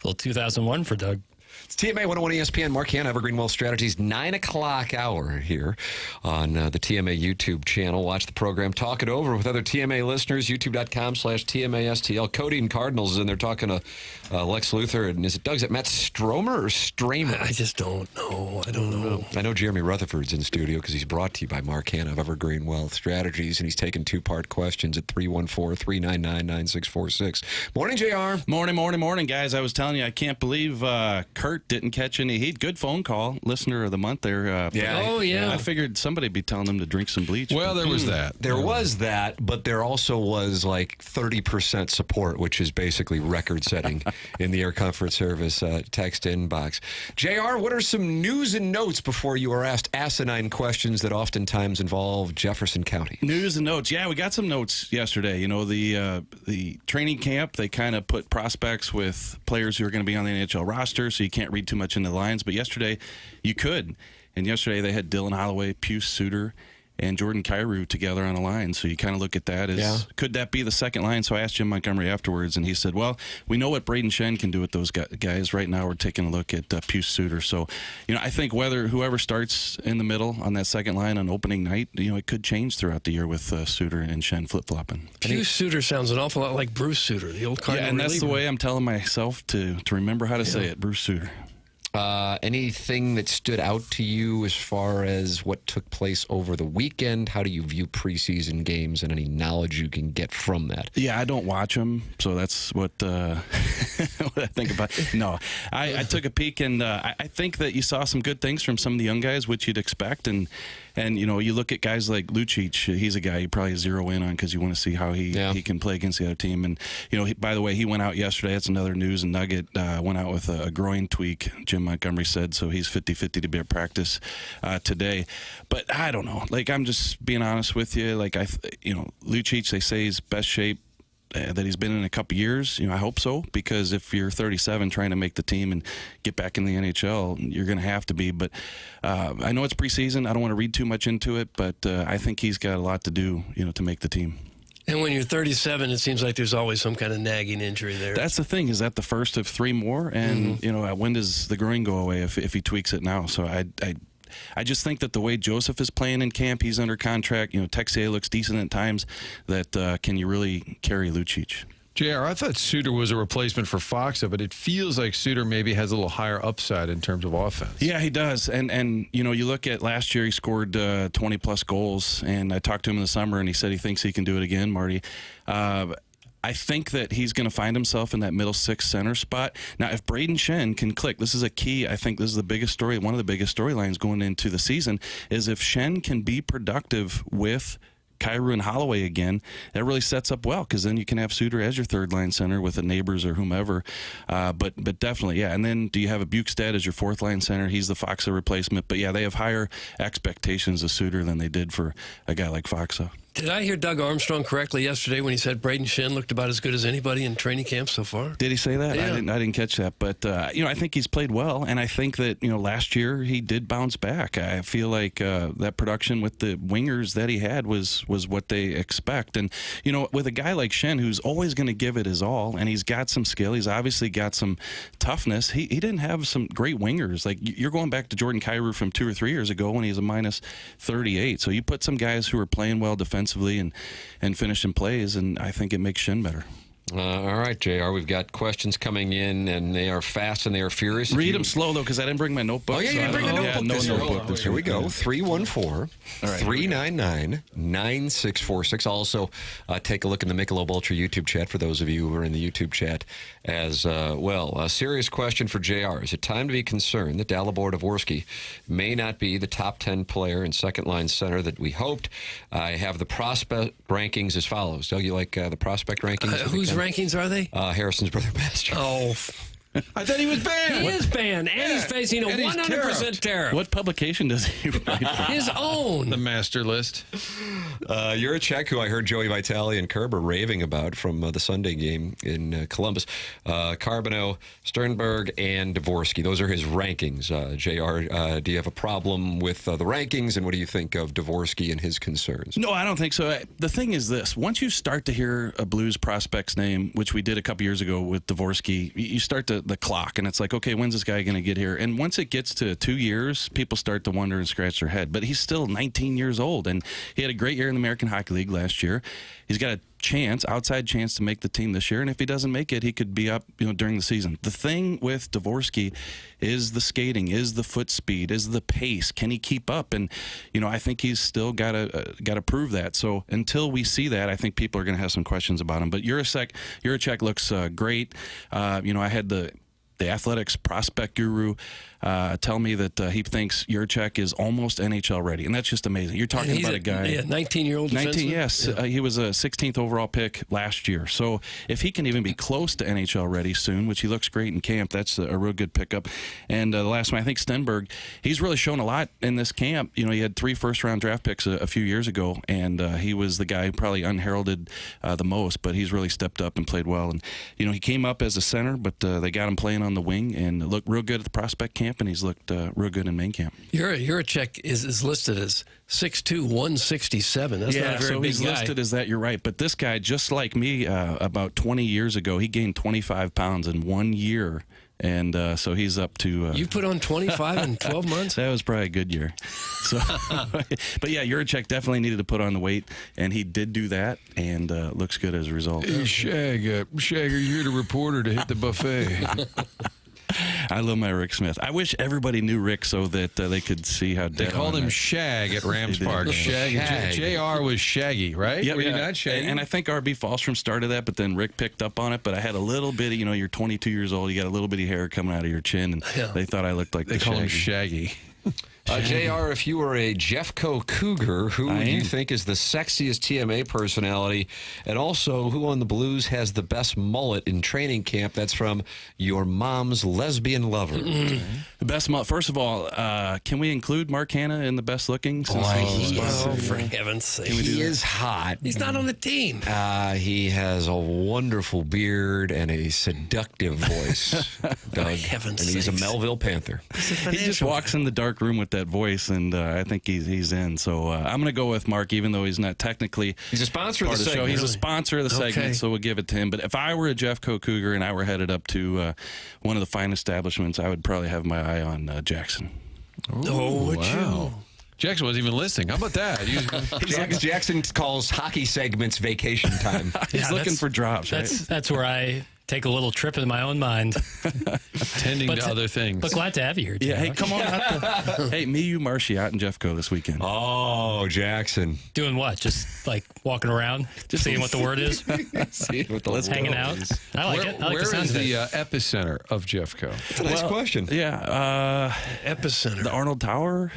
Little 2001 for Doug. It's TMA 101 ESPN. Mark Hanna, Evergreen Wealth Strategies, 9 o'clock hour here on the TMA YouTube channel. Watch the program. Talk it over with other TMA listeners. YouTube.com/TMASTL. Cody and Cardinals is in there talking to Lex Luthor. And is it Doug? Is it Matt Stromer or Stramer? I just don't know. I don't know. I know Jeremy Rutherford's in the studio because he's brought to you by Mark Hanna of Evergreen Wealth Strategies. And he's taking two-part questions at 314-399-9646. Morning, JR. Morning, guys. I was telling you, I can't believe Kurt didn't catch any heat. Good phone call. Listener of the month there. Yeah. I figured somebody'd be telling him to drink some bleach. Well, there was that. There was that, but there also was like 30% support, which is basically record-setting in the Air Comfort Service text inbox. JR, what are some news and notes before you are asked asinine questions that oftentimes involve Jefferson County? News and notes. Yeah, we got some notes yesterday. You know, the training camp, they kind of put prospects with players who are going to be on the NHL roster, so you can't read too much into the lines. But yesterday, you could. And yesterday, they had Dylan Holloway, Pius Suter, and Jordan Kyrou together on a line. So you kind of look at that as, could that be the second line? So I asked Jim Montgomery afterwards, and he said, well, we know what Braden Shen can do with those guys. Right now we're taking a look at Pius Suter. So, you know, I think whoever starts in the middle on that second line on opening night, you know, it could change throughout the year with Suter and Shen flip-flopping. Pius Suter sounds an awful lot like Bruce Suter, the old Cardinal and that's reliever. the way I'm telling myself to remember how to say it, Bruce Suter. Anything that stood out to you as far as what took place over the weekend? How do you view preseason games and any knowledge you can get from that? Yeah, I don't watch them, so that's what what I think about. No, I took a peek, and I think that you saw some good things from some of the young guys, which you'd expect, and you know, you look at guys like Lucic. He's a guy you probably zero in on because you want to see how he can play against the other team. And you know, by the way, he went out yesterday. That's another news and nugget. Went out with a groin tweak, Jim Montgomery said, so he's 50-50 to be at practice today. But I don't know. Like, I'm just being honest with you. Like, you know, Lucic, they say he's best shape that he's been in a couple years. You know, I hope so, because if you're 37 trying to make the team and get back in the NHL, you're going to have to be. But I know it's preseason. I don't want to read too much into it, but I think he's got a lot to do, you know, to make the team. And when you're 37, it seems like there's always some kind of nagging injury there. That's the thing. Is that the first of three more? And, you know, when does the groin go away if he tweaks it now? So I just think that the way Joseph is playing in camp, he's under contract. You know, Texier looks decent at times. That can you really carry Lucic? JR, I thought Suter was a replacement for Foxa, but it feels like Suter maybe has a little higher upside in terms of offense. Yeah, he does. And you know, you look at last year, he scored 20-plus goals, and I talked to him in the summer, and he said he thinks he can do it again, Marty. I think that he's going to find himself in that middle six center spot. Now, if Braden Shen can click, this is a key. I think this is the biggest story. One of the biggest storylines going into the season is if Shen can be productive with Kyrou and Holloway again, that really sets up well, because then you can have Suter as your third line center with the Neighbors or whomever. But definitely, yeah. And then do you have a Bukestad as your fourth line center? He's the Foxa replacement. But yeah, they have higher expectations of Suter than they did for a guy like Foxa. Did I hear Doug Armstrong correctly yesterday when he said Braden Shen looked about as good as anybody in training camp so far? Did he say that? Yeah. I didn't catch that. But, you know, I think he's played well. And I think that, you know, last year he did bounce back. I feel like that production with the wingers that he had was what they expect. And, you know, with a guy like Shen, who's always going to give it his all, and he's got some skill, he's obviously got some toughness. He didn't have some great wingers. Like, you're going back to Jordan Kyrou from 2 or 3 years ago when he was a minus 38. So you put some guys who are playing well defensively and finishing plays, and I think it makes Shen better. All right, JR, we've got questions coming in, and they are fast and they are furious. Read them slow, though, because I didn't bring my notebook. Oh, yeah, you didn't bring a notebook this week. Here we go. 314-399-9646. Also, take a look in the Michelob Ultra YouTube chat for those of you who are in the YouTube chat as well. A serious question for JR. Is it time to be concerned that Dalibor Dvorsky may not be the top 10 player and second-line center that we hoped? I have the prospect rankings as follows. Doug, you like the prospect rankings? Whose rankings are they? Harrison's brother Master. Oh, I thought he was banned. He is banned, and he's facing a 100% tariff. What publication does he write for? His own. The master list. Juracek, who I heard Joey Vitale and Kerber raving about from the Sunday game in Columbus. Carbonneau, Sternberg, and Dvorsky. Those are his rankings. JR, do you have a problem with the rankings, and what do you think of Dvorsky and his concerns? No, I don't think so. The thing is this. Once you start to hear a Blues prospect's name, which we did a couple years ago with Dvorsky, you start to the clock, and it's like, okay, when's this guy going to get here? And once it gets to 2 years, people start to wonder and scratch their head. But he's still 19 years old, and he had a great year in the American Hockey League last year. He's got a outside chance to make the team this year, and if he doesn't make it, he could be up, during the season. The thing with Dvorsky is the skating, is the foot speed, is the pace. Can he keep up? And I think he's still got to prove that. So until we see that, I think people are going to have some questions about him. But Juracek looks great. I had the athletics prospect guru tell me that he thinks Juracek is almost NHL ready, and that's just amazing. You're talking about a guy, 19-year-old defenseman. 19, yes. Yeah. He was a 16th overall pick last year. So if he can even be close to NHL ready soon, which he looks great in camp, that's a real good pickup. And the last one, I think Stenberg, he's really shown a lot in this camp. He had 3 first-round draft picks a few years ago, and he was the guy who probably unheralded the most, but he's really stepped up and played well. And, he came up as a center, but they got him playing on the wing and looked real good at the prospect camp, and he's looked real good in main camp. Juracek is listed as 6'2", 167. That's not a very big he's guy. listed as that. You're right. But this guy, just like me, about 20 years ago, he gained 25 pounds in 1 year. And so he's up to... you put on 25 in 12 months? That was probably a good year. So, but yeah, Juracek definitely needed to put on the weight, and he did do that, and looks good as a result. Hey, Shagger, you're here to reporter to hit the buffet. I love my Rick Smith. I wish everybody knew Rick so that they could see how they called him Shag at Rams Park. Shag. JR was Shaggy, right? Yep, Were you not Shaggy? And I think R.B. Falstrom started that, but then Rick picked up on it. But I had a little bitty, you're 22 years old, you got a little bitty hair coming out of your chin, and they thought I looked like they call him Shaggy. JR, if you were a Jeffco Cougar, who do you think is the sexiest TMA personality? And also, who on the Blues has the best mullet in training camp? That's from your mom's lesbian lover. The best mullet. First of all, can we include Mark Hanna in the best looking? For heaven's sake. He is hot. He's not on the team. He has a wonderful beard and a seductive voice, Doug. And he's a Melville Panther. He just walks in the dark room with that voice, and I think he's in. So I'm going to go with Mark, even though he's not technically he's a sponsor of the show. He's a sponsor of the segment, so we'll give it to him. But if I were a Jeffco Cougar and I were headed up to one of the fine establishments, I would probably have my eye on Jackson. Wow. Jackson wasn't even listening. How about that? Jackson calls hockey segments vacation time. He's looking for drops, right? That's where I take a little trip in my own mind. Tending to other things. But glad to have you here, Yeah, hey, come on out. Hey, me, you, Marshy, out in Jeffco this weekend. Oh, Jackson. Doing what? Just like walking around? Just seeing what the word is? Seeing what the Let's hanging out? I like it. I like where the sound is of the it. epicenter of Jeffco? That's a nice question. Yeah. Epicenter. The Arnold Tower.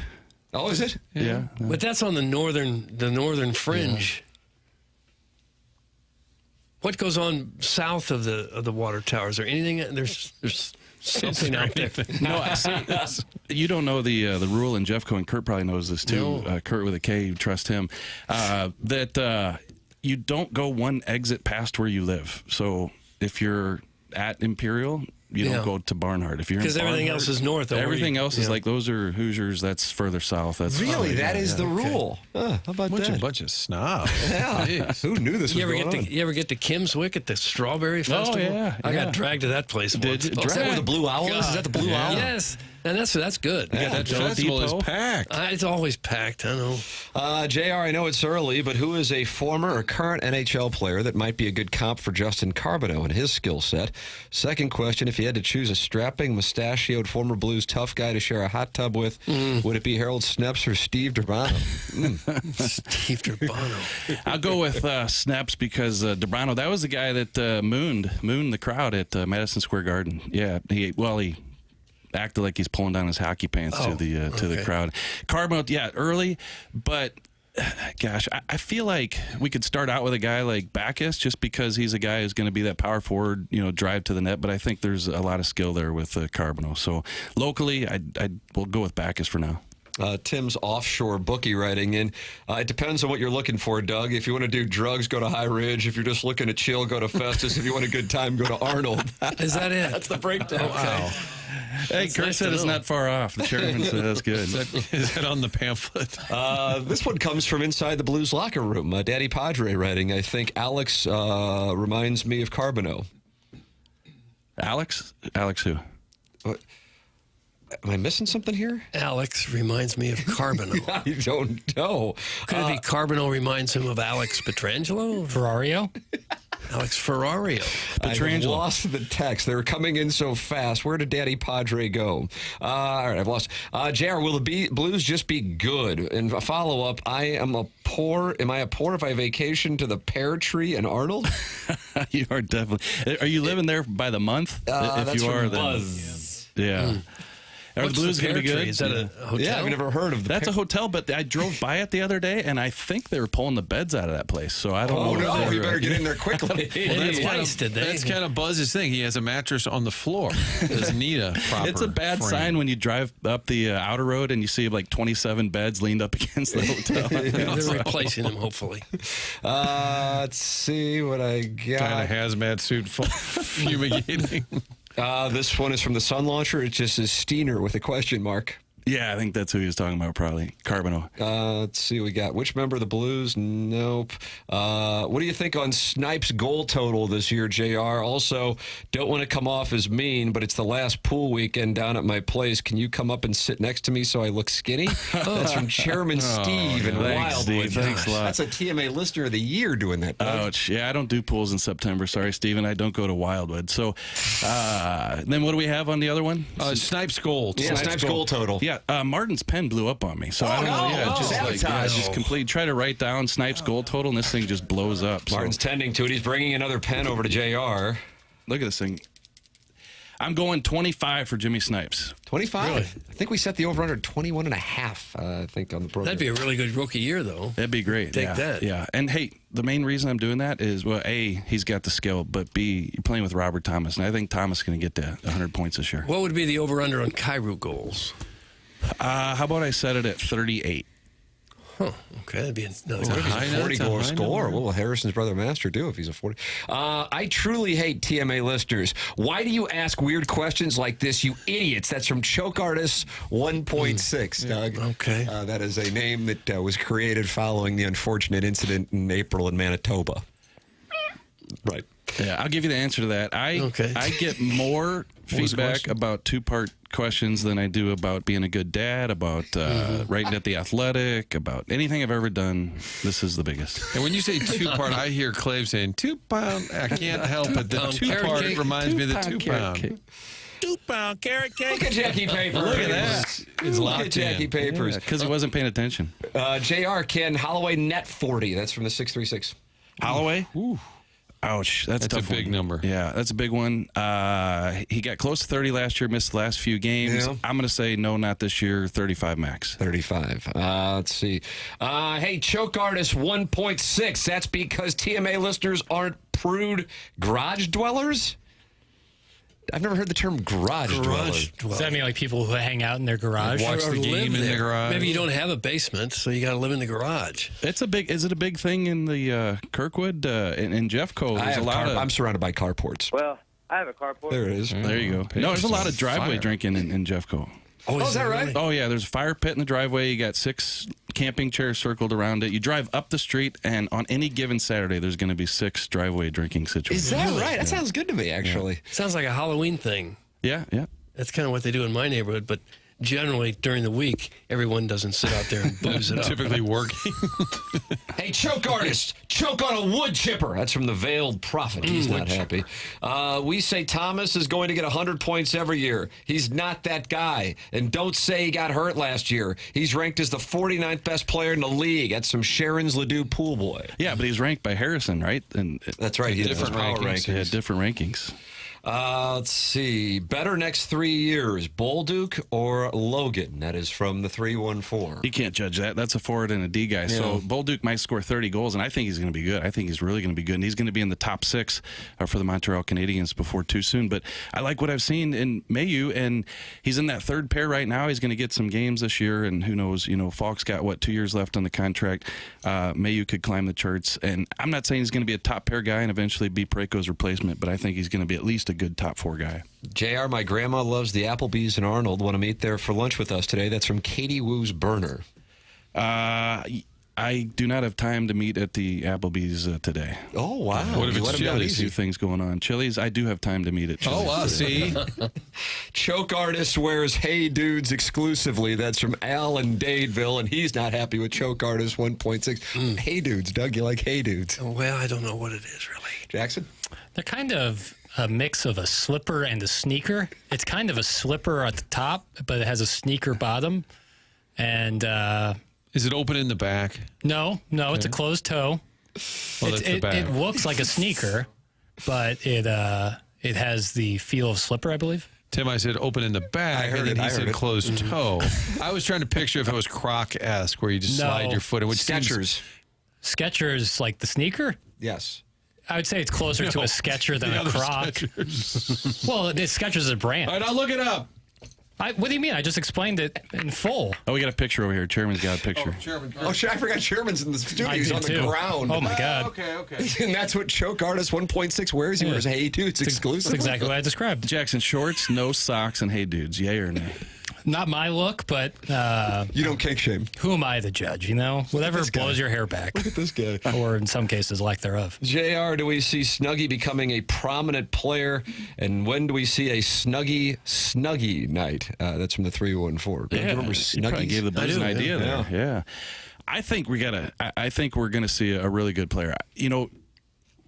Oh, is it? Yeah. But that's on the northern fringe. What goes on south of the water tower? Is there anything? There's something out there. No, you don't know the rule in Jeffco, and Kurt probably knows this too. No. Kurt with a K, you trust him. That you don't go one exit past where you live. So if you're at Imperial, you don't go to Barnhart. If you're because everything else is north. Everything else is like those are Hoosiers. That's further south. That's really that is the rule. How about that? A bunch of snobs. Who knew this was you going on? You ever get to Kimswick at the Strawberry Festival? Oh yeah. I got dragged to that place once. Is that where the Blue Owl is? Is that the Blue Owl? Yes. And that's good. Yeah, that festival is packed. It's always packed. I know. JR, I know it's early, but who is a former or current NHL player that might be a good comp for Justin Carbonneau and his skill set? Second question, if you had to choose a strapping, mustachioed former Blues tough guy to share a hot tub with, would it be Harold Sneps or Steve Durbano? Steve Durbano. I'll go with Sneps because Durbano, that was the guy that mooned the crowd at Madison Square Garden. Yeah, he acted like he's pulling down his hockey pants to the crowd. Carbonneau, yeah, early, but gosh, I feel like we could start out with a guy like Backus just because he's a guy who's going to be that power forward, drive to the net. But I think there's a lot of skill there with Carbonneau. So locally, I will go with Backus for now. Tim's offshore bookie writing in. It depends on what you're looking for, Doug. If you want to do drugs, go to High Ridge. If you're just looking to chill, go to Festus. If you want a good time, go to Arnold. Is that it? That's the breakdown. Wow. Hey, Kurt said it's not far off. The chairman said that's good. Is that on the pamphlet? This one comes from inside the Blues locker room. Daddy Padre writing, I think Alex reminds me of Carbonneau. Alex? Alex who? What? Am I missing something here? Alex reminds me of Carbonneau. I don't know. Could it be Carbonneau reminds him of Alex Petrangelo? Ferrario? Alex Ferrario. I've lost the text. They're coming in so fast. Where did Daddy Padre go? All right, I've lost. JR, will the Blues just be good? And a follow-up, am I poor if I vacation to the pear tree in Arnold? You are definitely. Are you living there by the month? If you are, then. Buzz. Yeah. Are What's the Blues going to be good? Is that a hotel? Yeah, I've never heard of that. That's a hotel, but I drove by it the other day, and I think they were pulling the beds out of that place. So I don't know. Oh, no, we better get in there quickly. That's kind of Buzz's thing. He has a mattress on the floor. Doesn't need a proper It's a bad frame. sign when you drive up the outer road and you see like 27 beds leaned up against the hotel. They're replacing them, hopefully. Let's see what I got. Kind of hazmat suit fumigating. This one is from the Sun Launcher. It just says Steiner with a question mark. Yeah, I think that's who he was talking about, probably. Carbonneau. Let's see what we got. Which member of the Blues? Nope. What do you think on Snipes' goal total this year, JR? Also, don't want to come off as mean, but it's the last pool weekend down at my place. Can you come up and sit next to me so I look skinny? That's from Chairman Steve in Wildwood. Thanks a lot. That's a TMA Listener of the Year doing that. Ouch. Yeah, I don't do pools in September. Sorry, Steven. I don't go to Wildwood. So then what do we have on the other one? Snipes' goal. Yeah, Snipes' goal total. Yeah. Martin's pen blew up on me, so I don't know. Yeah, just complete. Try to write down Snipes' goal total, and this thing just blows up. Martin's tending to it. He's bringing another pen over to JR. Look at this thing. I'm going 25 for Jimmy Snipes. 25? Really? I think we set the over under 21 and a half, I think, on the program. That'd be a really good rookie year, though. That'd be great. Take that. Yeah. And hey, the main reason I'm doing that is, well, A, he's got the skill, but B, you're playing with Robert Thomas, and I think Thomas is going to get to 100 points this year. What would be the over-under on Kyrou goals? How about I set it at 38? Huh. Okay, that'd be another 40-goal score. What will Harrison's brother Master do if he's a 40? I truly hate TMA listeners. Why do you ask weird questions like this, you idiots? That's from Choke Artist 1.6, Doug. Okay. That is a name that was created following the unfortunate incident in April in Manitoba. Right. Yeah, I'll give you the answer to that. I get more feedback about two-part questions than I do about being a good dad, about writing at The Athletic, about anything I've ever done. This is the biggest. And when you say two-part, I hear Clave saying 2 pound. I can't help it. The 2-part reminds me of the 2 pound. 2-pound carrot cake. Look at Jackie Papers. Look at that. It's locked at Jackie Papers. Because he wasn't paying attention. JR, can Holloway net 40? That's from the 636. Holloway? Ooh. Ouch, that's a big number. Yeah, that's a big one. He got close to 30 last year, missed the last few games. Yeah. I'm going to say no, not this year, 35 max. 35. Let's see. Hey, Choke Artist 1.6. That's because TMA listeners aren't prude garage dwellers? I've never heard the term garage dweller. Does that mean like people who hang out in their garage? Watch the game in the garage. Maybe you don't have a basement, so you got to live in the garage. Is it a big thing in the Kirkwood in Jeffco? I'm surrounded by carports. Well, I have a carport. There it is. There you go. No, there's a lot of driveway drinking in Jeffco. Oh, is that right? Oh, yeah. There's a fire pit in the driveway. You got 6 camping chairs circled around it. You drive up the street, and on any given Saturday, there's going to be 6 driveway drinking situations. Is that right? That sounds good to me, actually. Sounds like a Halloween thing. Yeah. That's kind of what they do in my neighborhood, but generally during the week, everyone doesn't sit out there and booze it up. Typically working. Hey, choke artist, choke on a wood chipper. That's from the Veiled Prophet. He's not happy. We say Thomas is going to get 100 points every year. He's not that guy. And don't say he got hurt last year. He's ranked as the 49th best player in the league. That's some Sharon's Ledoux pool boy. Yeah, but he's ranked by Harrison, right? And that's right. He has different power rankings. Yeah, different rankings. Let's see. Better next 3 years, Bolduc or Logan? That is from the 314. You can't judge that. That's a forward and a D guy. So Bolduc might score 30 goals, and I think he's going to be good. I think he's really going to be good, and he's going to be in the top 6 for the Montreal Canadiens before too soon. But I like what I've seen in Mayu, and he's in that third pair right now. He's going to get some games this year, and who knows? Falk's got, 2 years left on the contract. Mayu could climb the charts, and I'm not saying he's going to be a top pair guy and eventually be Parayko's replacement, but I think he's going to be at least a good top 4 guy. JR, my grandma loves the Applebee's in Arnold. Want to meet there for lunch with us today? That's from Katie Woo's burner. I do not have time to meet at the Applebee's today. Oh, wow. What if it's Chili's? A few things going on. Chili's, I do have time to meet at Chili's. Oh, see? Choke artist wears Hey Dudes exclusively. That's from Al in Dadeville, and he's not happy with Choke Artist 1.6. Hey Dudes. Doug, you like Hey Dudes? Well, I don't know what it is, really. Jackson? They're kind of a mix of a slipper and a sneaker. It's kind of a slipper at the top, but it has a sneaker bottom. And is it open in the back? No, it's a closed toe. Well, that's the back. It looks like a sneaker, but it has the feel of slipper, I believe. Tim, I said open in the back, and then he said closed toe. I was trying to picture if it was Croc-esque, where you just slide your foot in. Which Skechers. Skechers, like the sneaker? Yes. I would say it's closer to a Sketcher than a Croc. Well, Skechers is a brand. All right, I'll look it up. What do you mean? I just explained it in full. Oh, we got a picture over here. Chairman's got a picture. I forgot Chairman's in the studio. He's on the ground. Oh, my God. Okay. And that's what Choke Artist 1.6 wears. He wears Hey Dudes exclusive. That's exactly what I described. Jackson, shorts, no socks, and Hey Dudes. Yay or nay? Not my look, but you don't kink shame. Who am I to judge? Whatever blows your hair back. Look at this guy. Or in some cases, lack thereof. JR, do we see Snuggie becoming a prominent player? And when do we see a Snuggie night? That's from the 314. Yeah, do you remember Snuggie? Probably gave the Blues an idea there. Yeah. I think we're going to see a really good player.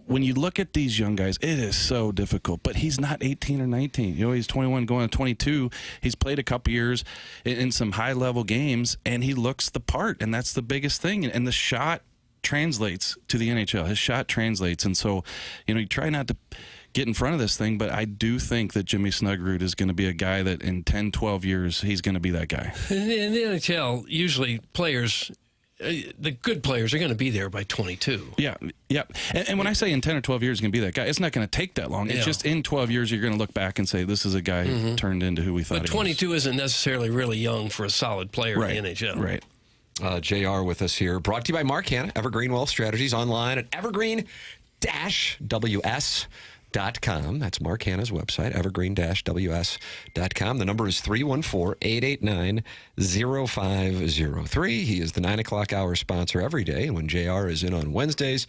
When you look at these young guys, it is so difficult. But he's not 18 or 19. He's 21 going to 22. He's played a couple years in some high-level games, and he looks the part, and that's the biggest thing. And the shot translates to the NHL. His shot translates. And so, you try not to get in front of this thing, but I do think that Jimmy Snuggerud is going to be a guy that in 10, 12 years, he's going to be that guy. In the NHL, usually players... the good players are going to be there by 22. Yeah. And when I say in 10 or 12 years, he's going to be that guy, it's not going to take that long. It's just in 12 years, you're going to look back and say, this is a guy who turned into who we thought he was. But 22 isn't necessarily really young for a solid player in the NHL. Right. JR with us here. Brought to you by Mark Hanna, Evergreen Wealth Strategies, online at evergreen-ws.com. That's Mark Hanna's website, evergreen-ws.com. The number is 314-889-0503. He is the 9 o'clock hour sponsor every day. And when JR is in on Wednesdays,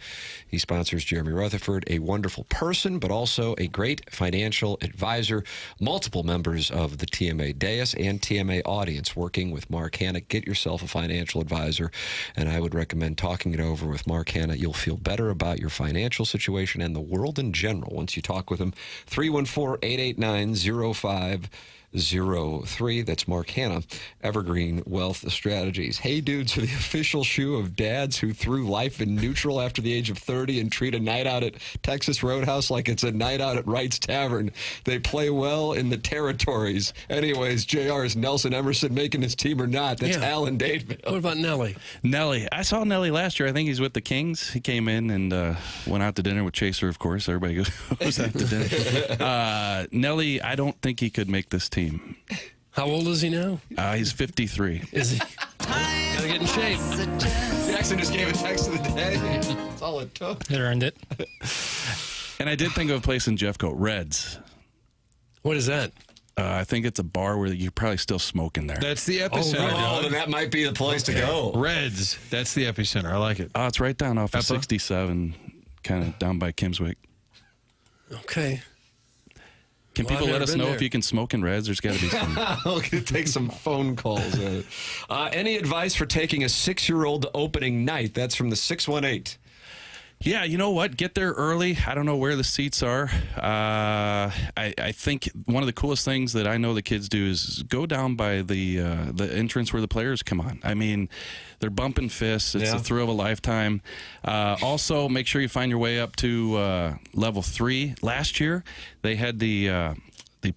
he sponsors Jeremy Rutherford, a wonderful person, but also a great financial advisor. Multiple members of the TMA Dais and TMA audience working with Mark Hanna. Get yourself a financial advisor, and I would recommend talking it over with Mark Hanna. You'll feel better about your financial situation and the world in general once you talk with him. 314-889-0503. That's Mark Hanna, Evergreen Wealth Strategies. Hey Dudes are the official shoe of dads who threw life in neutral after the age of 30 and treat a night out at Texas Roadhouse like it's a night out at Wright's Tavern. They play well in the territories. Anyways, JR, is Nelson Emerson making his team or not? That's Alan Dadeville. What about Nelly? I saw Nelly last year. I think he's with the Kings. He came in and went out to dinner with Chaser, of course. Everybody goes out to dinner. Nelly, I don't think he could make this team. How old is he now? He's 53. Is he? Gotta get in shape. Jackson just gave a text of the day. That's all it took. It earned it. And I did think of a place in Jeffcoat, Reds. What is that? I think it's a bar where you're probably still smoking there. That's the epicenter. Oh, then that might be the place to go. Reds. That's the epicenter. I like it. Oh, it's right down off of 67, kind of down by Kimswick. Okay. Can Well, people I've let never us been know there. if you can smoke in Reds? There's got to be some. We'll take some phone calls. Any advice for taking a 6-year-old to opening night? That's from the 618. Yeah, you know what? Get there early. I don't know where the seats are. I think one of the coolest things that I know the kids do is go down by the entrance where the players come on. I mean, they're bumping fists. It's the thrill of a lifetime. Also, make sure you find your way up to level 3. Last year, they had the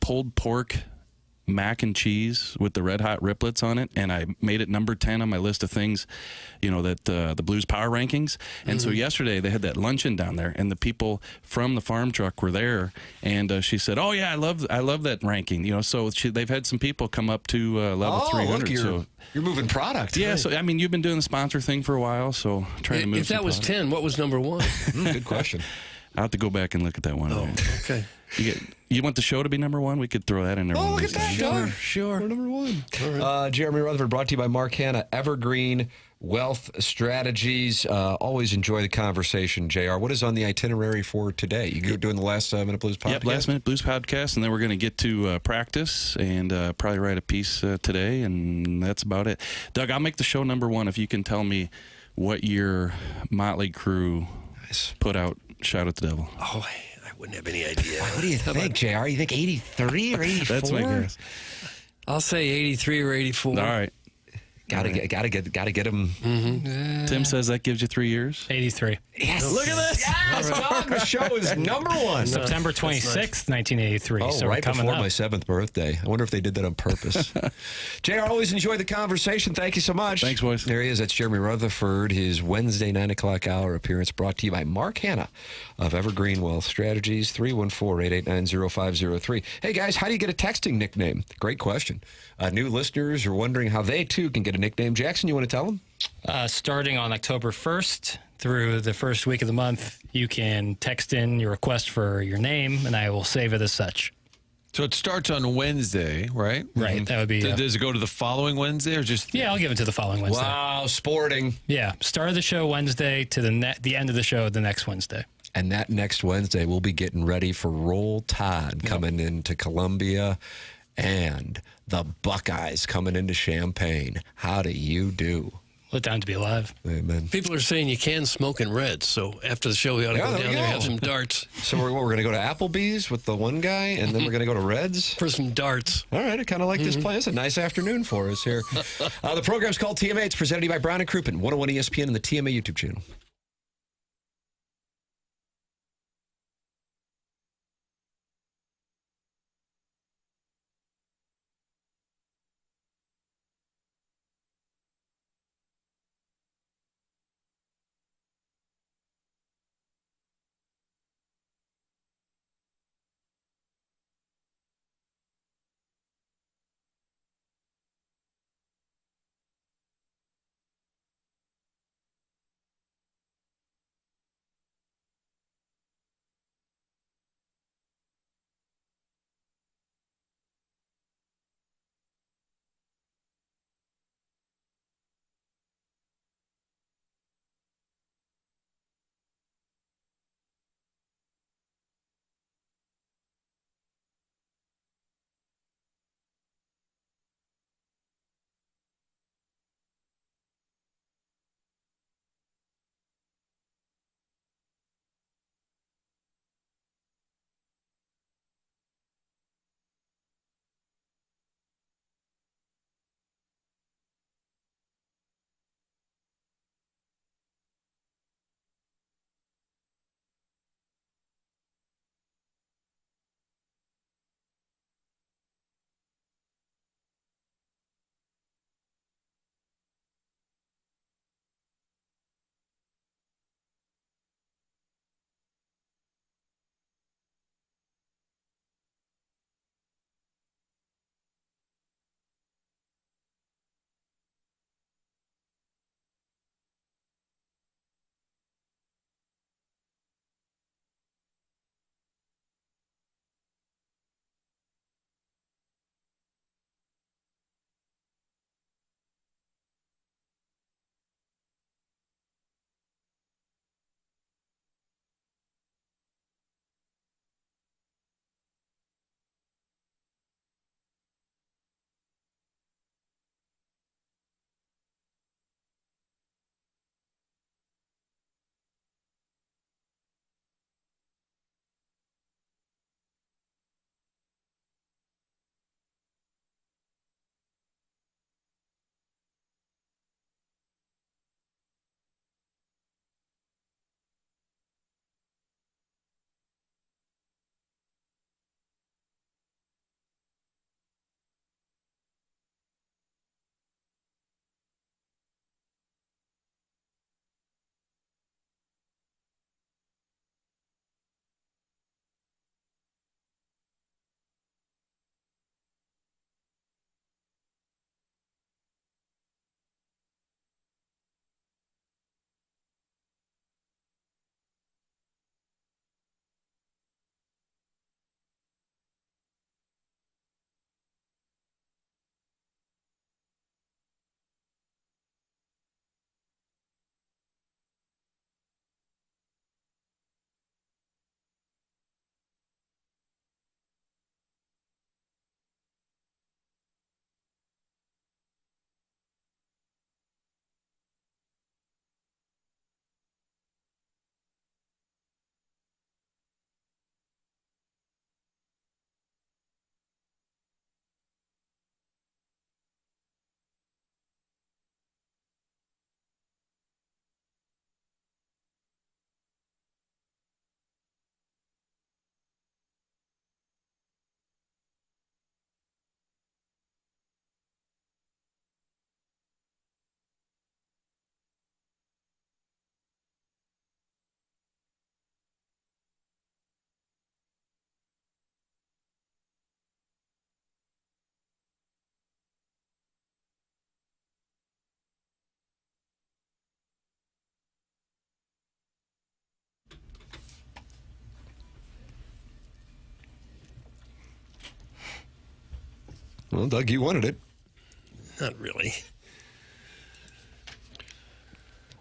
pulled pork mac and cheese with the red hot riplets on it, and I made it number 10 on my list of things, that the Blues Power Rankings. And so yesterday they had that luncheon down there, and the people from the farm truck were there, and she said, "Oh yeah, I love that ranking." So they've had some people come up to level 300. Look, you're moving product. Yeah, so I mean, you've been doing the sponsor thing for a while, so trying to move. If that was 10, what was number 1? Good question. I'll have to go back and look at that one. Oh, okay. You want the show to be number 1? We could throw that in there. Oh, look at that. Sure. We're number 1. Jeremy Rutherford, brought to you by Mark Hanna, Evergreen Wealth Strategies. Always enjoy the conversation, JR. What is on the itinerary for today? You're doing the Last Minute Blues podcast? Yep, Last Minute Blues podcast, and then we're going to get to practice and probably write a piece today, and that's about it. Doug, I'll make the show number 1 if you can tell me what year Motley Crue put out Shout at the Devil. Oh, I wouldn't have any idea. What do you think, JR? You think 83 or 84? That's my guess. I'll say 83 or 84. All right. Gotta get him. Tim says that gives you 3 years. 83. Yes. Look at this. Yes, Doug, the show is number 1. September 26th, 1983. Oh, so right coming before up. my 7th birthday. I wonder if they did that on purpose. JR, always enjoy the conversation. Thank you so much. Thanks, boys. There he is. That's Jeremy Rutherford. His Wednesday 9 o'clock hour appearance brought to you by Mark Hanna of Evergreen Wealth Strategies, 314-889-0503. Hey, guys, how do you get a texting nickname? Great question. New listeners are wondering how they, too, can get a nickname. Jackson, you want to tell them? Starting on October 1st through the first week of the month, you can text in your request for your name, and I will save it as such. So it starts on Wednesday, right? Right. That would be. Does it go to the following Wednesday or just? Yeah, I'll give it to the following Wednesday. Wow, sporting. Yeah, start of the show Wednesday to the end of the show the next Wednesday. And that next Wednesday, we'll be getting ready for Roll Tide coming into Columbia and the Buckeyes coming into Champaign. How do you do? Let down to be alive. Amen. People are saying you can smoke in Reds, so after the show, we ought to go there down we there and go. have some darts. So we're going to go to Applebee's with the one guy, and then we're going to go to Reds? For some darts. All right, I kind of like this plan. It's a nice afternoon for us here. The program's called TMA. It's presented to you by Brown and Crouppen, 101 ESPN and the TMA YouTube channel. Well, Doug, you wanted it. Not really.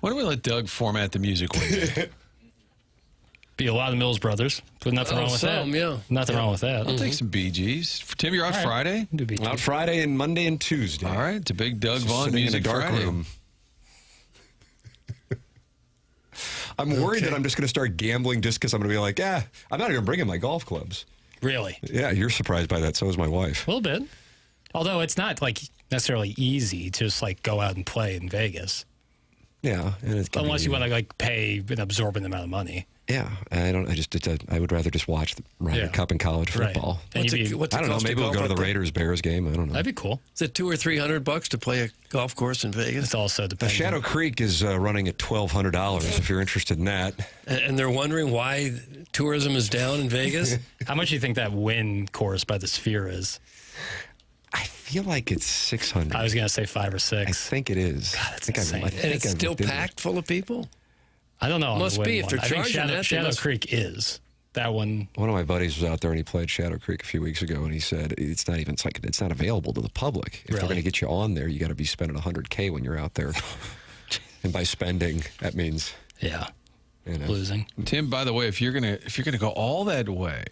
Why don't we let Doug format the music one day? Be a lot of Mills Brothers. But nothing wrong with that. Yeah. Nothing wrong with that. I'll take some Bee Gees. Tim, you're out Friday? Out Friday and Monday and Tuesday. All right. It's a big Doug Just Vaughn sitting music in a dark Friday. room. I'm worried that I'm just going to start gambling just because I'm going to be like, I'm not even bringing my golf clubs. Really? Yeah, you're surprised by that. So is my wife. A little bit. Although it's not like necessarily easy to just like go out and play in Vegas. Yeah, and it's Unless you want to like pay an absorbent amount of money. Yeah, I would rather just watch the Ryder Cup in college football. Right. I don't know. Maybe we'll go to the Raiders-Bears game. I don't know. That'd be cool. Is it $200 or $300 to play a golf course in Vegas? It's also dependent. Shadow Creek is running at $1,200 if you're interested in that. And they're wondering why tourism is down in Vegas? How much do you think that win course by the Sphere is? I feel like it's 600. I was going to say 5 or 6. I think it is. God, that's I think insane. And it's still packed full of people? I don't know. Must be if they're I think charging Shadow Creek is that one. One of my buddies was out there and he played Shadow Creek a few weeks ago, and he said it's not available to the public. If they're going to get you on there, you got to be spending $100K when you're out there. And by spending, that means losing. Tim, by the way, if you're gonna go all that way,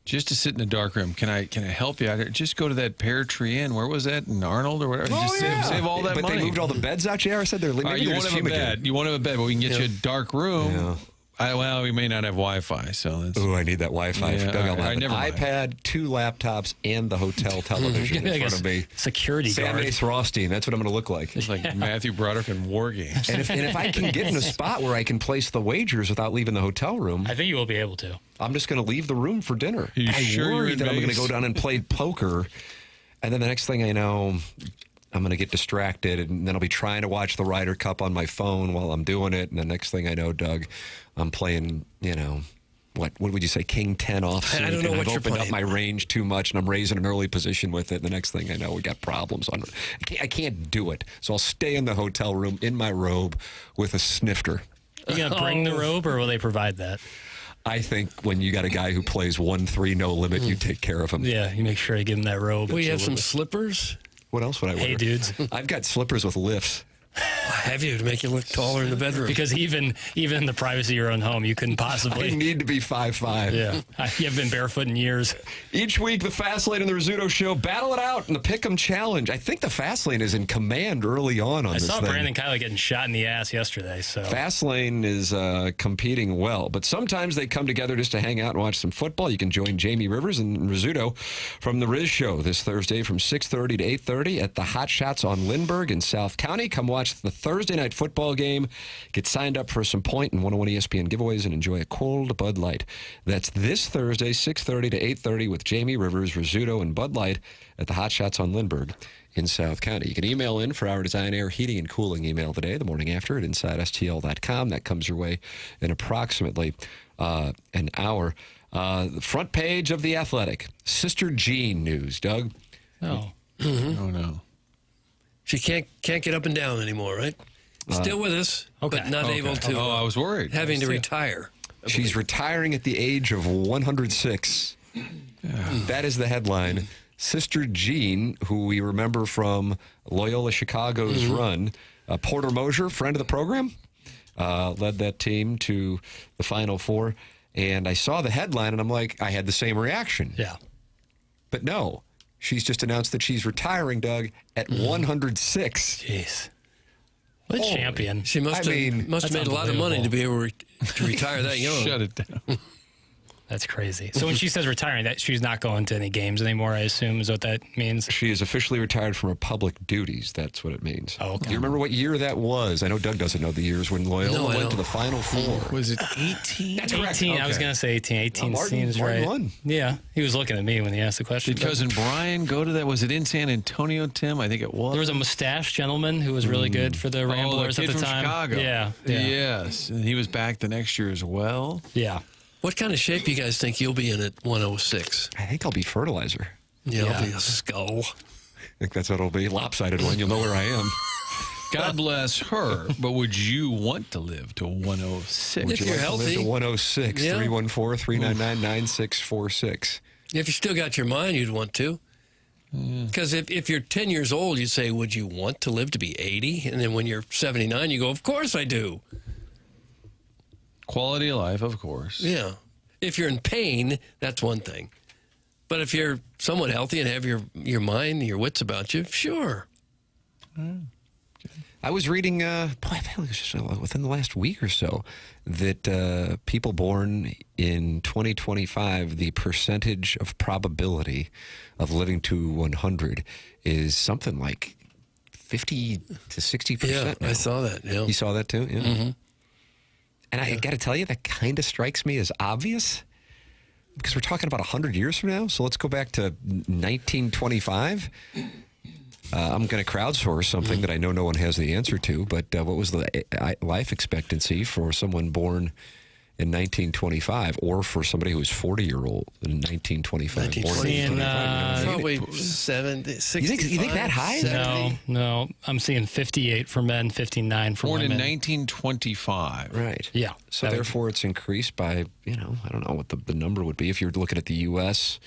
just to sit in a dark room, can I help you out here? Just go to that Pear Tree Inn. Where was that? In Arnold or whatever. Just save all that money. But they moved all the beds out. I said they're leaving. You won't have a bed. You won't have a bed, but we can get you a dark room. Yeah. Well, we may not have Wi-Fi, so that's. Ooh, I need that Wi-Fi. Yeah, Doug, I'll have an never mind. iPad, 2 laptops, and the hotel television in front of me. Security Sam guard. Ace Rothstein. That's what I'm going to look like. It's like Matthew Broderick in War Games. And if I can get in a spot where I can place the wagers without leaving the hotel room, I think you will be able to. I'm just going to leave the room for dinner. You I sure you're worry in that I'm going to Vegas? go down and play poker, and then the next thing I know, I'm going to get distracted, and then I'll be trying to watch the Ryder Cup on my phone while I'm doing it, and the next thing I know, Doug, I'm playing, what would you say, King 10 offsuit, I don't know and what I've you're opened up playing. my range too much, and I'm raising an early position with it, and the next thing I know, we got problems. I can't do it, so I'll stay in the hotel room in my robe with a snifter. Are you going to bring the robe, or will they provide that? I think when you got a guy who plays 1-3 no limit, you take care of him. Yeah, you make sure you give him that robe. Will you have some slippers? What else would I wear? Hey, dudes. I've got slippers with lifts. Have you to make you look taller in the bedroom? Because even in the privacy of your own home, you couldn't possibly. I need to be 5'5". Yeah. You haven't been barefoot in years. Each week, the Fast Lane and the Rizzuto Show battle it out in the Pick'em Challenge. I think the Fast Lane is in command early on I this saw thing. Brandon Kiley getting shot in the ass yesterday. So Fast Lane is competing well, but sometimes they come together just to hang out and watch some football. You can join Jamie Rivers and Rizzuto from the Riz Show this Thursday from 6:30 to 8:30 at the Hot Shots on Lindbergh in South County. Come watch the Thursday night football game. Get signed up for some point and 101 ESPN giveaways and enjoy a cold Bud Light. That's this Thursday, 6:30 to 8:30 with Jamie Rivers, Rizzuto, and Bud Light at the Hot Shots on Lindbergh in South County. You can email in for our Design Air Heating and Cooling email today, the morning after at InsideSTL.com. That comes your way in approximately an hour. The front page of The Athletic. Sister Jean news, Doug. Oh. Oh, no. She can't get up and down anymore, right? Still with us, but not able to. Oh, I was worried. Having to retire. She's retiring at the age of 106. That is the headline. Sister Jean, who we remember from Loyola Chicago's run, Porter Mosier, friend of the program, led that team to the Final Four. And I saw the headline, and I'm like, I had the same reaction. Yeah. But no, she's just announced that she's retiring, Doug, at 106. Jeez. What a champion. She must have made a lot of money to be able to retire that young. Shut it down. That's crazy. So when she says retiring, that she's not going to any games anymore, I assume, is what that means? She is officially retired from her public duties. That's what it means. Oh, okay. Do you remember what year that was? I know Doug doesn't know the years when Loyola went to the Final Four. Was it 18? That's 18. I was going to say 18. 18 seems Martin right. won. Yeah. He was looking at me when he asked the question. Did cousin Brian go to that? Was it in San Antonio, Tim? I think it was. There was a mustache gentleman who was really good for the Ramblers the kid at the from time. Chicago. Yeah. Yes. And he was back the next year as well. Yeah. What kind of shape you guys think you'll be in at 106? I think I'll be fertilizer. Yeah, I'll be a skull. I think that's what it'll be. Lopsided one. You'll know where I am. God bless her, but would you want to live to 106? If you're healthy. To 106, Yeah. 314-399-9646. If you still got your mind, you'd want to. Because if you're 10 years old, you say, would you want to live to be 80? And then when you're 79, you go, of course I do. Quality of life, of course. Yeah. If you're in pain, that's one thing. But if you're somewhat healthy and have your mind, your wits about you, sure. I was reading, within the last week or so, that people born in 2025, the percentage of probability of living to 100 is something like 50 to 60%. Yeah, now. I saw that. Yeah. You saw that too? Yeah. Mm-hmm. And I got to tell you, that kind of strikes me as obvious because we're talking about 100 years from now. So let's go back to 1925. I'm going to crowdsource something that I know no one has the answer to, but what was the life expectancy for someone born in 1925 or for somebody who was 40-year-old in 1925? Probably 70, 65. You think that high? 70? No. I'm seeing 58 for men, 59 for Born women. in 1925. Right. Yeah. So therefore, it's increased by, I don't know what the number would be if you're looking at the U.S.,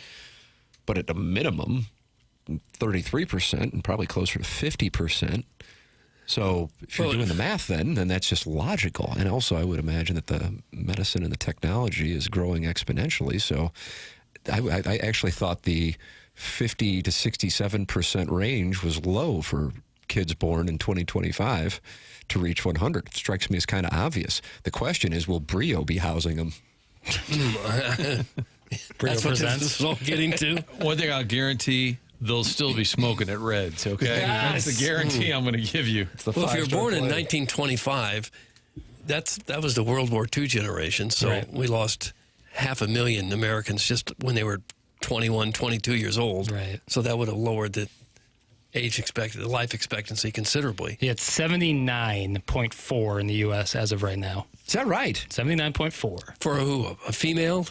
but at a minimum, 33% and probably closer to 50%. So if you're doing the math, then that's just logical. And also, I would imagine that the medicine and the technology is growing exponentially. So I actually thought the 50 to 67% range was low for kids born in 2025 to reach 100. It strikes me as kind of obvious. The question is, will Brio be housing them? That's what this is all getting to. One thing I'll guarantee, they'll still be smoking at Reds, okay? Yes. That's the guarantee I'm going to give you. Well, if you're born in 1925, that was the World War II generation, so we lost 500,000 Americans just when they were 21, 22 years old. Right. So that would have lowered the life expectancy considerably. Yeah, it's 79.4 in the U.S. as of right now. Is that right? 79.4. For who? A female?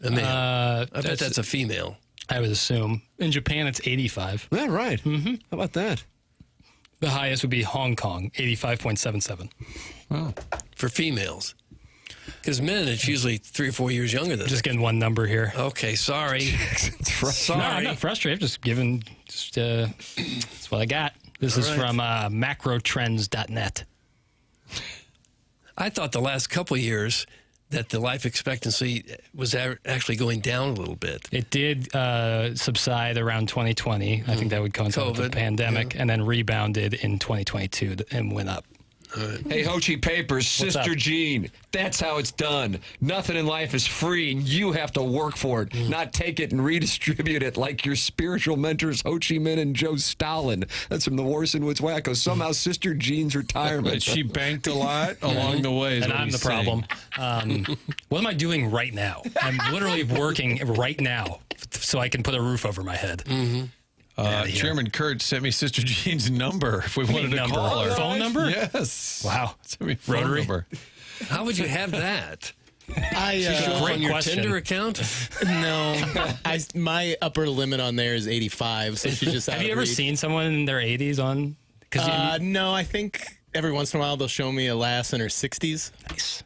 A male? I bet that's a female. I would assume. In Japan, it's 85. Yeah, right. Mm-hmm. How about that? The highest would be Hong Kong, 85.77. Wow. For females. Because men, it's usually 3 or 4 years younger than Just getting one number here. Okay, sorry. No, I'm not frustrated. I'm just giving, that's what I got. This is from macrotrends.net. I thought the last couple of years that the life expectancy was actually going down a little bit. It did subside around 2020. I think that would coincide with the pandemic, and then rebounded in 2022 and went up. Hey, Hochi Papers, Sister Jean, that's how it's done. Nothing in life is free. You have to work for it, not take it and redistribute it like your spiritual mentors, Ho Chi Minh and Joe Stalin. That's from the Warson Woods Wackos. Somehow Sister Jean's retirement. She banked a lot along the way. And I'm the problem. What am I doing right now? I'm literally working right now so I can put a roof over my head. Mm-hmm. Chairman Kurt sent me Sister Jean's number if we wanted to call her. Phone number? Yes. Wow. Send me phone Rotary? number. How would you have that? Great on your Tinder account? No, my upper limit on there is 85. So she's just. Have you ever seen someone in their 80s on? No, I think every once in a while they'll show me a lass in her 60s. Nice.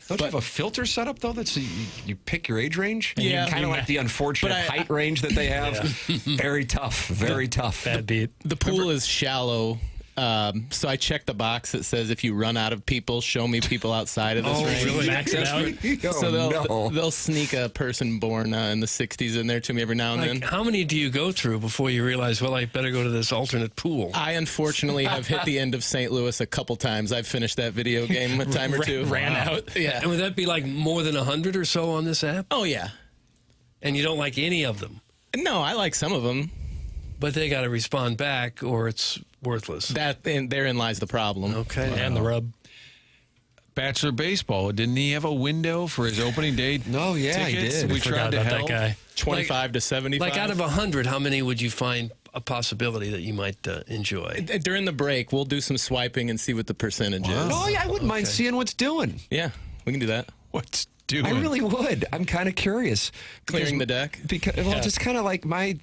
Don't you have a filter set up, though, that you pick your age range? And Yeah. kind of like the unfortunate height range that they have. Very tough. Very tough. Bad beat. The pool is shallow. So I check the box that says if you run out of people, show me people outside of this range. Really? Max it out? So they'll sneak a person born in the 60s in there to me every now and then. How many do you go through before you realize, well, I better go to this alternate pool? I unfortunately have hit the end of St. Louis a couple times. I've finished that video game a time or two. Ran out. Yeah. And would that be like more than 100 or so on this app? Oh, yeah. And you don't like any of them? No, I like some of them. But they got to respond back or it's worthless. Therein lies the problem. Okay. And the rub. Bachelor Baseball, didn't he have a window for his opening day? No, yeah, he tickets? did. We tried to help. That guy. 25 to 75. Like out of 100, how many would you find a possibility that you might enjoy? During the break, we'll do some swiping and see what the percentage is. Oh, yeah, I wouldn't mind seeing what's doing. Yeah, we can do that. What's doing? I really would. I'm kind of curious. Clearing the deck? Because, just kind of like my...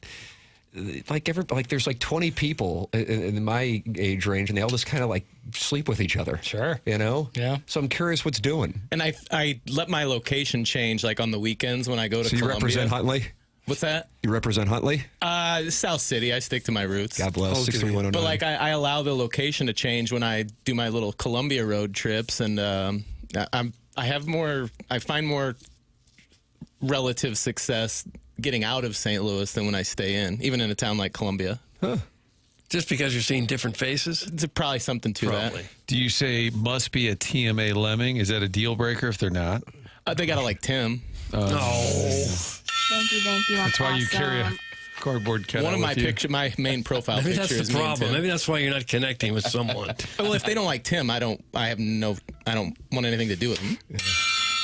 there's like 20 people in my age range, and they all just kind of like sleep with each other. Sure. You know? Yeah. So I'm curious what's doing. And I let my location change like on the weekends when I go to So you Columbia. represent Huntley? What's that? You represent Huntley? South City. I stick to my roots. God bless. 63109. But like I allow the location to change when I do my little Columbia road trips, and I find more relative success getting out of St. Louis than when I stay in, even in a town like Columbia. Huh. Just because you're seeing different faces? It's probably something to that. Do you say must be a TMA Lemming? Is that a deal breaker if they're not? They got to like Tim. No. Thank you. That's why you carry a cardboard cutout. One of my with you. my main profile Maybe pictures. that's the problem. Maybe that's why you're not connecting with someone. Well, if they don't like Tim, I don't want anything to do with them.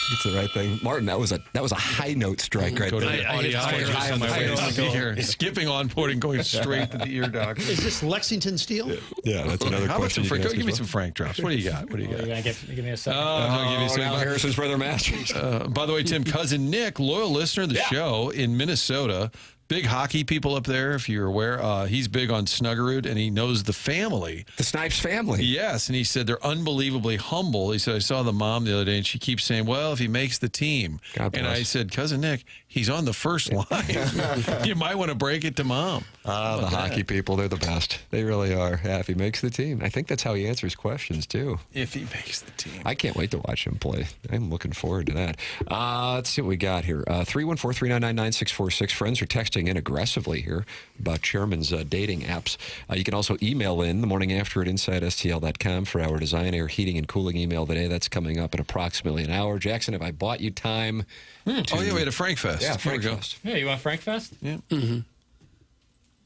That's the right thing, Martin. That was a high note strike right Go to there. the audiologist on my way. Skipping on board and going straight to the ear doctor. Is this Lexington Steel? Yeah, that's another How about question. some Frank? you can Give me ask some Frank drops. What do you got? What do you got? You're gonna give me a second. I'll give you some. Now Harrison's brother Masters. By the way, Tim, cousin Nick, loyal listener of the show in Minnesota. Big hockey people up there, if you're aware. He's big on Snuggerud, and he knows the family. The Snipes family. Yes, and he said they're unbelievably humble. He said, I saw the mom the other day, and she keeps saying, well, if he makes the team. God bless. And I said, Cousin Nick, he's on the first line. You might want to break it to Mom. The hockey people, they're the best. They really are. Yeah, if he makes the team. I think that's how he answers questions, too. If he makes the team. I can't wait to watch him play. I'm looking forward to that. Let's see what we got here. 314-399-9646. Friends are texting in aggressively here about Chairman's dating apps. You can also email in the morning after at InsideSTL.com for our design, air, heating, and cooling email today. That's coming up in approximately an hour. Jackson, have I bought you time? Oh, yeah, we had a Frank Fest. Yeah, Here we Frank go. Fest. Yeah, you want Frank Fest? Yeah. Mm-hmm.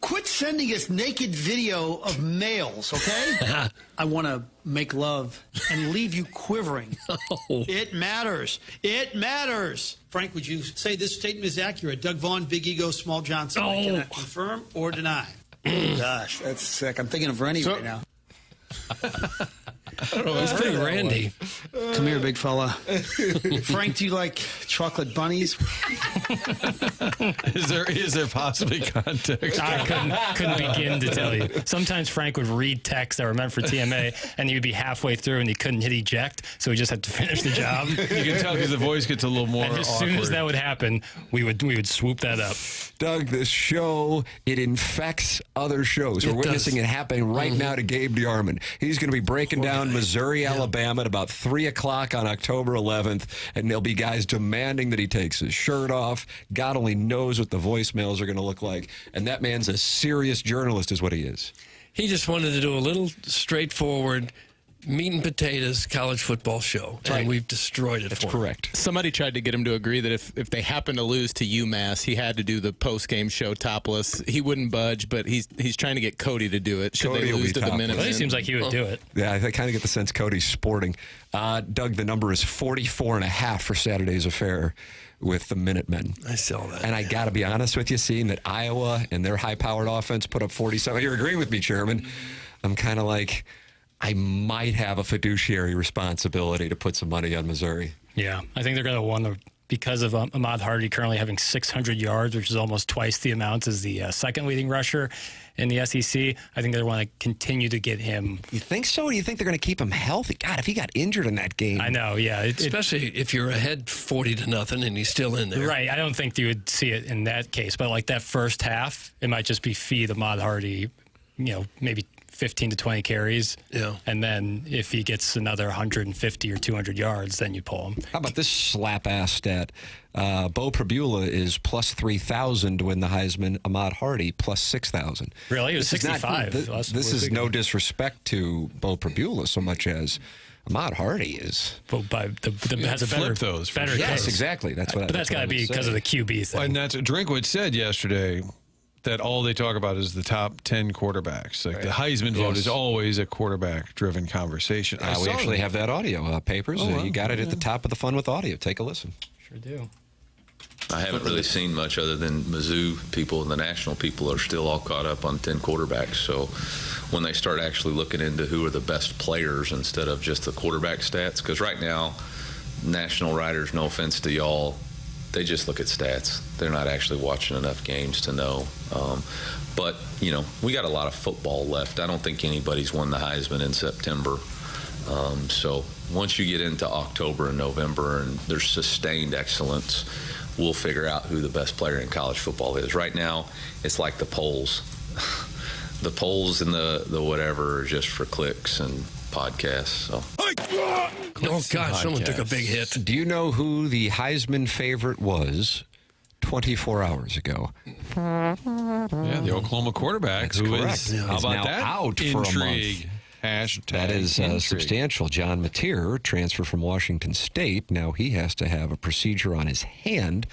Quit sending us naked video of males, okay? I want to make love and leave you quivering. It matters. It matters. Frank, would you say this statement is accurate? Doug Vaughn, Big Ego, Small Johnson. I cannot confirm or deny. Gosh, that's sick. I'm thinking of Rennie right now. I don't know. It's pretty randy. Come here, big fella. Frank, do you like chocolate bunnies? Is there possibly context? I couldn't begin to tell you. Sometimes Frank would read texts that were meant for TMA, and he would be halfway through, and he couldn't hit eject, so he just had to finish the job. You can tell because the voice gets a little more And as soon as that would happen, we would swoop that up. Doug, this show, it infects other shows. We're witnessing it happening right now to Gabe DeArmond. He's going to be breaking down Missouri, Alabama at about 3 o'clock on October 11th, and there'll be guys demanding that he takes his shirt off. God only knows what the voicemails are going to look like. And that man's a serious journalist is what he is. He just wanted to do a little straightforward meat and potatoes college football show, and we've destroyed it. That's for him. correct. Somebody tried to get him to agree that if they happen to lose to UMass, he had to do the post-game show topless. He wouldn't budge, but he's trying to get Cody to do it. Should Cody they will lose be to the topless. Minutemen? Well, it seems like he would do it. Yeah, I kind of get the sense Cody's sporting. Doug, the number is 44.5 for Saturday's affair with the Minutemen. I saw that. And I got to be honest with you, seeing that Iowa and their high-powered offense put up 47. You're agreeing with me, Chairman. I'm kind of like, I might have a fiduciary responsibility to put some money on Missouri. Yeah, I think they're going to win because of Ahmad Hardy currently having 600 yards, which is almost twice the amount as the second leading rusher in the SEC. I think they want to continue to get him. You think so? Or do you think they're going to keep him healthy? God, if he got injured in that game. I know, yeah. Especially if you're ahead 40-0 and he's still in there. Right. I don't think you would see it in that case. But like that first half, it might just be feed Ahmad Hardy, maybe 15 to 20 carries. Yeah. And then if he gets another 150 or 200 yards, then you pull him. How about this slap-ass stat? Bo Prabula is plus 3,000 to win the Heisman. Ahmad Hardy plus 6,000. Really? It was 65. This is no disrespect to Bo Prabula so much as Ahmad Hardy is. Well, has a better those. Better yes, case. exactly. But that's got to be because of the QB thing. And that's what Drinkwitz said yesterday, that all they talk about is the top 10 quarterbacks. Like the Heisman vote is always a quarterback-driven conversation. We actually have that audio papers. You got it at the top of the Fun with Audio. Take a listen. Sure do. I haven't really seen much other than Mizzou people and the national people are still all caught up on 10 quarterbacks. So when they start actually looking into who are the best players instead of just the quarterback stats, because right now, national writers, no offense to y'all, they just look at stats. They're not actually watching enough games to know. But, we got a lot of football left. I don't think anybody's won the Heisman in September. So once you get into October and November and there's sustained excellence, we'll figure out who the best player in college football is. Right now, it's like the polls. The polls and the whatever are just for clicks and podcasts. So. Oh, gosh, someone took a big hit. Do you know who the Heisman favorite was 24 hours ago? Yeah, the Oklahoma quarterback. That's who correct. is, how Is about now that? out for a month. Intrigue. Hashtag That is intrigue. substantial. John Mateer, transfer from Washington State. Now he has to have a procedure on his hand.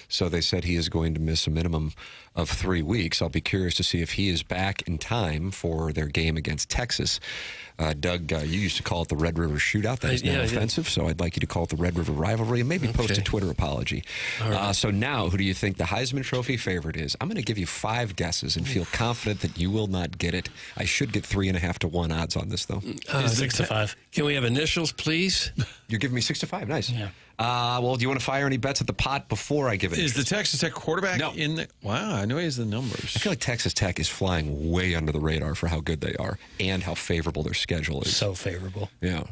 So they said he is going to miss a minimum of 3 weeks. I'll be curious to see if he is back in time for their game against Texas. Doug, you used to call it the Red River Shootout. That is now offensive, so I'd like you to call it the Red River Rivalry and maybe post a Twitter apology. So now, who do you think the Heisman Trophy favorite is? I'm going to give you 5 guesses and feel confident that you will not get it. I should get 3.5 to 1 odds on this, though. 6 to 5. Can we have initials, please? You're giving me 6 to 5. Nice. Yeah. Well, do you want to fire any bets at the pot before I give it? Is the Texas Tech quarterback in the... Wow, I know he has the numbers. I feel like Texas Tech is flying way under the radar for how good they are and how favorable their schedule is. So favorable. Yeah.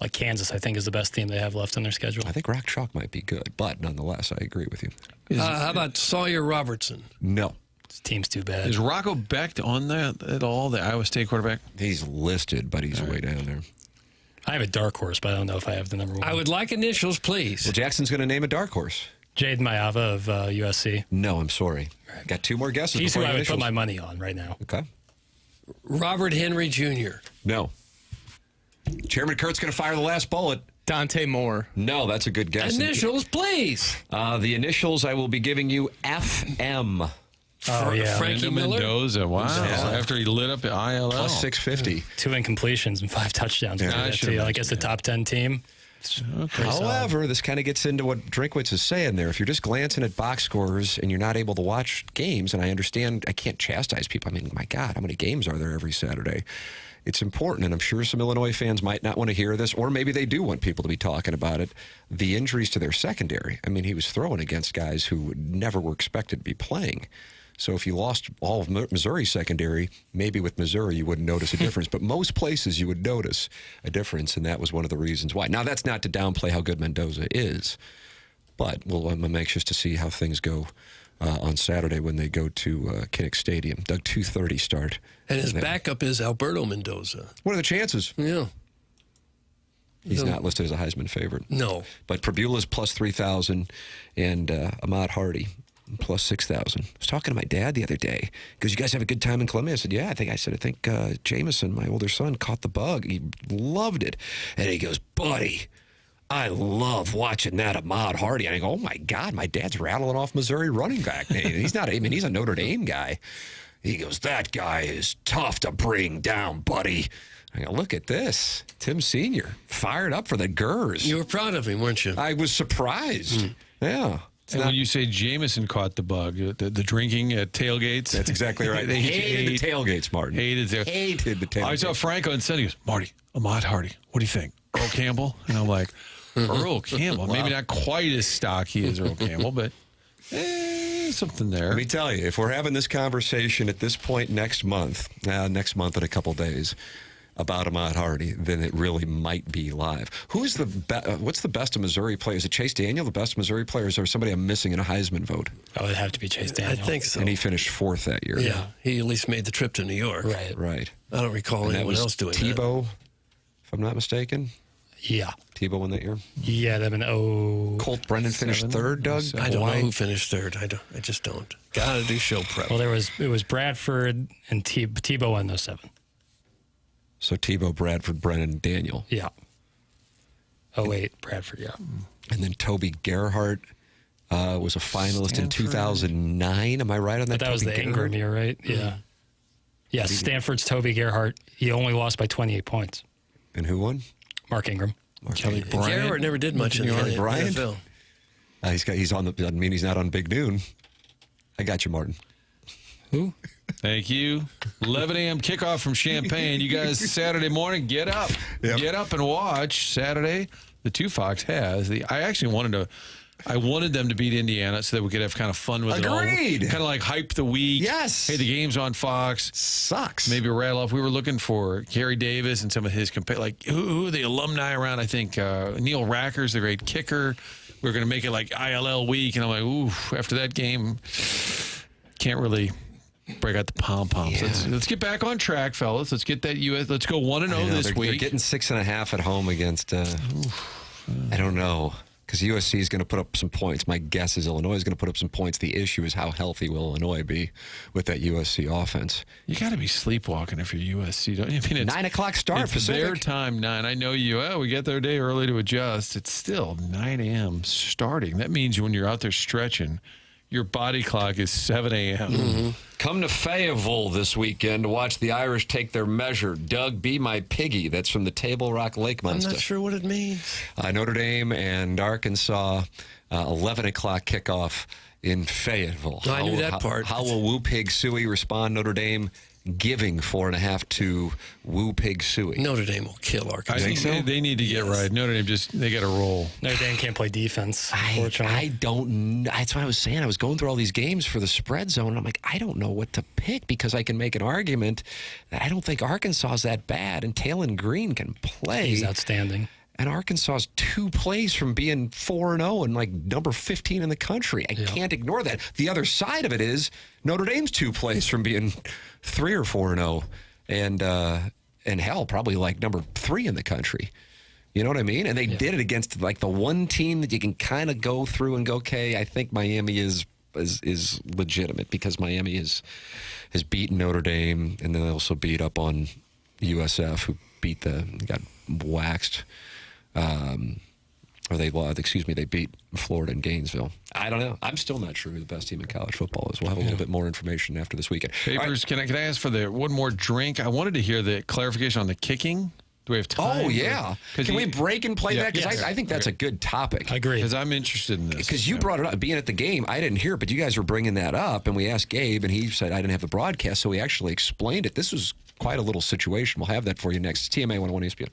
Like Kansas, I think, is the best team they have left on their schedule. I think Rock Chalk might be good, but nonetheless, I agree with you. How about Sawyer Robertson? No. This team's too bad. Is Rocco Becht on that at all, the Iowa State quarterback? He's listed, but he's way down there. I have a dark horse, but I don't know if I have the number 1. I would like initials, please. Well, Jackson's going to name a dark horse. Jade Mayava of USC. No, I'm sorry. Got 2 more guesses. He's who before I would initials. put my money on right now. Okay. Robert Henry Jr. No. Chairman Kurt's going to fire the last bullet. Dante Moore. No, that's a good guess. Initials, please. The initials I will be giving you FM. Oh, yeah. Frankie Fernando Miller? Mendoza. Wow. Yeah. After he lit up the ILL. Plus 650. 2 incompletions and 5 touchdowns. Yeah, I guess the top 10 team. However, this kind of gets into what Drinkwitz is saying there. If you're just glancing at box scores and you're not able to watch games, and I understand I can't chastise people. I mean, my God, how many games are there every Saturday? It's important, and I'm sure some Illinois fans might not want to hear this, or maybe they do want people to be talking about it. The injuries to their secondary. I mean, he was throwing against guys who never were expected to be playing. So if you lost all of Missouri's secondary, maybe with Missouri you wouldn't notice a difference. But most places you would notice a difference, and that was one of the reasons why. Now, that's not to downplay how good Mendoza is, but I'm anxious to see how things go on Saturday when they go to Kinnick Stadium. Doug, 2:30 start. And his backup is Alberto Mendoza. What are the chances? Yeah. He's not listed as a Heisman favorite. No. But Prabula's plus 3,000 and Ahmad Hardy plus 6,000. I was talking to my dad the other day because you guys have a good time in Columbia. I said, yeah, I think Jameson, my older son, caught the bug. He loved it. And he goes, buddy, I love watching that Ahmad Hardy. And I go, oh my God, my dad's rattling off Missouri running back name. He's a Notre Dame guy. He goes, that guy is tough to bring down, buddy. I go, look at this. Tim Sr. fired up for the Gers. You were proud of him, weren't you? I was surprised. Yeah. And when you say Jameson caught the bug, the drinking at tailgates. That's exactly right. They hated the tailgates, Martin. Hated the tailgates. I saw Franco on Sunday. He goes, Marty, Ahmad Hardy, what do you think? Earl Campbell? And I'm like, Earl Campbell. Maybe not quite as stocky as Earl Campbell, but something there. Let me tell you, if we're having this conversation at this point next month in a couple days, about Ahmad Hardy, then it really might be live. Who's what's the best of Missouri players? Is it Chase Daniel, the best Missouri players, or is there somebody I'm missing in a Heisman vote? Oh, it'd have to be Chase Daniel. I think so. And he finished 4th that year. Yeah, he at least made the trip to New York. Right. I don't recall And anyone else doing Tebow, if I'm not mistaken. Yeah. Tebow won that year? Yeah, that'd been Colt Brennan finished 3rd, Doug? I don't know who finished 3rd. I just don't. Gotta do show prep. Well, it was Bradford and Tebow won those 7. So Tebow, Bradford, Brennan, Daniel. Yeah. Oh, wait, Bradford, yeah. And then Toby Gerhart was a finalist in 2009. Am I right on that? But that was the Ingram year, right? Yeah. Yeah, Stanford's Toby Gerhart. He only lost by 28 points. And who won? Mark Ingram. Kelly Bryant. Gerhart never did much in the NFL. He's on the. Doesn't mean he's not on Big Noon. I got you, Martin. Who? Thank you. 11 a.m. kickoff from Champaign. You guys, Saturday morning, get up. Yep. Get up and watch Saturday. The 2 Fox has. I actually wanted them to beat Indiana so that we could have kind of fun with Agreed. it all. Kind of like hype the week. Yes. Hey, the game's on Fox. Sucks. Maybe rattle off. We were looking for Kerry Davis and some of his who are the alumni around. I think Neil Racker's the great kicker. we're going to make it like ILL week. And I'm like, ooh, after that game, can't really break out the pom-poms. Yeah. Let's get back on track, fellas. Let's get that U.S. Let's go 1-0 this week. They're getting 6.5 at home against, I don't know, because USC is going to put up some points. My guess is Illinois is going to put up some points. The issue is how healthy will Illinois be with that USC offense. You got to be sleepwalking if you're USC, don't you? I mean, it's 9 o'clock start, it's Pacific. their time, 9. I know we get there a day early to adjust. It's still 9 a.m. starting. That means when you're out there stretching, your body clock is 7 a.m. Mm-hmm. Come to Fayetteville this weekend to watch the Irish take their measure. Doug, be my piggy. That's from the Table Rock Lake Monster. I'm not sure what it means. Notre Dame and Arkansas, 11 o'clock kickoff in Fayetteville. I knew that part. How will Woo Pig Suey respond? Notre Dame giving 4.5 to Woo Pig Suey. Notre Dame will kill I Arkansas. think they need to get right. Notre Dame they got to roll. Notre Dame can't play defense, unfortunately. I don't know. That's what I was saying. I was going through all these games for the spread zone, and I'm like, I don't know what to pick because I can make an argument that I don't think Arkansas is that bad, and Talon Green can play. He's outstanding. And Arkansas's 2 plays from being 4-0 and like number 15 in the country. I can't ignore that. The other side of it is Notre Dame's 2 plays from being 3 or 4-0 and hell, probably like number 3 in the country. You know what I mean? And they did it against like the one team that you can kind of go through and go, okay, I think Miami is legitimate because Miami has beaten Notre Dame, and then they also beat up on USF, who got waxed. They beat Florida and Gainesville. I don't know. I'm still not sure who the best team in college football is. We'll have a little bit more information after this weekend. Papers, can I ask for one more drink? I wanted to hear the clarification on the kicking. Do we have time? Oh, yeah. Can we break and play that? Because I think that's a good topic. I agree. Because I'm interested in this. Because you brought it up. Being at the game, I didn't hear it, but you guys were bringing that up, and we asked Gabe, and he said I didn't have the broadcast, so he actually explained it. This was quite a little situation. We'll have that for you next. TMA 101 ESPN.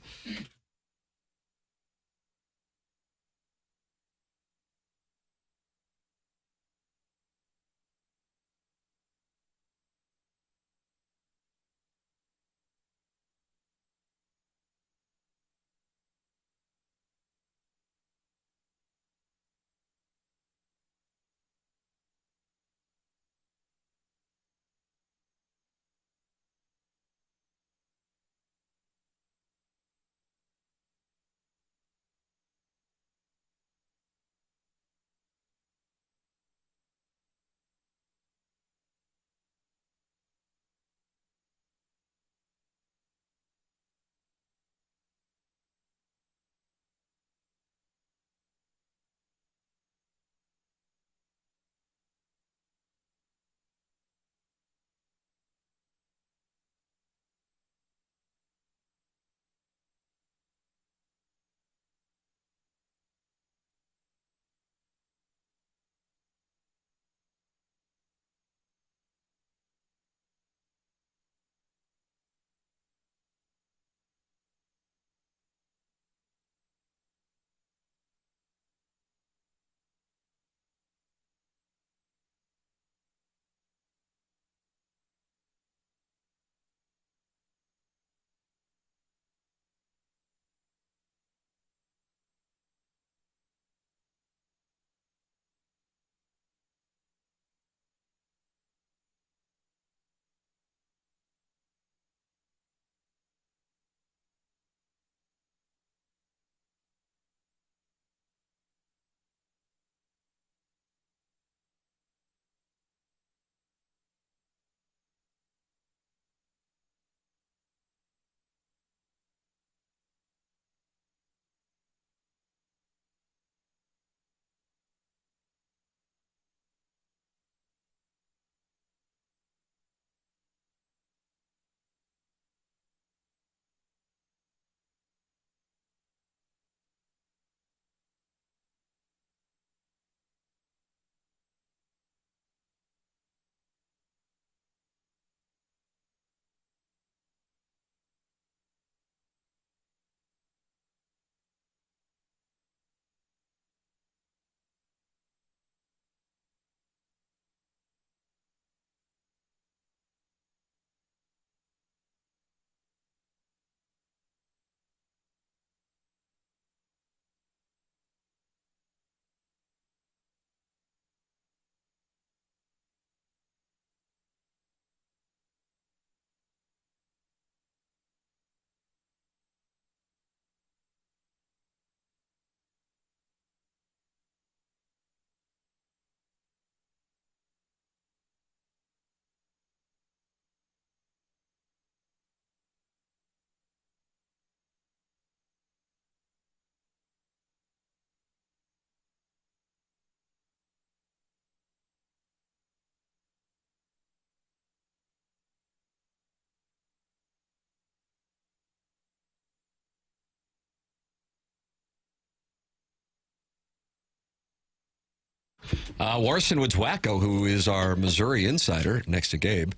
Warson Woods Wacko, who is our Missouri insider next to Gabe,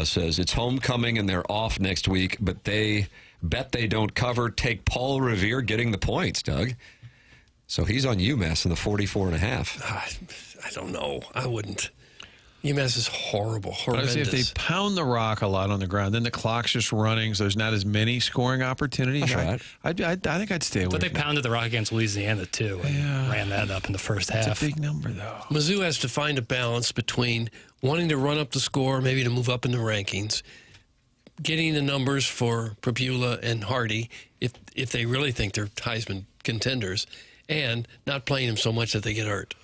says it's homecoming and they're off next week, but they bet they don't cover. Take Paul Revere getting the points, Doug. So he's on UMass in the 44.5. I don't know. I wouldn't. UMass is horrible, But I horrendous. say if they pound the rock a lot on the ground, then the clock's just running, so there's not as many scoring opportunities. That's right. I think I'd stay away. But they from that. pounded the rock against Louisiana, too, and ran that up in the first half. It's a big number, though. Mizzou has to find a balance between wanting to run up the score, maybe to move up in the rankings, getting the numbers for Prapula and Hardy, if they really think they're Heisman contenders, and not playing them so much that they get hurt.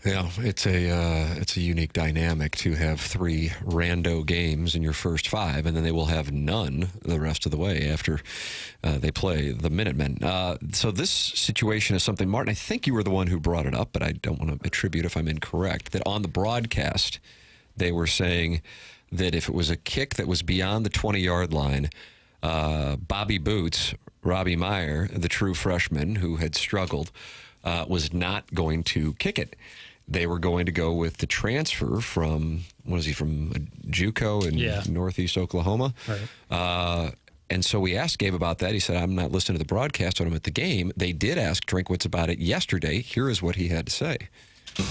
Yeah, it's a unique dynamic to have 3 rando games in your first 5, and then they will have none the rest of the way after they play the Minutemen. So this situation is something, Martin, I think you were the one who brought it up, but I don't want to attribute if I'm incorrect, that on the broadcast they were saying that if it was a kick that was beyond the 20-yard line, Bobby Boots, Robbie Meyer, the true freshman who had struggled, was not going to kick it. They were going to go with the transfer from, what is he, from JUCO in Northeast Oklahoma. Right. And so we asked Gabe about that. He said, I'm not listening to the broadcast when I'm at the game. They did ask Drinkwitz about it yesterday. Here is what he had to say.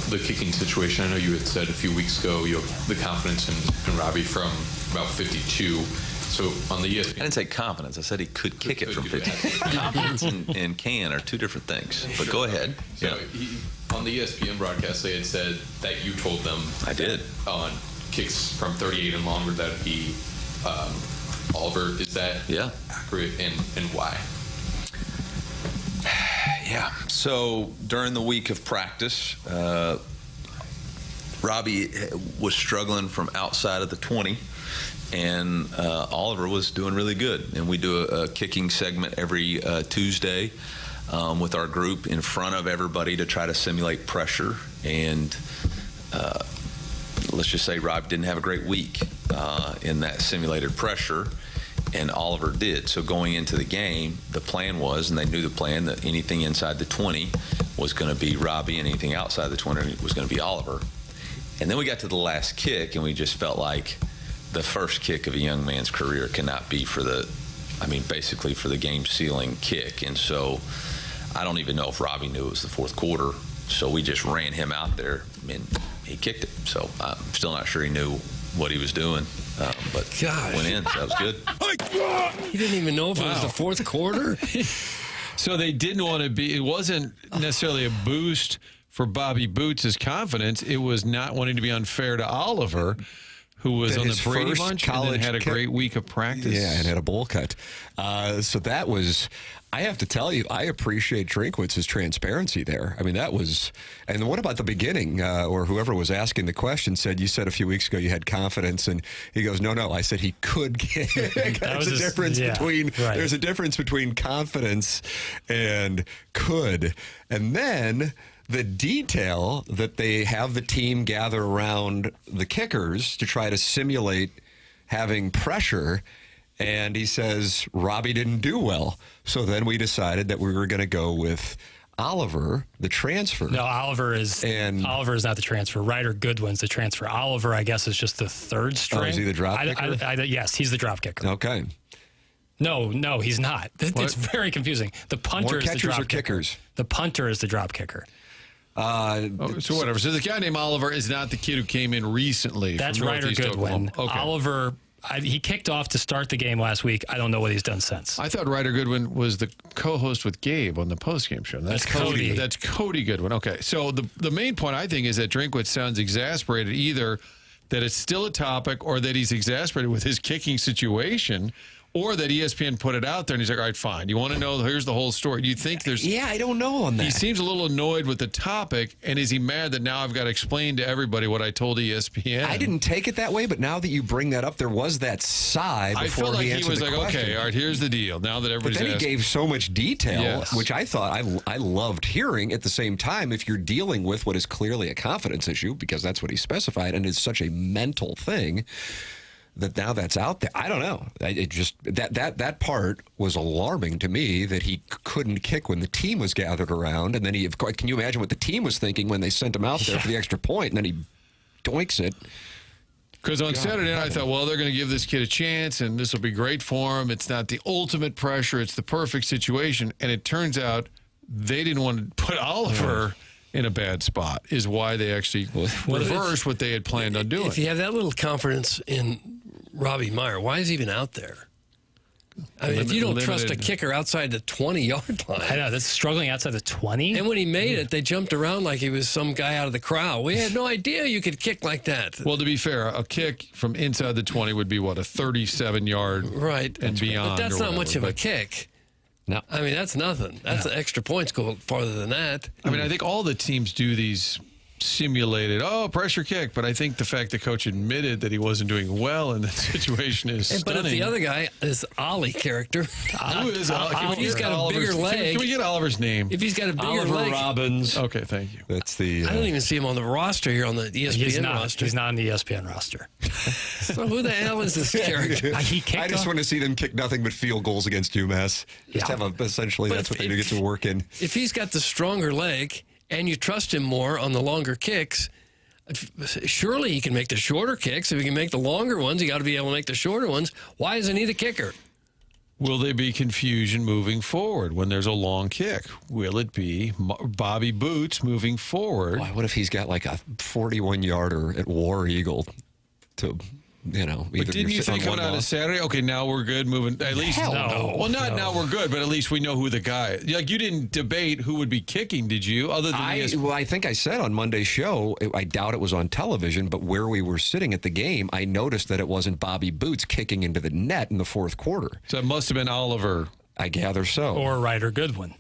The kicking situation, I know you had said a few weeks ago, you have the confidence in Robbie from about 52. So on the ESPN... I didn't say confidence. I said he could kick it from 50. Confidence and can are two different things. But go ahead. So on the ESPN broadcast, they had said that you told them... I did. On kicks from 38 and longer, that would be Oliver. Is that accurate, and why? Yeah. So during the week of practice, Robbie was struggling from outside of the 20. And Oliver was doing really good. And we do a kicking segment every Tuesday with our group in front of everybody to try to simulate pressure. And let's just say Rob didn't have a great week in that simulated pressure, and Oliver did. So going into the game, the plan was, and they knew the plan, that anything inside the 20 was going to be Robbie, and anything outside the 20 was going to be Oliver. And then we got to the last kick, and we just felt like the first kick of a young man's career cannot be basically for the game-sealing kick. And so I don't even know if Robbie knew it was the fourth quarter. So we just ran him out there, and he kicked it. So I'm still not sure he knew what he was doing, but went in. So that was good. He didn't even know if it was the fourth quarter. So they didn't want to be. It wasn't necessarily a boost for Bobby Boots' confidence. It was not wanting to be unfair to Oliver, who was on the Brady Bunch and then had a great week of practice. Yeah, and had a bowl cut. So that was, I have to tell you, I appreciate Drinkwitz's transparency there. I mean, that was, and what about the beginning, or whoever was asking the question said, you said a few weeks ago you had confidence, and he goes, no, I said he could get it. There's a difference there's a difference between confidence and could. And then the detail that they have the team gather around the kickers to try to simulate having pressure, and he says Robbie didn't do well. So then we decided that we were going to go with Oliver, the transfer. No, Oliver is not the transfer. Ryder Goodwin's the transfer. Oliver, I guess, is just the third string. Oh, is he the drop kicker? Yes, he's the drop kicker. Okay. No, he's not. It's very confusing. The punter is the drop kicker. Kickers? The punter is the drop kicker. So whatever. So the guy named Oliver is not the kid who came in recently. That's from Ryder Northeast Goodwin. Oklahoma. Okay. Oliver, he kicked off to start the game last week. I don't know what he's done since. I thought Ryder Goodwin was the co-host with Gabe on the postgame show. That's Cody. That's Cody Goodwin. Okay. So the main point, I think, is that Drinkwitz sounds exasperated, either that it's still a topic or that he's exasperated with his kicking situation, or that ESPN put it out there and he's like, all right, fine. You want to know, here's the whole story. Do you think there's... Yeah, I don't know on that. He seems a little annoyed with the topic, and is he mad that now I've got to explain to everybody what I told ESPN? I didn't take it that way, but now that you bring that up, there was that sigh before I felt like he was like, question. okay, all right, here's the deal. Now that everybody's But then he gave so much detail, which I thought I loved hearing. At the same time, if you're dealing with what is clearly a confidence issue, because that's what he specified, and is such a mental thing, that now that's out there. I don't know. It just that part was alarming to me that he couldn't kick when the team was gathered around, and then he. Of course, can you imagine what the team was thinking when they sent him out there for the extra point, and then he doinks it. Because on Saturday night, I thought, well, they're going to give this kid a chance, and this will be great for him. It's not the ultimate pressure. It's the perfect situation. And it turns out they didn't want to put Oliver in a bad spot, is why they actually reversed what they had planned on doing. If you have that little confidence in Robbie Meyer, why is he even out there? I mean, if you don't trust a kicker outside the 20-yard line. I know, that's struggling outside the 20. And when he made it, they jumped around like he was some guy out of the crowd. We had no idea you could kick like that. Well, to be fair, a kick from inside the 20 would be, what, a 37-yard and beyond. But that's not much of a kick. No. I mean, that's nothing. That's extra points go farther than that. I mean, I think all the teams do these simulated, pressure kick, but I think the fact the coach admitted that he wasn't doing well in that situation is stunning. But if the other guy is Ollie character, who is if he's got a bigger leg. Can we get Oliver's name? If he's got a bigger Oliver leg. Robbins. Okay, thank you. That's the. I don't even see him on the roster here on the ESPN roster. He's not on the ESPN roster. So who the hell is this character? I just want to see them kick nothing but field goals against UMass. Just have essentially that's what they do, get to work in. If he's got the stronger leg and you trust him more on the longer kicks, surely he can make the shorter kicks. If he can make the longer ones, he got to be able to make the shorter ones. Why isn't he the kicker? Will there be confusion moving forward when there's a long kick? Will it be Bobby Boots moving forward? Boy, what if he's got like a 41-yarder at War Eagle to, But didn't you think coming out of Saturday, okay, now we're good moving, at least, well, not now we're good, but at least we know who the guy, like you didn't debate who would be kicking, did you? Other than I think I said on Monday's show, I doubt it was on television, but where we were sitting at the game, I noticed that it wasn't Bobby Boots kicking into the net in the fourth quarter. So it must have been Oliver. I gather so. Or Ryder Goodwin.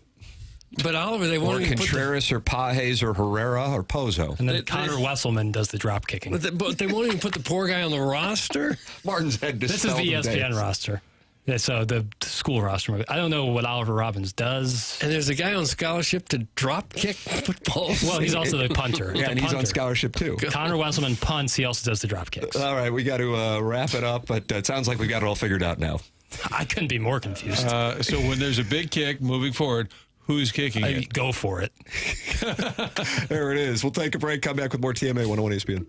But Oliver, they won't even Contreras or Pajes or Herrera or Pozo. And then Connor Wesselman does the drop kicking. But they won't even put the poor guy on the roster? Martin's head This is the ESPN roster. Yeah, so the school roster. I don't know what Oliver Robbins does. And there's a guy on scholarship to drop kick football. Well, he's also the punter. Yeah, and he's on scholarship too. Connor Wesselman punts. He also does the drop kicks. All right, we got to wrap it up, but it sounds like we got it all figured out now. I couldn't be more confused. So when there's a big kick moving forward, who's kicking it? Go for it. There it is. We'll take a break. Come back with more TMA 101 ESPN.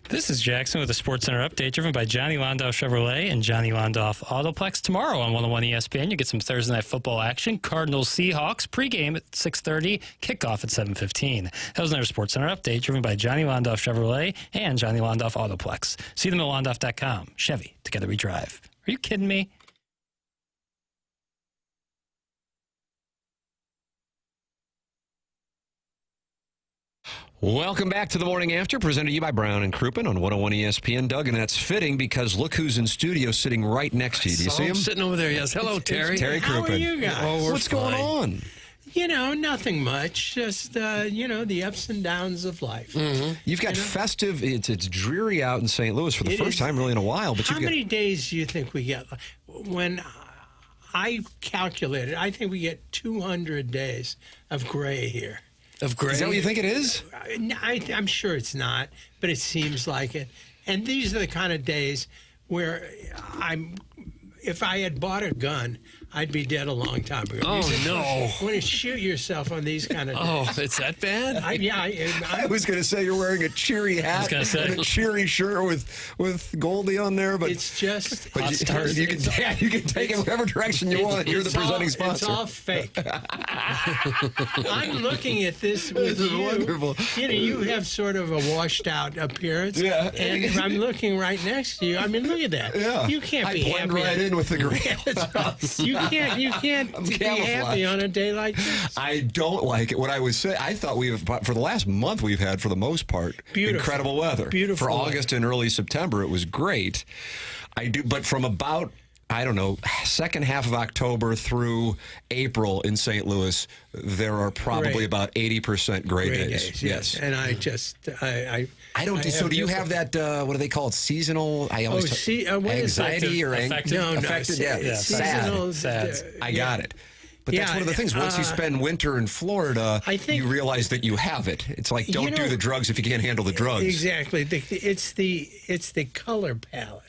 This is Jackson with a SportsCenter update driven by Johnny Londoff Chevrolet and Johnny Londoff Autoplex. Tomorrow on 101 ESPN, you get some Thursday Night Football action. Cardinals Seahawks pregame at 6:30, kickoff at 7:15. That was another SportsCenter update driven by Johnny Londoff Chevrolet and Johnny Londoff Autoplex. See them at londoff.com. Chevy, together we drive. Are you kidding me? Welcome back to the Morning After, presented to you by Brown and Crouppen on 101 ESPN. Doug, and that's fitting because look who's in studio sitting right next to you. Do you see him? Sitting over there, yes. Hello, Terry. Terry How Crouppen. are you guys? Oh, What's going on? You know, nothing much. Just, the ups and downs of life. You've got festive, it's dreary out in St. Louis for the first time really in a while. But How many days do you think we get? When I calculated, I think we get 200 days of gray here. Of gray? Is that what you think it is? I'm sure it's not, but it seems like it. And these are the kind of days where if I had bought a gun, I'd be dead a long time ago. Oh, no. Want to shoot yourself on these kind of days. Oh, it's that bad? I was going to say you're wearing a cheery hat and a cheery shirt with Goldie on there, but it's just. But you can take it whatever direction you want. You're the presenting sponsor. It's all fake. I'm looking at this with you. Wonderful. You know, you have sort of a washed out appearance. Yeah. And I'm looking right next to you. I mean, look at that. Yeah. You can't be blend happy. right in with the green. You can't be happy on a day like this. I don't like it. What I would say, I thought for the last month we've had, for the most part, incredible weather. Beautiful for weather. August and early September, it was great. But from about, I don't know, second half of October through April in St. Louis, there are probably about 80% gray days. Yes. And I just, I don't do. So do you have that? What do they call it? Seasonal? I always anxiety or affected. Affected. Yeah. Sad. I got it. But that's one of the things. Once you spend winter in Florida, you realize that you have it. It's like don't do the drugs if you can't handle the drugs. Exactly. It's the color palette.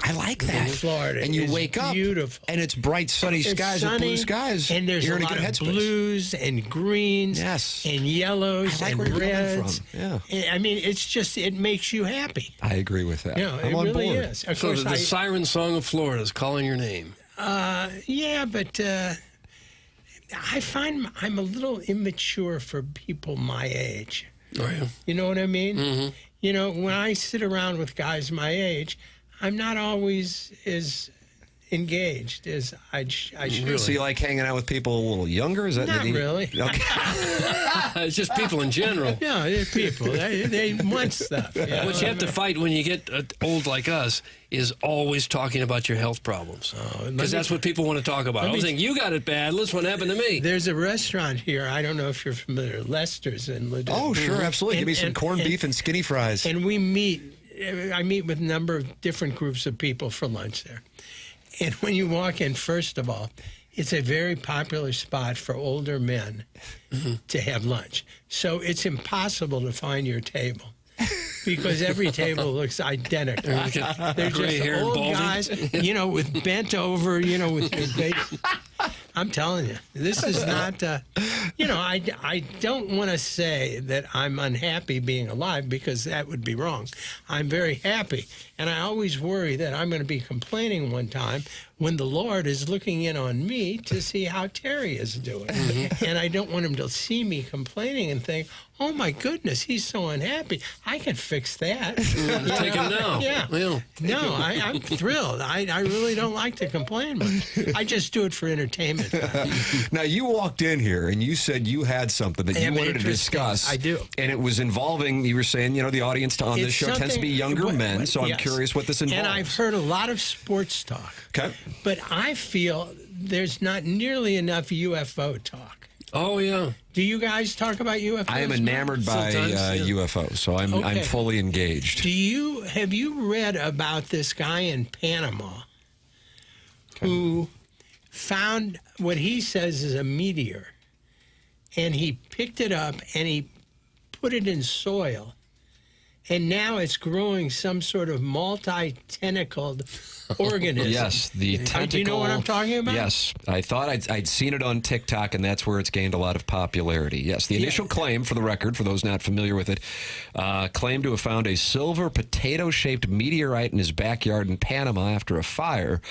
I like that. Florida, and you wake up, beautiful, and it's bright, sunny skies with blue skies, and there's you're a in lot a good of headspace. Blues and greens, and yellows I like and where you're coming reds. from. Yeah. I mean, it's just it makes you happy. I agree with that. Yeah, I'm it on really board. is. Of So course, the siren song of Florida is calling your name. Yeah, but I find I'm a little immature for people my age. Oh, yeah. You know what I mean? Mm-hmm. You know, when I sit around with guys my age, I'm not always as engaged as I should. So you like hanging out with people a little younger? Is that Not really. Okay. It's just people in general. No, they're people. They want stuff. You know? What you have to fight when you get old like us is always talking about your health problems. Because that's what people want to talk about. I was saying, you got it bad. Listen what happened to me. There's a restaurant here. I don't know if you're familiar. Lester's in Ladue. Oh, sure, absolutely. Give me some corned beef and skinny fries. And I meet with a number of different groups of people for lunch there. And when you walk in, first of all, it's a very popular spot for older men to have lunch. So it's impossible to find your table because every table looks identical. They're Gray just hair and old balding. guys, with bent over, with their face. I'm telling you, this is not, I don't want to say that I'm unhappy being alive because that would be wrong. I'm very happy. And I always worry that I'm going to be complaining one time when the Lord is looking in on me to see how Terry is doing. And I don't want him to see me complaining and think, oh my goodness, he's so unhappy. I can fix that. Take him now. Yeah. No, I'm thrilled. I really don't like to complain much. I just do it for entertainment. Now, you walked in here and you said you had something that I you have an wanted to interesting- discuss. I do. And it was involving, you were saying, the audience on this It's show tends to be something- younger men, so I'm yes. curious what this involves. And I've heard a lot of sports talk. Okay. But I feel there's not nearly enough UFO talk. Oh, yeah. Do you guys talk about UFOs? I am enamored by UFOs, so I'm fully engaged. Have you read about this guy in Panama who found what he says is a meteor, and he picked it up and he put it in soil, and now it's growing some sort of multi-tentacled organism. Yes, the tentacle. Do you know what I'm talking about? Yes, I thought I'd seen it on TikTok, and that's where it's gained a lot of popularity. Yes, the initial claim, for the record, for those not familiar with it, claimed to have found a silver potato-shaped meteorite in his backyard in Panama after a fire,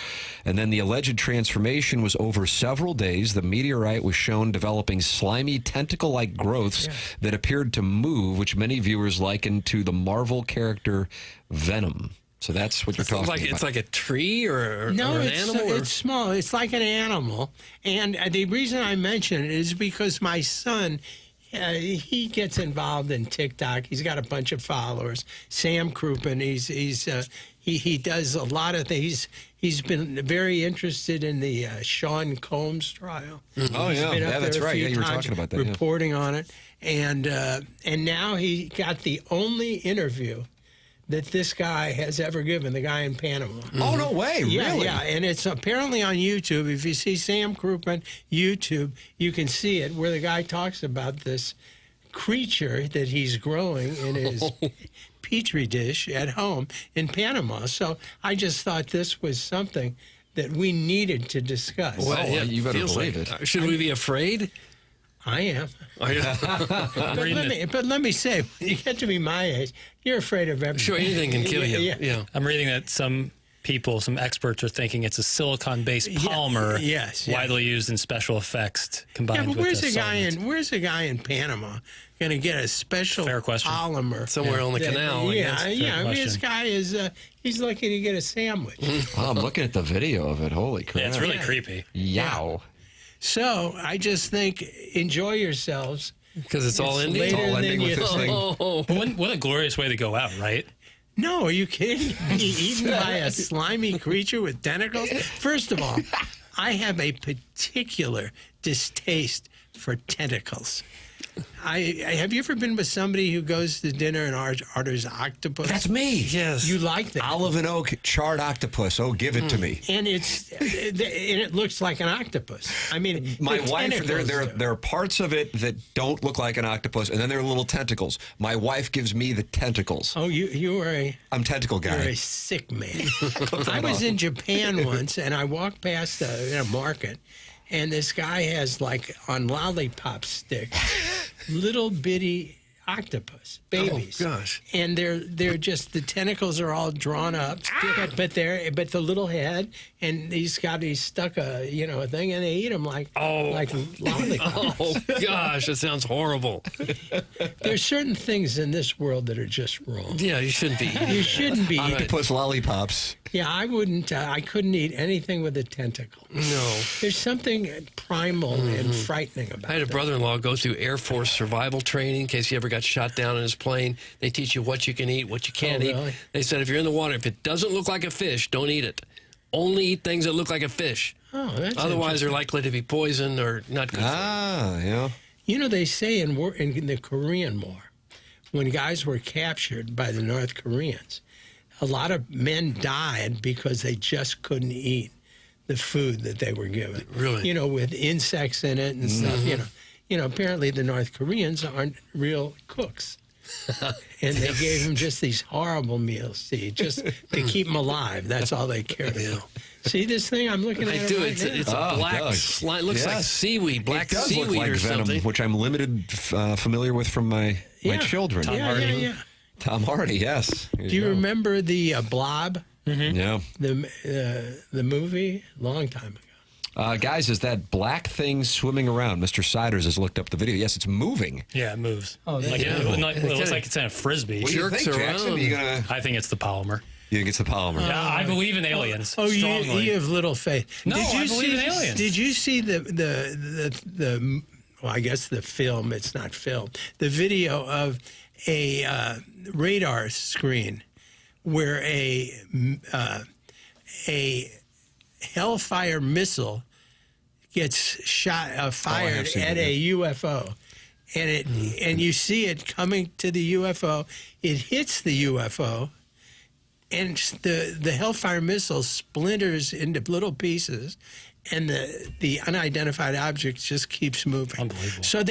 and then the alleged transformation was over several days. The meteorite was shown developing slimy tentacle-like growths that appeared to move, which many viewers likened to the Marvel character Venom. So that's what you're talking about. It's like a tree or no, an it's, animal? it's small. It's like an animal. And the reason I mention it is because my son, he gets involved in TikTok. He's got a bunch of followers. Sam Crouppen, he does a lot of things. He's been very interested in the Sean Combs trial. Oh, yeah, that's right. Yeah, you were talking about that. Reporting on it. And now he got the only interview that this guy has ever given, the guy in Panama. Oh, no way, really? Yeah, and it's apparently on YouTube. If you see Sam Crouppen YouTube, you can see it, where the guy talks about this creature that he's growing in his petri dish at home in Panama. So I just thought this was something that we needed to discuss. Well, you better believe it. Should we be afraid? I am. Oh, but let me say, when you get to be my age, you're afraid of everything. Sure, anything can kill you. Yeah. I'm reading that some experts are thinking it's a silicon-based polymer, widely used in special effects combined with where's the guy in Panama going to get a special polymer somewhere on the canal? This guy is he's lucky to get a sandwich. Oh, I'm looking at the video of it. Holy crap! Yeah, it's really creepy. Yow. So I just think enjoy yourselves because it's all ending. It's all ending with this thing. What a glorious way to go out, right? No, are you kidding? Be eaten by a slimy creature with tentacles? First of all, I have a particular distaste for tentacles. Have you ever been with somebody who goes to dinner and orders octopus? That's me. Yes. You like that? Olive and oak charred octopus. Oh, give it to me. And it looks like an octopus. I mean, my wife, there are parts of it that don't look like an octopus, and then there are little tentacles. My wife gives me the tentacles. Oh, you are I'm tentacle guy. You're a sick man. I was in Japan once, and I walked past a market, and this guy has, like, on lollipop sticks, little bitty octopus babies. Oh gosh! And they're just, the tentacles are all drawn up, but the little head, and he's stuck a thing, and they eat them like lollipops. Oh gosh, that sounds horrible. There's certain things in this world that are just wrong. Yeah, you shouldn't be eating. You shouldn't be eating octopus lollipops. Yeah, I wouldn't. I couldn't eat anything with a tentacle. No. There's something primal and frightening about it. I had a brother-in-law go through Air Force survival training in case he ever got shot down in his plane. They teach you what you can eat, what you can't eat. Really? They said if you're in the water, if it doesn't look like a fish, don't eat it. Only eat things that look like a fish. Oh, that's Otherwise, they're likely to be poisoned or not good. Yeah. You know, they say in the Korean War, when guys were captured by the North Koreans, a lot of men died because they just couldn't eat the food that they were given. Really? You know, with insects in it and stuff. You know, apparently the North Koreans aren't real cooks. And they gave them just these horrible meals to eat, just to keep them alive. That's all they cared about. See this thing I'm looking at? I do. It's a black slime. Looks like seaweed, black it does seaweed look like or venom, something. which I'm limited familiar with from my children. Tom Hardy. Tom Hardy, yes. Do you remember the Blob? Mm-hmm. Yeah. The movie? Long time ago. Guys, is that black thing swimming around? Mr. Siders has looked up the video. Yes, it's moving. Yeah, it moves. Oh, it looks like it's in a frisbee. What do you think, Jackson? I think it's the polymer. You think it's the polymer? Yeah, I believe in aliens. strongly. You have little faith. No, I believe in aliens. Did you see the well, I guess the film, it's not film, the video of a radar screen where a Hellfire missile gets fired at a UFO, and you see it coming to the UFO. It hits the UFO, and the Hellfire missile splinters into little pieces, and the unidentified object just keeps moving. Unbelievable. So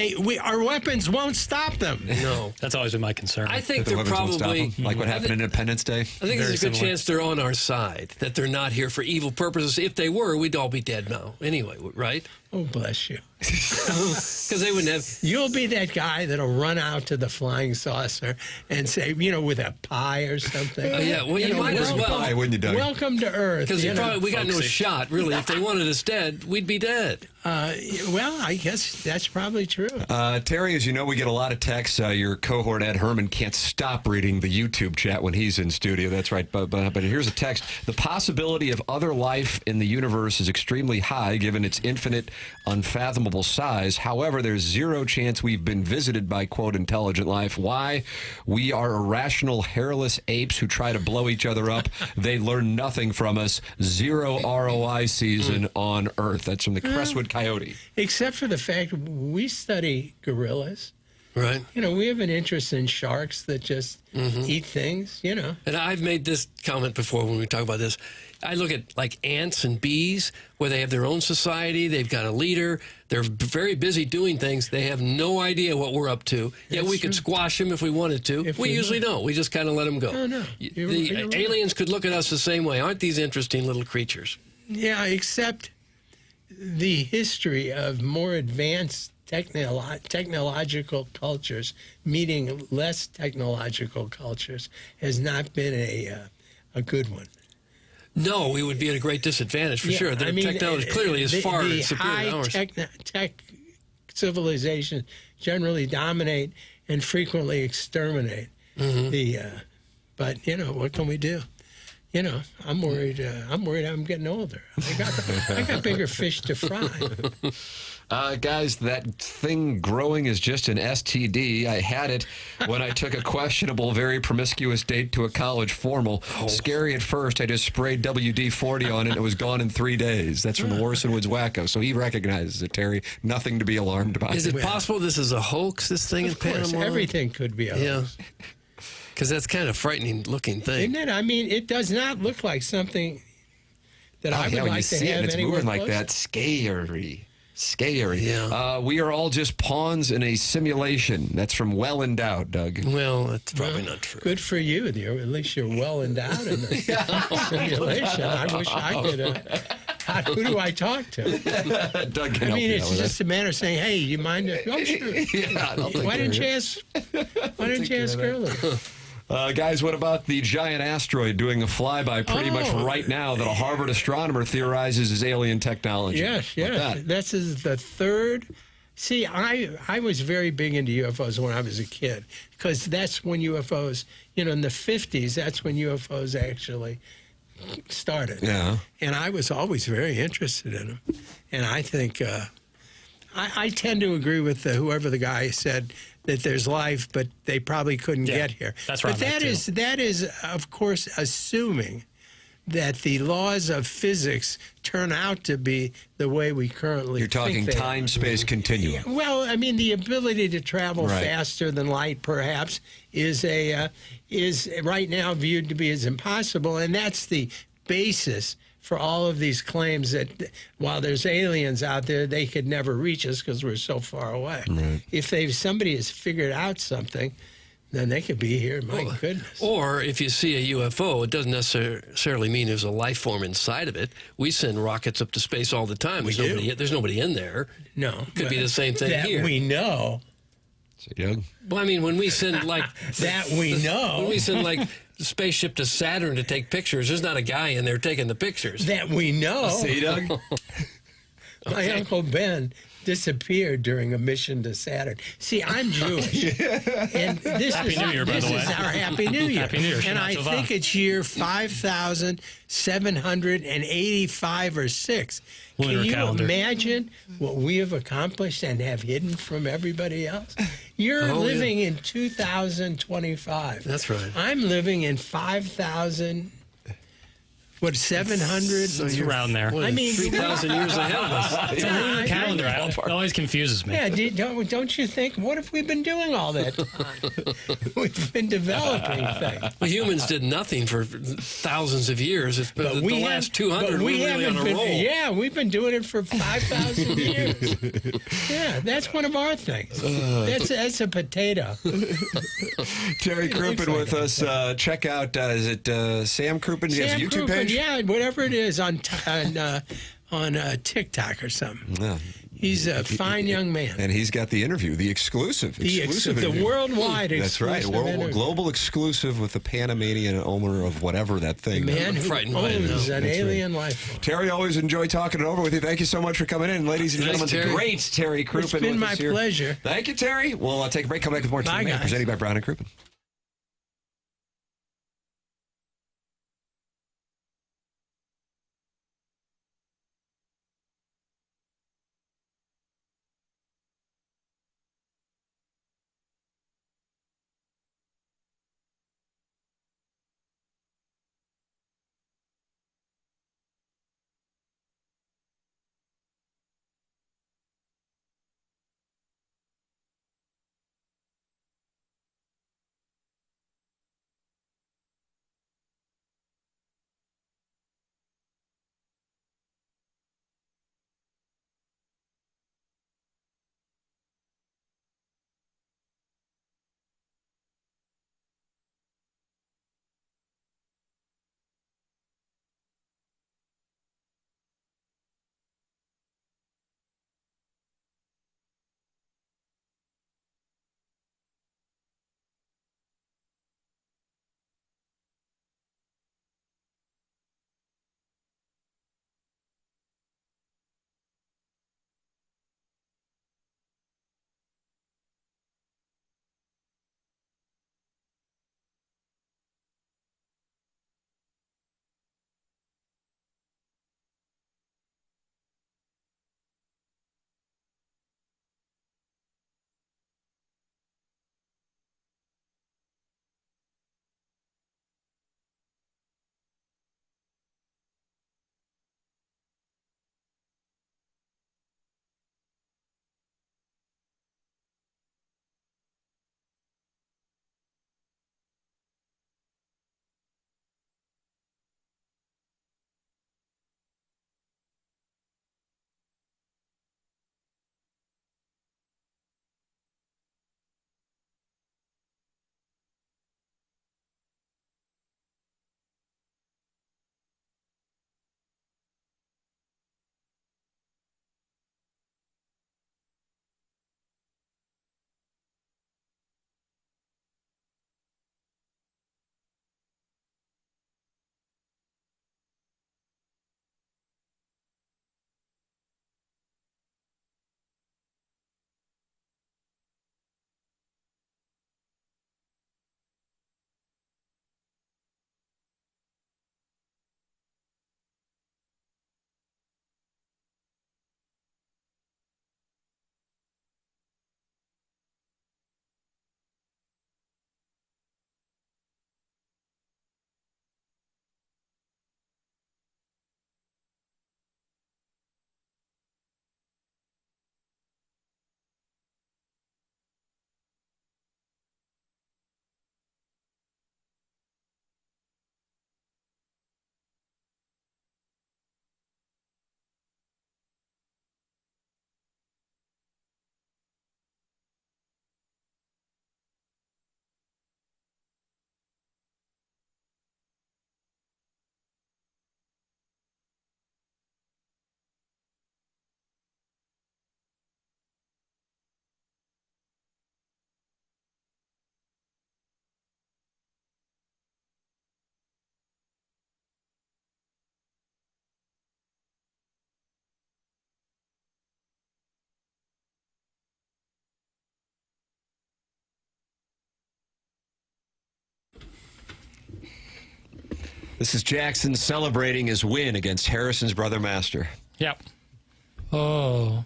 our weapons won't stop them. No. That's always been my concern. I think The they're weapons won't stop probably... them, like what happened in Independence Day. I think there's a good chance they're on our side, that they're not here for evil purposes. If they were, we'd all be dead now anyway, right? Oh, bless you. Because they wouldn't have... You'll be that guy that'll run out to the flying saucer and say, with a pie or something. Oh, yeah, well, you might as well. Why wouldn't you, Doug? Welcome to Earth. Because we got no shot, really. If they wanted us dead, we'd be dead. Well, I guess that's probably true. Terry, as you know, we get a lot of texts. Your cohort, Ed Herman, can't stop reading the YouTube chat when he's in studio. That's right. But here's a text. The possibility of other life in the universe is extremely high, given its infinite, unfathomable size. However, there's zero chance we've been visited by, quote, intelligent life. Why? We are irrational, hairless apes who try to blow each other up. They learn nothing from us. Zero ROI season on Earth. That's from the Crestwood Coyote. Except for the fact we study gorillas. Right. We have an interest in sharks that just eat things, And I've made this comment before when we talk about this. I look at like ants and bees, where they have their own society. They've got a leader. They're very busy doing things. They have no idea what we're up to. Yet we could squash them if we wanted to. We usually don't. We just kind of let them go. No. The aliens could look at us the same way. Aren't these interesting little creatures? Yeah, except the history of more advanced technological cultures meeting less technological cultures has not been a good one. No, we would be at a great disadvantage for sure. Their technology clearly is far superior to ours. Tech civilizations generally dominate and frequently exterminate. But what can we do? I'm worried. I'm getting older. I got bigger fish to fry. Guys, that thing growing is just an STD. I had it when I took a questionable, very promiscuous date to a college formal. Scary at first. I just sprayed WD-40 on it and it was gone in 3 days. That's from the Warson Woods Wacko. So he recognizes it, Terry. Nothing to be alarmed about. Is it possible this is a hoax, this thing in Panama? Everything could be a hoax. Because that's kind of frightening looking thing. Isn't it? It does not look like something that I would like to have it's anywhere moving like close. that. Scary. Yeah. We are all just pawns in a simulation. That's from Well Endowed, Doug. Well, that's probably not true. Good for you. At least you're well endowed in the simulation. I wish I could. Who do I talk to? Doug can help you it's out with just that. a matter of saying, "Hey, you mind?" I'm sure. Why didn't you ask? Why didn't you ask earlier? Guys, what about the giant asteroid doing a flyby pretty much right now that a Harvard astronomer theorizes is alien technology? Yes. This is the third. See, I was very big into UFOs when I was a kid because that's when UFOs, in the 50s, that's when UFOs actually started. Yeah. And I was always very interested in them. And I think I tend to agree with whoever the guy said that there's life, but they probably couldn't get here. That's right. But that is, of course, assuming that the laws of physics turn out to be the way we currently You're talking think they time, are. space continuum. Well, the ability to travel faster than light, perhaps, is right now viewed to be as impossible, and that's the basis for all of these claims that while there's aliens out there, they could never reach us because we're so far away. Right. If somebody has figured out something, then they could be here. My goodness. Or if you see a UFO, it doesn't necessarily mean there's a life form inside of it. We send rockets up to space all the time. There's nobody in there. No. Could be the same thing that here. We know. Doug? Well, when we send that we know. When we send the spaceship to Saturn to take pictures, there's not a guy in there taking the pictures. That we know. See, Doug? My Uncle Ben disappeared during a mission to Saturn. See, I'm Jewish. And this Happy New Year, by the way. is our Happy New Year. Happy New Year. And I think it's year 5,785 or 6. Lunar Can you calendar. imagine what we have accomplished and have hidden from everybody else? You're living in 2025. That's right. I'm living in 5,000. What, 700? It's around there. Well, I mean, 3,000 years ahead of us. It's a lunar calendar. It always confuses me. Yeah, don't you think, what have we been doing all that time? We've been developing things. Well, humans did nothing for thousands of years. It's been the last 200, we're really on a roll. Yeah, we've been doing it for 5,000 years. Yeah, that's one of our things. That's a potato. Terry Crouppen with us. Check out, is it Sam Crouppen? He has a YouTube page? Yeah, whatever it is on TikTok or something. Yeah. He's a fine young man. And he's got the interview, the exclusive interview. The worldwide That's right, exclusive global exclusive with the Panamanian owner of whatever that thing. The man who owns an alien life form. Terry, always enjoy talking it over with you. Thank you so much for coming in, ladies and gentlemen. The great Terry Crouppen. It's been my pleasure. Thank you, Terry. We'll take a break. Come back with more Team Man, presented by Brown and Crouppen. This is Jackson celebrating his win against Harrison's brother Master. Yep. Oh,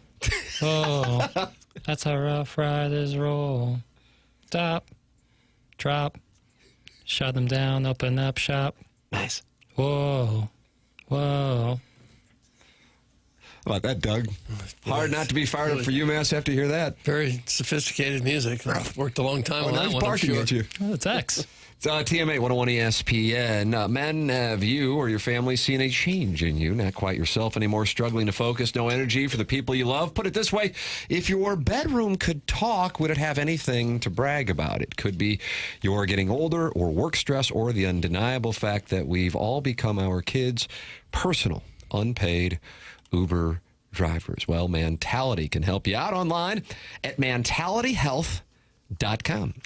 that's how Rough Riders roll. Stop, drop, shut them down, open up shop. Nice. Whoa, Whoa. How about that, Doug? Hard not to be fired up for UMass after you hear that. Very sophisticated music. I've worked a long time on that he's one. barking at you. Oh, it's X. It's TMA 101 ESPN. Men, have you or your family seen a change in you? Not quite yourself anymore, struggling to focus, no energy for the people you love? Put it this way, if your bedroom could talk, would it have anything to brag about? It could be you're getting older or work stress or the undeniable fact that we've all become our kids' personal, unpaid Uber drivers. Well, Mentality can help you out online at mentalityhealth.com.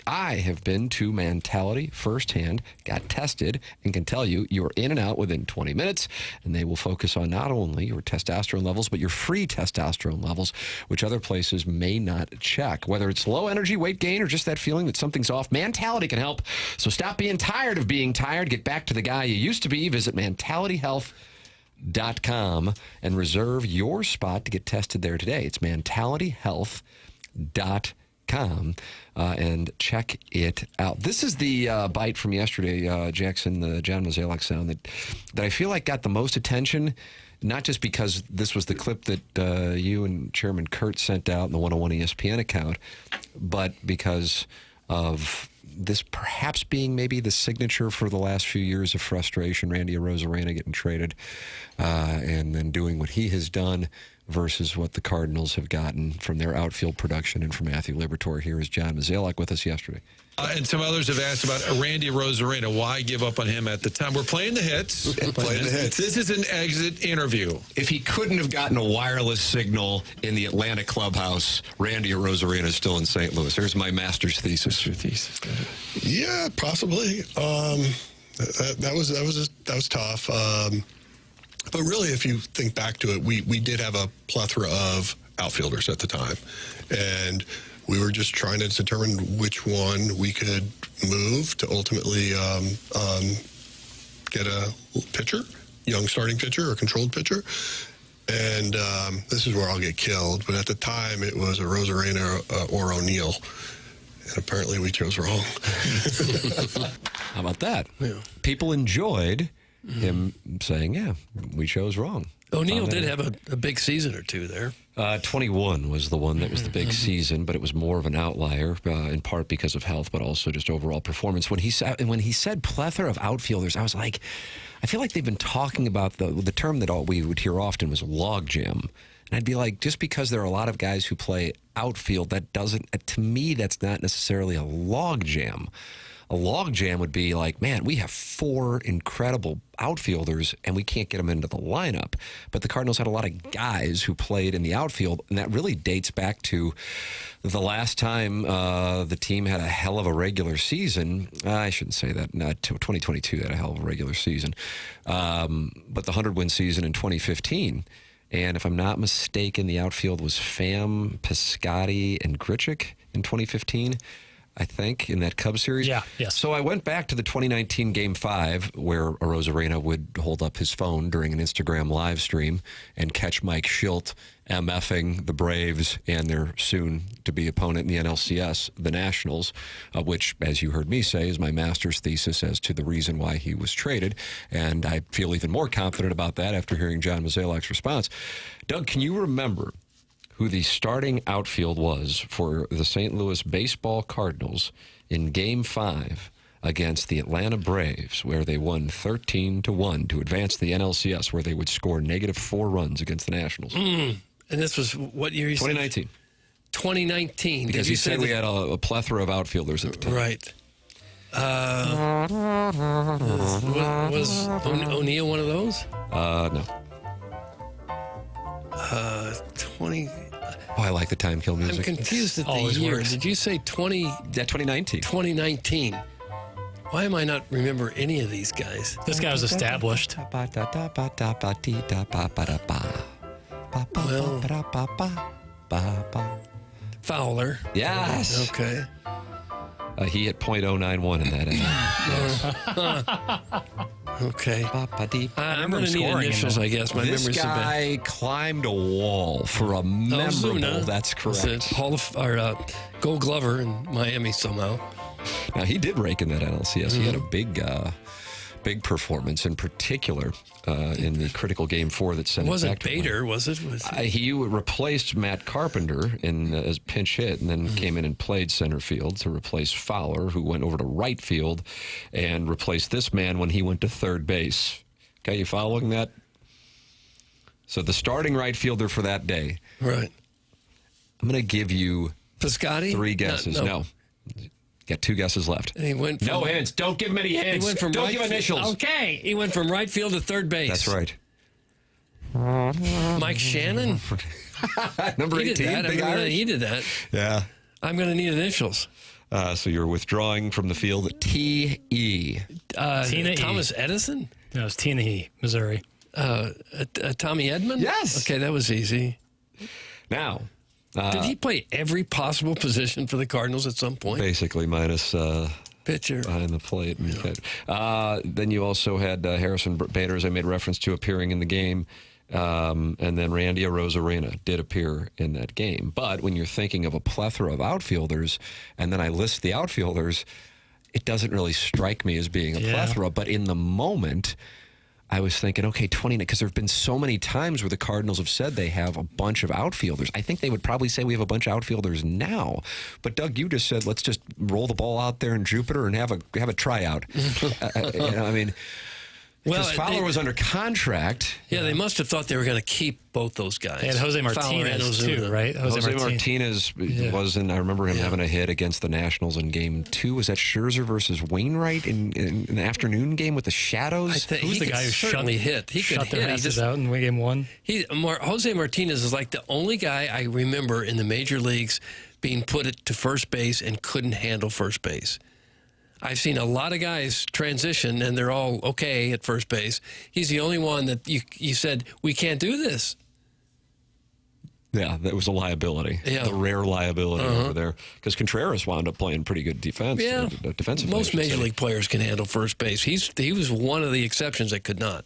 I have been to Mentality firsthand, got tested, and can tell you you're in and out within 20 minutes, and they will focus on not only your testosterone levels, but your free testosterone levels, which other places may not check. Whether it's low energy, weight gain, or just that feeling that something's off, Mentality can help. So stop being tired of being tired. Get back to the guy you used to be. Visit mentalityhealth.com and reserve your spot to get tested there today. It's mentalityhealth.com. And check it out. This is the bite from yesterday, Jackson, the John Mozeliak sound that I feel like got the most attention, not just because this was the clip that you and Chairman Kurt sent out in the 101 ESPN account, but because of this perhaps being maybe the signature for the last few years of frustration, Randy Arozarena getting traded and then doing what he has done versus what the Cardinals have gotten from their outfield production and from Matthew Liberatore. Here is John Mozeliak with us yesterday. And some others have asked about Randy Arozarena. Why give up on him at the time? We're playing the hits. This is an exit interview. If he couldn't have gotten a wireless signal in the Atlanta clubhouse, Randy Arozarena is still in St. Louis. Here's my master's thesis. Your thesis. Yeah, possibly. That was tough. But really, if you think back to it, we did have a plethora of outfielders at the time. And we were just trying to determine which one we could move to ultimately get a pitcher, young starting pitcher or controlled pitcher. And this is where I'll get killed. But at the time, it was a Arozarena or O'Neill. And apparently we chose wrong. How about that? Yeah. People enjoyed him saying, yeah, we chose wrong. O'Neill did have a big season or two there. 21 was the one that was the big season, but it was more of an outlier, in part because of health, but also just overall performance. When he said plethora of outfielders, I was like, I feel like they've been talking about the term that we would hear often was logjam. And I'd be like, just because there are a lot of guys who play outfield, that doesn't, to me, that's not necessarily a logjam. A logjam would be like, man, we have 4 incredible outfielders and we can't get them into the lineup. But the Cardinals had a lot of guys who played in the outfield, and that really dates back to the last time the team had a hell of a regular season. I shouldn't say that. Not 2022 had a hell of a regular season. But the 100-win season in 2015. And if I'm not mistaken, the outfield was Pham, Piscotty, and Grichuk in 2015. I think, in that Cubs series. Yeah, yes. So I went back to the 2019 Game 5 where Arozarena would hold up his phone during an Instagram live stream and catch Mike Schilt MFing the Braves and their soon-to-be opponent in the NLCS, the Nationals, which, as you heard me say, is my master's thesis as to the reason why he was traded. And I feel even more confident about that after hearing John Mozeliak's response. Doug, can you remember who the starting outfield was for the St. Louis Baseball Cardinals in Game 5 against the Atlanta Braves, where they won 13-1 to advance to the NLCS, where they would score -4 runs against the Nationals? And this was what year? 2019. 2019. Because he said we had a plethora of outfielders at the time. Right. Was O'Neill one of those? No. 20... Oh, I like the time kill music. I'm confused at the Always year. works. Did you say 20? Yeah, 2019. 2019. Why am I not remember any of these guys? This guy was established. Fowler. Yes. Okay. He hit .091 in that inning. Okay. I'm going to need scoring initials, I guess. My This memory's so bad. guy climbed a wall for a memorable. Ozuna. That's Was it correct. Gold Glover in Miami somehow. Now he did rake in that NLCS. He had a big big performance in particular in the critical Game 4 that sent It it wasn't back to Bader, was it? he replaced Matt Carpenter as pinch hit and then came in and played center field to replace Fowler, who went over to right field and replaced this man when he went to third base. Okay, you following that? So the starting right fielder for that day. Right. I'm going to give you Piscotty? 3 guesses. No. Got 2 guesses left. And he went no hints. Don't give him any hints. He went from Don't give initials. Okay. He went from right field to third base. That's right. Mike Shannon? Number 18. He did that. Yeah. I'm going to need initials. So you're withdrawing from the field. T.E. Thomas Edison? No, it's T&E, Missouri. Tommy Edman? Yes. Okay, that was easy. Now, did he play every possible position for the Cardinals at some point? Basically, minus pitcher behind the plate. Yeah. Then you also had Harrison Bader, as I made reference to, appearing in the game. And then Randy Arozarena did appear in that game. But when you're thinking of a plethora of outfielders, and then I list the outfielders, it doesn't really strike me as being a plethora. But in the moment, I was thinking, okay, 29, because there have been so many times where the Cardinals have said they have a bunch of outfielders. I think they would probably say we have a bunch of outfielders now. But Doug, you just said let's just roll the ball out there in Jupiter and have a tryout. I mean, because Fowler was under contract. Yeah, they must have thought they were going to keep both those guys. They had Jose Martinez too, right? Jose Martinez was in. I remember him having a hit against the Nationals in Game 2. Was that Scherzer versus Wainwright in an afternoon game with the Shadows? Who's the guy who certainly hit? He shut could their hit. asses out in Game 1. Jose Martinez is like the only guy I remember in the major leagues being put to first base and couldn't handle first base. I've seen a lot of guys transition, and they're all okay at first base. He's the only one that you said, we can't do this. Yeah, that was a liability. Yeah. The rare liability over there. Because Contreras wound up playing pretty good defense. Yeah. Defensively. Most major league players can handle first base. He was one of the exceptions that could not.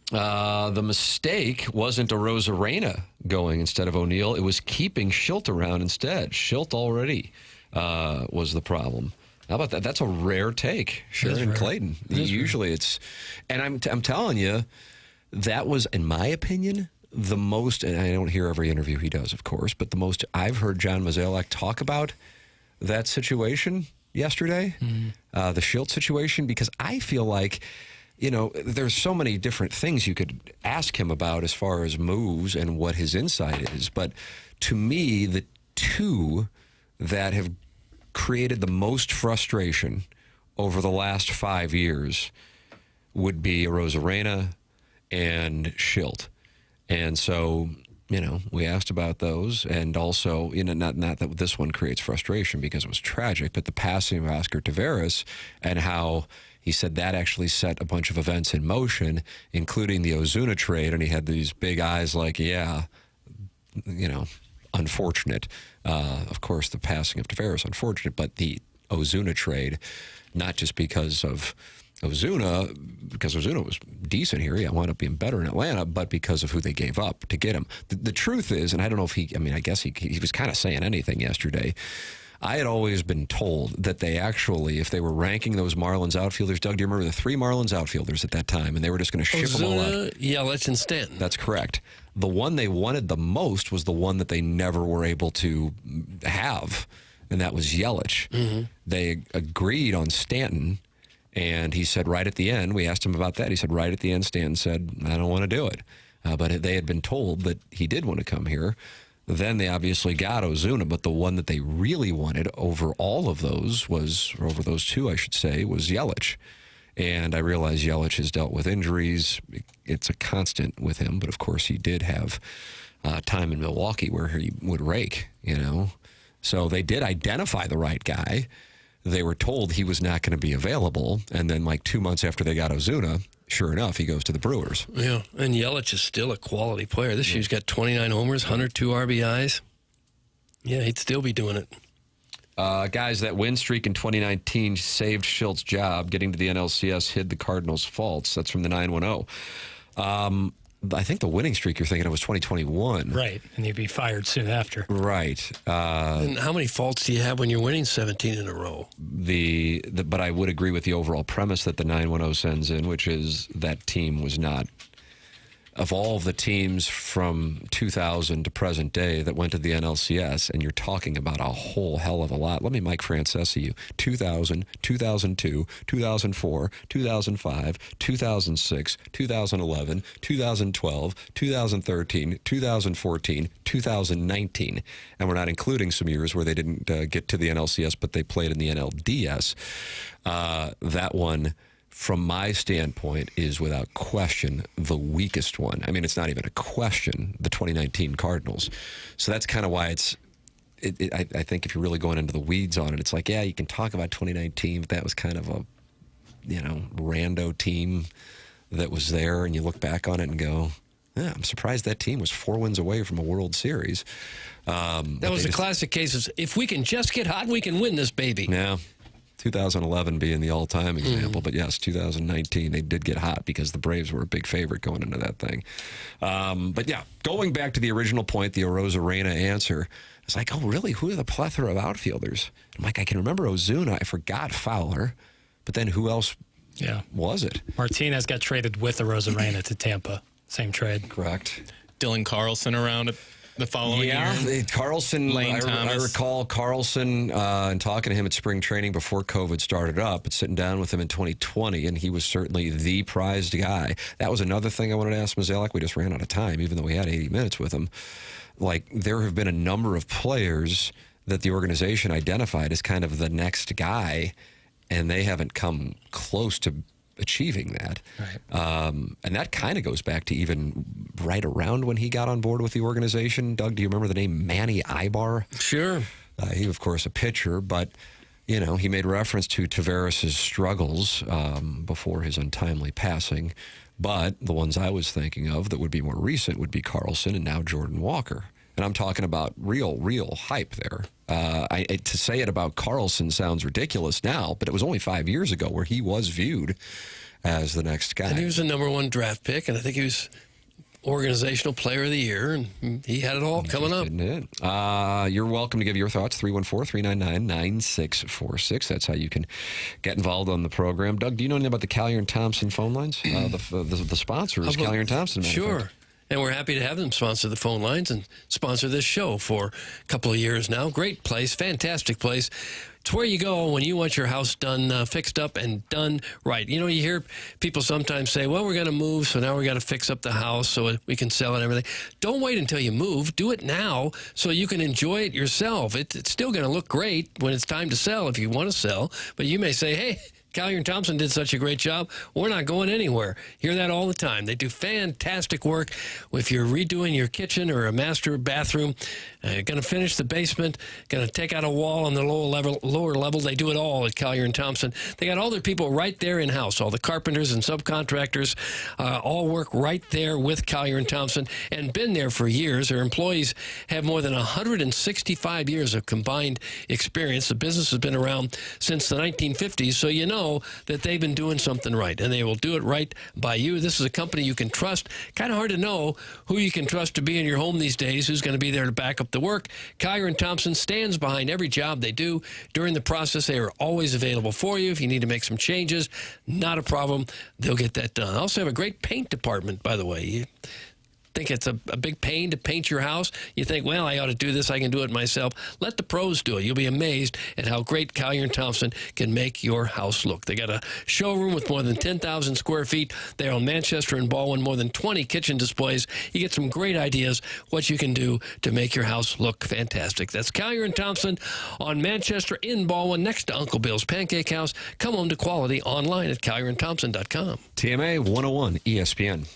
The mistake wasn't Arozarena going instead of O'Neill. It was keeping Schilt around instead. Schilt already was the problem. How about that? That's a rare take, Sharon Clayton. Usually it's, and I'm telling you, that was, in my opinion, the most, and I don't hear every interview he does, of course, but the most I've heard John Mozeliak talk about that situation yesterday, the Schilt situation, because I feel like, there's so many different things you could ask him about as far as moves and what his insight is. But to me, the two that have created the most frustration over the last 5 years would be Arozarena and Schilt. And so, we asked about those, and also, not that this one creates frustration because it was tragic, but the passing of Oscar Taveras and how he said that actually set a bunch of events in motion, including the Ozuna trade, and he had these big eyes like, unfortunate. Of course, the passing of Taveras, unfortunate, but the Ozuna trade, not just because of Ozuna, because Ozuna was decent here, he wound up being better in Atlanta, but because of who they gave up to get him. The truth is, and I don't know if I guess he was kind of saying anything yesterday. I had always been told that they actually, if they were ranking those Marlins outfielders, Doug, do you remember the 3 Marlins outfielders at that time, and they were just going to ship them all out? Yelich, and Stanton. That's correct. The one they wanted the most was the one that they never were able to have, and that was Yelich. Mm-hmm. They agreed on Stanton, and he said right at the end, we asked him about that, he said right at the end, Stanton said, I don't want to do it. But they had been told that he did want to come here. Then they obviously got Ozuna, but the one that they really wanted over all of those or over those two, I should say, was Yelich. And I realize Yelich has dealt with injuries. It's a constant with him, but of course he did have time in Milwaukee where he would rake, So they did identify the right guy. They were told he was not going to be available. And then 2 months after they got Ozuna, sure enough, he goes to the Brewers. Yeah, and Yelich is still a quality player. This year he's got 29 homers, 102 RBIs. Yeah, he'd still be doing it. Guys, that win streak in 2019 saved Schilt's job. Getting to the NLCS hid the Cardinals' faults. That's from the 910. I think the winning streak you're thinking of was 2021. Right, and you'd be fired soon after. Right. And how many faults do you have when you're winning 17 in a row? But I would agree with the overall premise that the 910 sends in, which is that team was not, of all of the teams from 2000 to present day that went to the NLCS, and you're talking about a whole hell of a lot. Let me Mike Francesa you. 2000, 2002, 2004, 2005, 2006, 2011, 2012, 2013, 2014, 2019. And we're not including some years where they didn't get to the NLCS, but they played in the NLDS. That one, from my standpoint, is without question the weakest one. I mean, it's not even a question, the 2019 Cardinals. So that's kind of why I think if you're really going into the weeds on it, it's like, yeah, you can talk about 2019, but that was kind of a, rando team that was there, and you look back on it and go, yeah, I'm surprised that team was 4 wins away from a World Series. That was a classic case of, if we can just get hot, we can win this baby. Yeah. 2011 being the all-time example, but yes, 2019 they did get hot because the Braves were a big favorite going into that thing. But yeah, going back to the original point, the Arozarena answer, it's like, oh really? Who are the plethora of outfielders? I'm like, I can remember Ozuna, I forgot Fowler, but then who else? Was it? Martinez got traded with Arozarena to Tampa, same trade. Correct. Dylan Carlson around the following year. Carlson, Lane I Thomas. recall Carlson and talking to him at spring training before COVID started up, but sitting down with him in 2020, and he was certainly the prized guy. That was another thing I wanted to ask Mozeliak. We just ran out of time, even though we had 80 minutes with him. Like, there have been a number of players that the organization identified as kind of the next guy, and they haven't come close to achieving that. Right. And that kind of goes back to even right around when he got on board with the organization. Doug, do you remember the name Manny Ibar? Sure. He, of course, a pitcher, but, he made reference to Tavares' struggles before his untimely passing. But the ones I was thinking of that would be more recent would be Carlson and now Jordan Walker. And I'm talking about real hype there. To say it about Carlson sounds ridiculous now, but it was only 5 years ago where he was viewed as the next guy. And he was a #1 draft pick, and I think he was organizational player of the year, and he had it all coming up. You're welcome to give your thoughts, 314-399-9646. That's how you can get involved on the program. Doug, do you know anything about the Collier and Thompson phone lines? The sponsor is Collier and Thompson. Sure. And we're happy to have them sponsor the phone lines and sponsor this show for a couple of years now. Great place, fantastic place. It's where you go when you want your house done, fixed up and done right. You hear people sometimes say, well, we're going to move, so now we got to fix up the house so we can sell it and everything. Don't wait until you move. Do it now so you can enjoy it yourself. It's still going to look great when it's time to sell if you want to sell. But you may say, hey, Collier and Thompson did such a great job. We're not going anywhere. Hear that all the time. They do fantastic work. If you're redoing your kitchen or a master bathroom, going to finish the basement, going to take out a wall on the lower level, they do it all at Collier and Thompson. They got all their people right there in house. All the carpenters and subcontractors all work right there with Collier and Thompson and been there for years. Their employees have more than 165 years of combined experience. The business has been around since the 1950s, so you know that they've been doing something right, and they will do it right by you. This is a company you can trust. Kind of hard to know who you can trust to be in your home these days, who's going to be there to back up the work. Collier and Thompson stands behind every job they do. During the process, they are always available for you. If you need to make some changes, not a problem. They'll get that done. Also have a great paint department, by the way. You think it's a big pain to paint your house? You think, well, I ought to do this. I can do it myself. Let the pros do it. You'll be amazed at how great Collier and Thompson can make your house look. They got a showroom with more than 10,000 square feet. They're on Manchester and Baldwin, more than 20 kitchen displays. You get some great ideas what you can do to make your house look fantastic. That's Collier and Thompson on Manchester in Baldwin, next to Uncle Bill's Pancake House. Come home to quality online at collierandthompson.com. TMA 101 ESPN.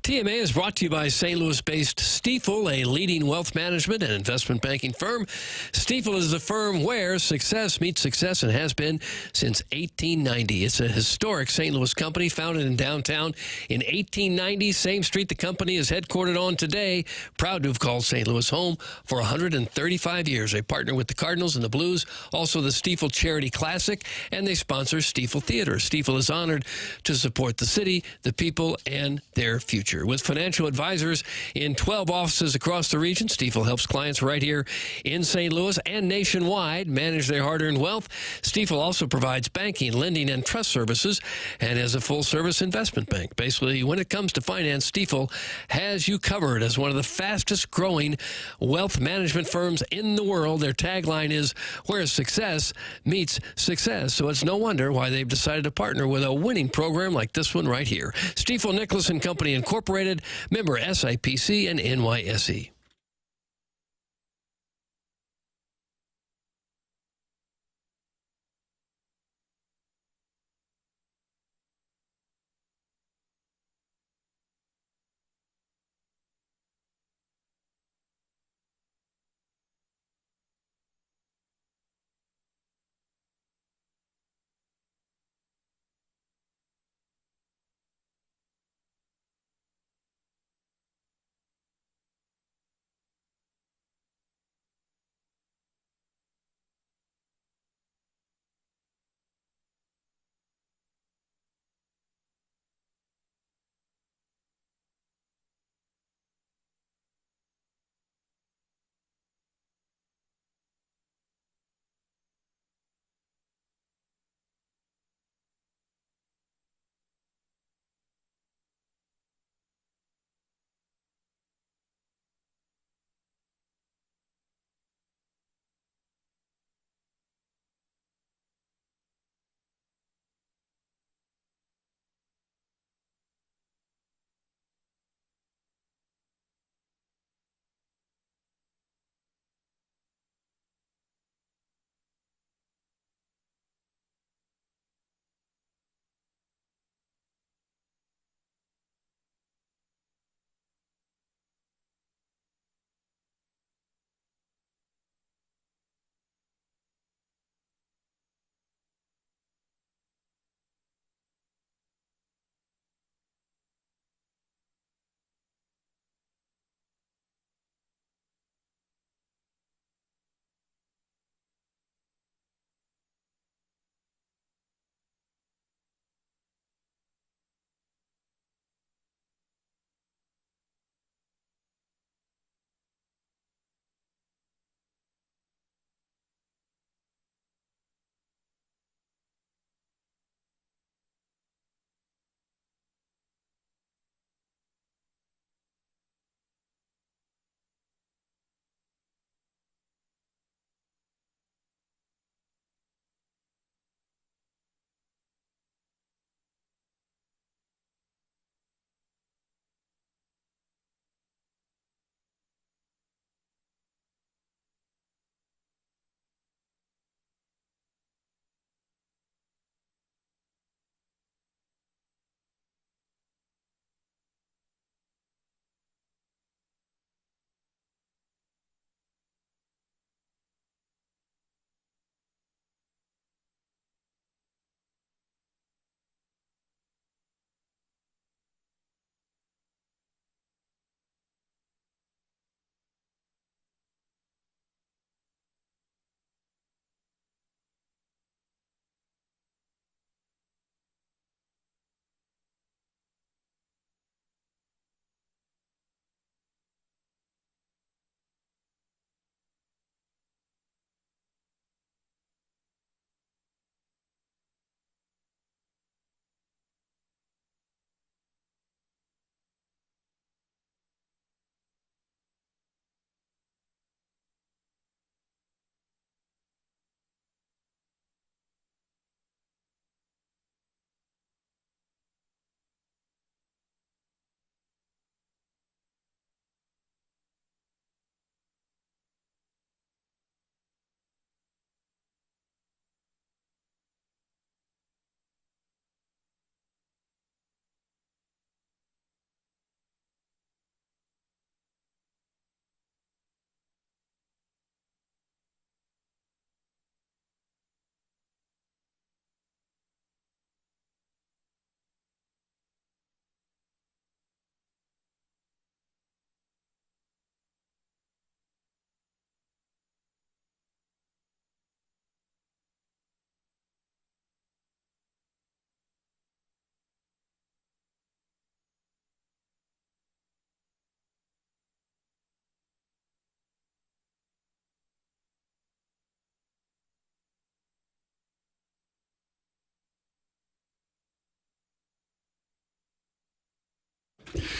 TMA is brought to you by St. Louis-based Stifel, a leading wealth management and investment banking firm. Stifel is the firm where success meets success and has been since 1890. It's a historic St. Louis company founded in downtown in 1890, same street the company is headquartered on today. Proud to have called St. Louis home for 135 years. They partner with the Cardinals and the Blues, also the Stifel Charity Classic, and they sponsor Stifel Theater. Stifel is honored to support the city, the people, and their future. With financial advisors in 12 offices across the region, Stifel helps clients right here in St. Louis and nationwide manage their hard-earned wealth. Stifel also provides banking, lending, and trust services and has a full-service investment bank. Basically, when it comes to finance, Stifel has you covered as one of the fastest-growing wealth management firms in the world. Their tagline is, where success meets success. So it's no wonder why they've decided to partner with a winning program like this one right here. Stifel Nicholas and Company Incorporated, member SIPC and NYSE.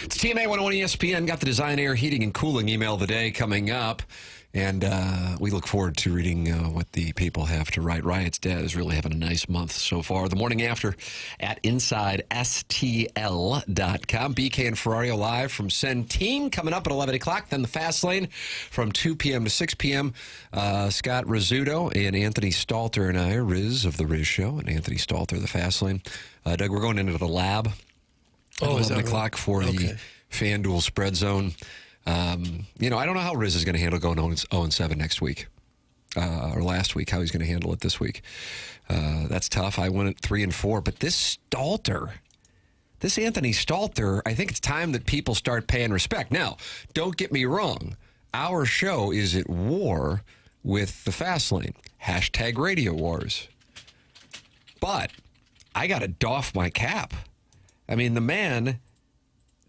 It's TMA 101 ESPN. Got the Design Air Heating and Cooling email of the day coming up. And we look forward to reading what the people have to write. Riot's Dad is really having a nice month so far. The morning after at InsideSTL.com. BK and Ferrario live from Centene coming up at 11 o'clock. Then the Fast Lane from 2 p.m. to 6 p.m. Scott Rizzuto and Anthony Stalter and I, Riz of the Riz Show, and Anthony Stalter, the Fast Lane. Doug, we're going into the lab at 11 o'clock for the FanDuel Spread Zone. I don't know how Riz is going to handle going 0-7 next week or last week, how he's going to handle it this week. That's tough. I went at 3-4, but this Anthony Stalter, I think it's time that people start paying respect. Now, don't get me wrong. Our show is at war with the Fast Lane. Hashtag Radio Wars. But I got to doff my cap. I mean, the man,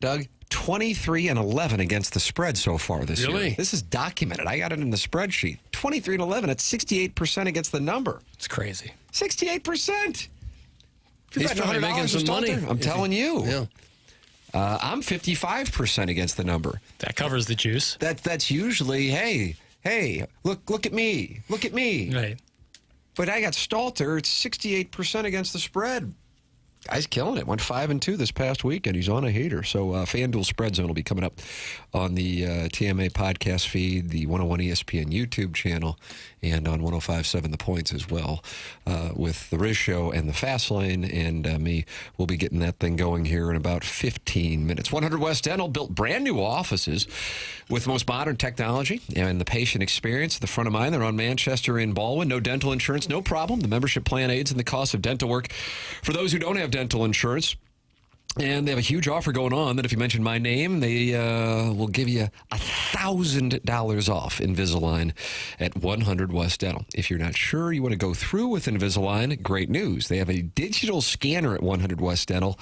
Doug, 23-11 against the spread so far this year. This is documented. I got it in the spreadsheet. 23-11. That's 68% against the number. It's crazy. 68%. He's probably making some money. I'm telling you. Yeah. I'm 55% against the number. That covers the juice. That's usually, hey, look at me. Look at me. Right. But I got Stalter. It's 68% against the spread. Guy's killing it. Went 5-2 this past weekend. He's on a heater. So FanDuel Spread Zone will be coming up on the TMA podcast feed, the 101 ESPN YouTube channel, and on 105.7 The Points as well, with the Riz Show and the Fast Lane. And me, we'll be getting that thing going here in about 15 minutes. 100 West Dental built brand new offices with the most modern technology and the patient experience at the front of mind. They're on Manchester in Baldwin. No dental insurance, no problem. The membership plan aids in the cost of dental work for those who don't have dental insurance. And they have a huge offer going on that if you mention my name, they will give you $1,000 off Invisalign at 100 West Dental. If you're not sure you want to go through with Invisalign, great news. They have a digital scanner at 100 West Dental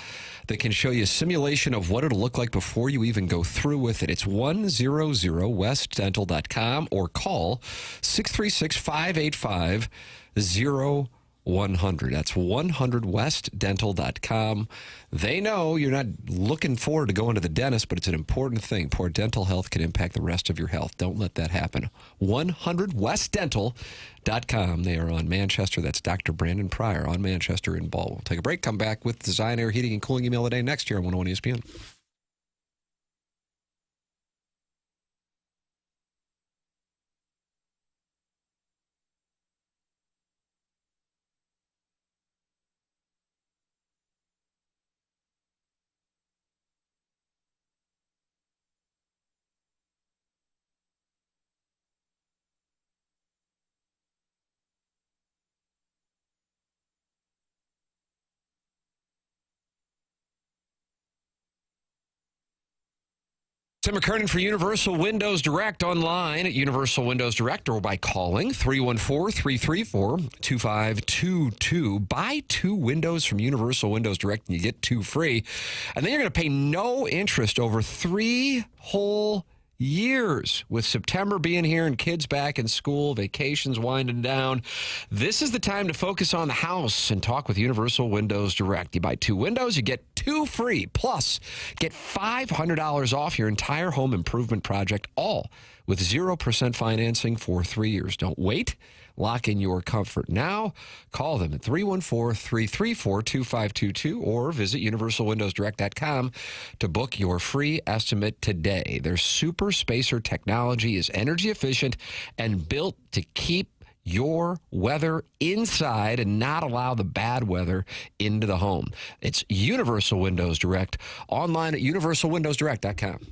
that can show you a simulation of what it'll look like before you even go through with it. It's 100westdental.com or call 636-585-0100. That's 100westdental.com. They know you're not looking forward to going to the dentist, but it's an important thing. Poor dental health can impact the rest of your health. Don't let that happen. 100westdental.com. They are on Manchester. That's Dr. Brandon Pryor on Manchester in Ball. We'll take a break, come back with Design Air Heating and Cooling email today next year on 101 ESPN. Tim McKernan for Universal Windows Direct online at Universal Windows Direct or by calling 314-334-2522. Buy 2 windows from Universal Windows Direct and you get 2 free. And then you're going to pay no interest over 3 whole years. With September being here and kids back in school, vacations winding down, this is the time to focus on the house and talk with Universal Windows Direct. You buy 2 windows, you get 2 free. Plus, get $500 off your entire home improvement project, all with 0% financing for 3 years. Don't wait. Lock in your comfort now. Call them at 314-334-2522 or visit universalwindowsdirect.com to book your free estimate today. Their super spacer technology is energy efficient and built to keep your weather inside and not allow the bad weather into the home. It's Universal Windows Direct, online at universalwindowsdirect.com.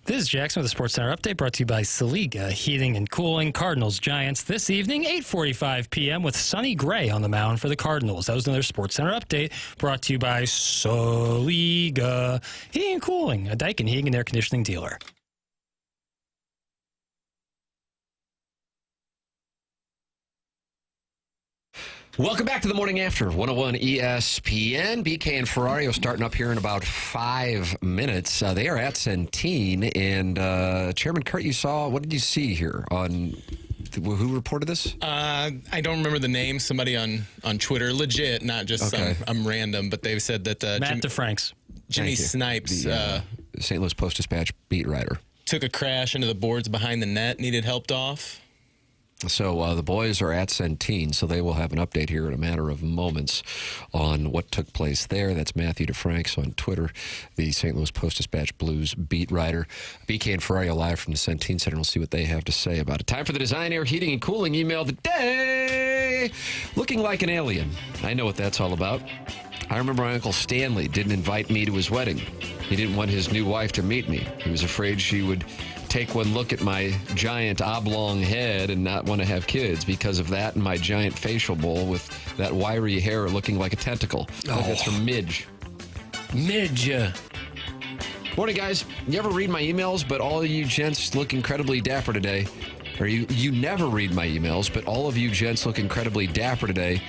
This is Jackson with the Sports Center update brought to you by Saliga Heating and Cooling. Cardinals Giants this evening, 8:45 p.m. with Sonny Gray on the mound for the Cardinals. That was another Sports Center update brought to you by Saliga Heating and Cooling, a Daikin heating and air conditioning dealer. Welcome back to the Morning After 101 ESPN. BK and Ferrario starting up here in about 5 minutes. They are at Centene, and Chairman Kurt, you saw, what did you see here on, who reported this? I don't remember the name. Somebody on Twitter, legit, not just some random, but they've said that Matt DeFranks. Jimmy Snipes, the St. Louis Post-Dispatch beat writer, took a crash into the boards behind the net, needed helped off. So the boys are at Centene, so they will have an update here in a matter of moments on what took place there. That's Matthew DeFranks on Twitter, the St. Louis Post-Dispatch Blues beat writer. BK and Ferrario live from the Centene Center. We'll see what they have to say about it. Time for the Design Air Heating and Cooling email of the day. Looking like an alien. I know what that's all about. I remember my Uncle Stanley didn't invite me to his wedding. He didn't want his new wife to meet me. He was afraid she would take one look at my giant oblong head and not want to have kids because of that and my giant facial bowl with that wiry hair looking like a tentacle. I think that's from Midge. Midge. Morning, guys. You ever read my emails, but all of you gents look incredibly dapper today? Or you never read my emails, but all of you gents look incredibly dapper today.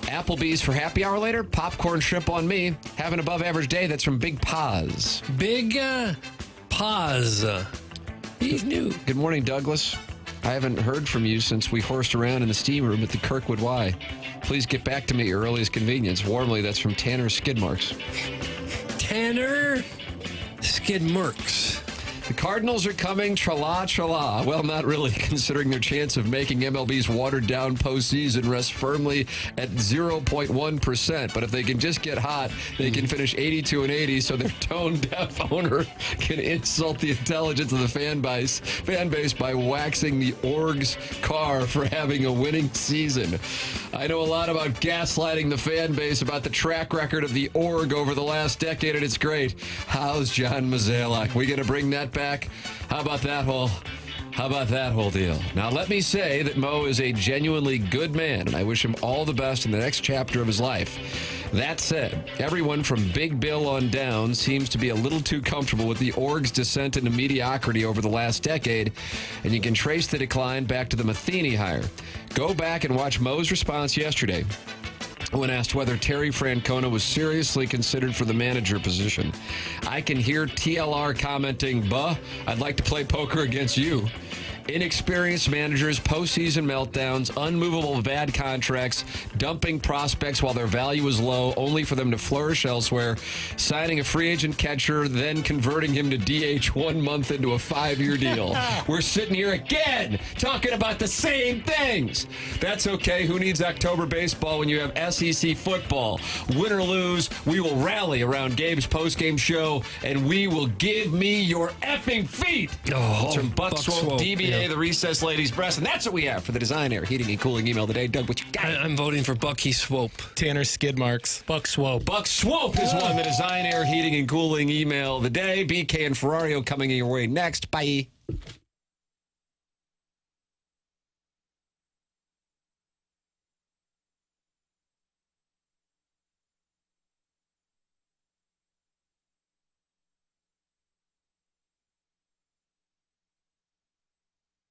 Applebee's for happy hour later. Popcorn shrimp on me. Have an above average day. That's from Big Paz. Big Paz. He's new. Good morning, Douglas. I haven't heard from you since we horsed around in the steam room at the Kirkwood Y. Please get back to me at your earliest convenience. Warmly, that's from Tanner Skidmarks. Tanner Skidmarks. The Cardinals are coming, tra-la, tra-la. Well, not really, considering their chance of making MLB's watered-down postseason rests firmly at 0.1%. But if they can just get hot, they can finish 82-80, so their tone-deaf owner can insult the intelligence of the fan base by waxing the Org's car for having a winning season. I know a lot about gaslighting the fan base about the track record of the Org over the last decade, and it's great. How's John Mozeliak? We going to bring that back? How about that whole deal? Now, let me say that Mo is a genuinely good man, and I wish him all the best in the next chapter of his life. That said, everyone from Big Bill on down seems to be a little too comfortable with the Org's descent into mediocrity over the last decade, and you can trace the decline back to the Matheny hire. Go back and watch Mo's response yesterday when asked whether Terry Francona was seriously considered for the manager position. I can hear TLR commenting, "Buh, I'd like to play poker against you." Inexperienced managers, postseason meltdowns, unmovable bad contracts, dumping prospects while their value is low, only for them to flourish elsewhere, signing a free agent catcher, then converting him to DH 1 month into a 5-year deal. We're sitting here again talking about the same things. That's okay. Who needs October baseball when you have SEC football? Win or lose, we will rally around Gabe's postgame show, and we will give me your effing feet. It's from Buck Swope, DBA. The recessed lady's breast, and that's what we have for the Design Air Heating and Cooling email today. Doug, what you got? I'm voting for Bucky Swope. Tanner Skidmarks. Buck Swope. Buck Swope is one. The Design Air Heating and Cooling email of the day. BK and Ferrario coming your way next. Bye.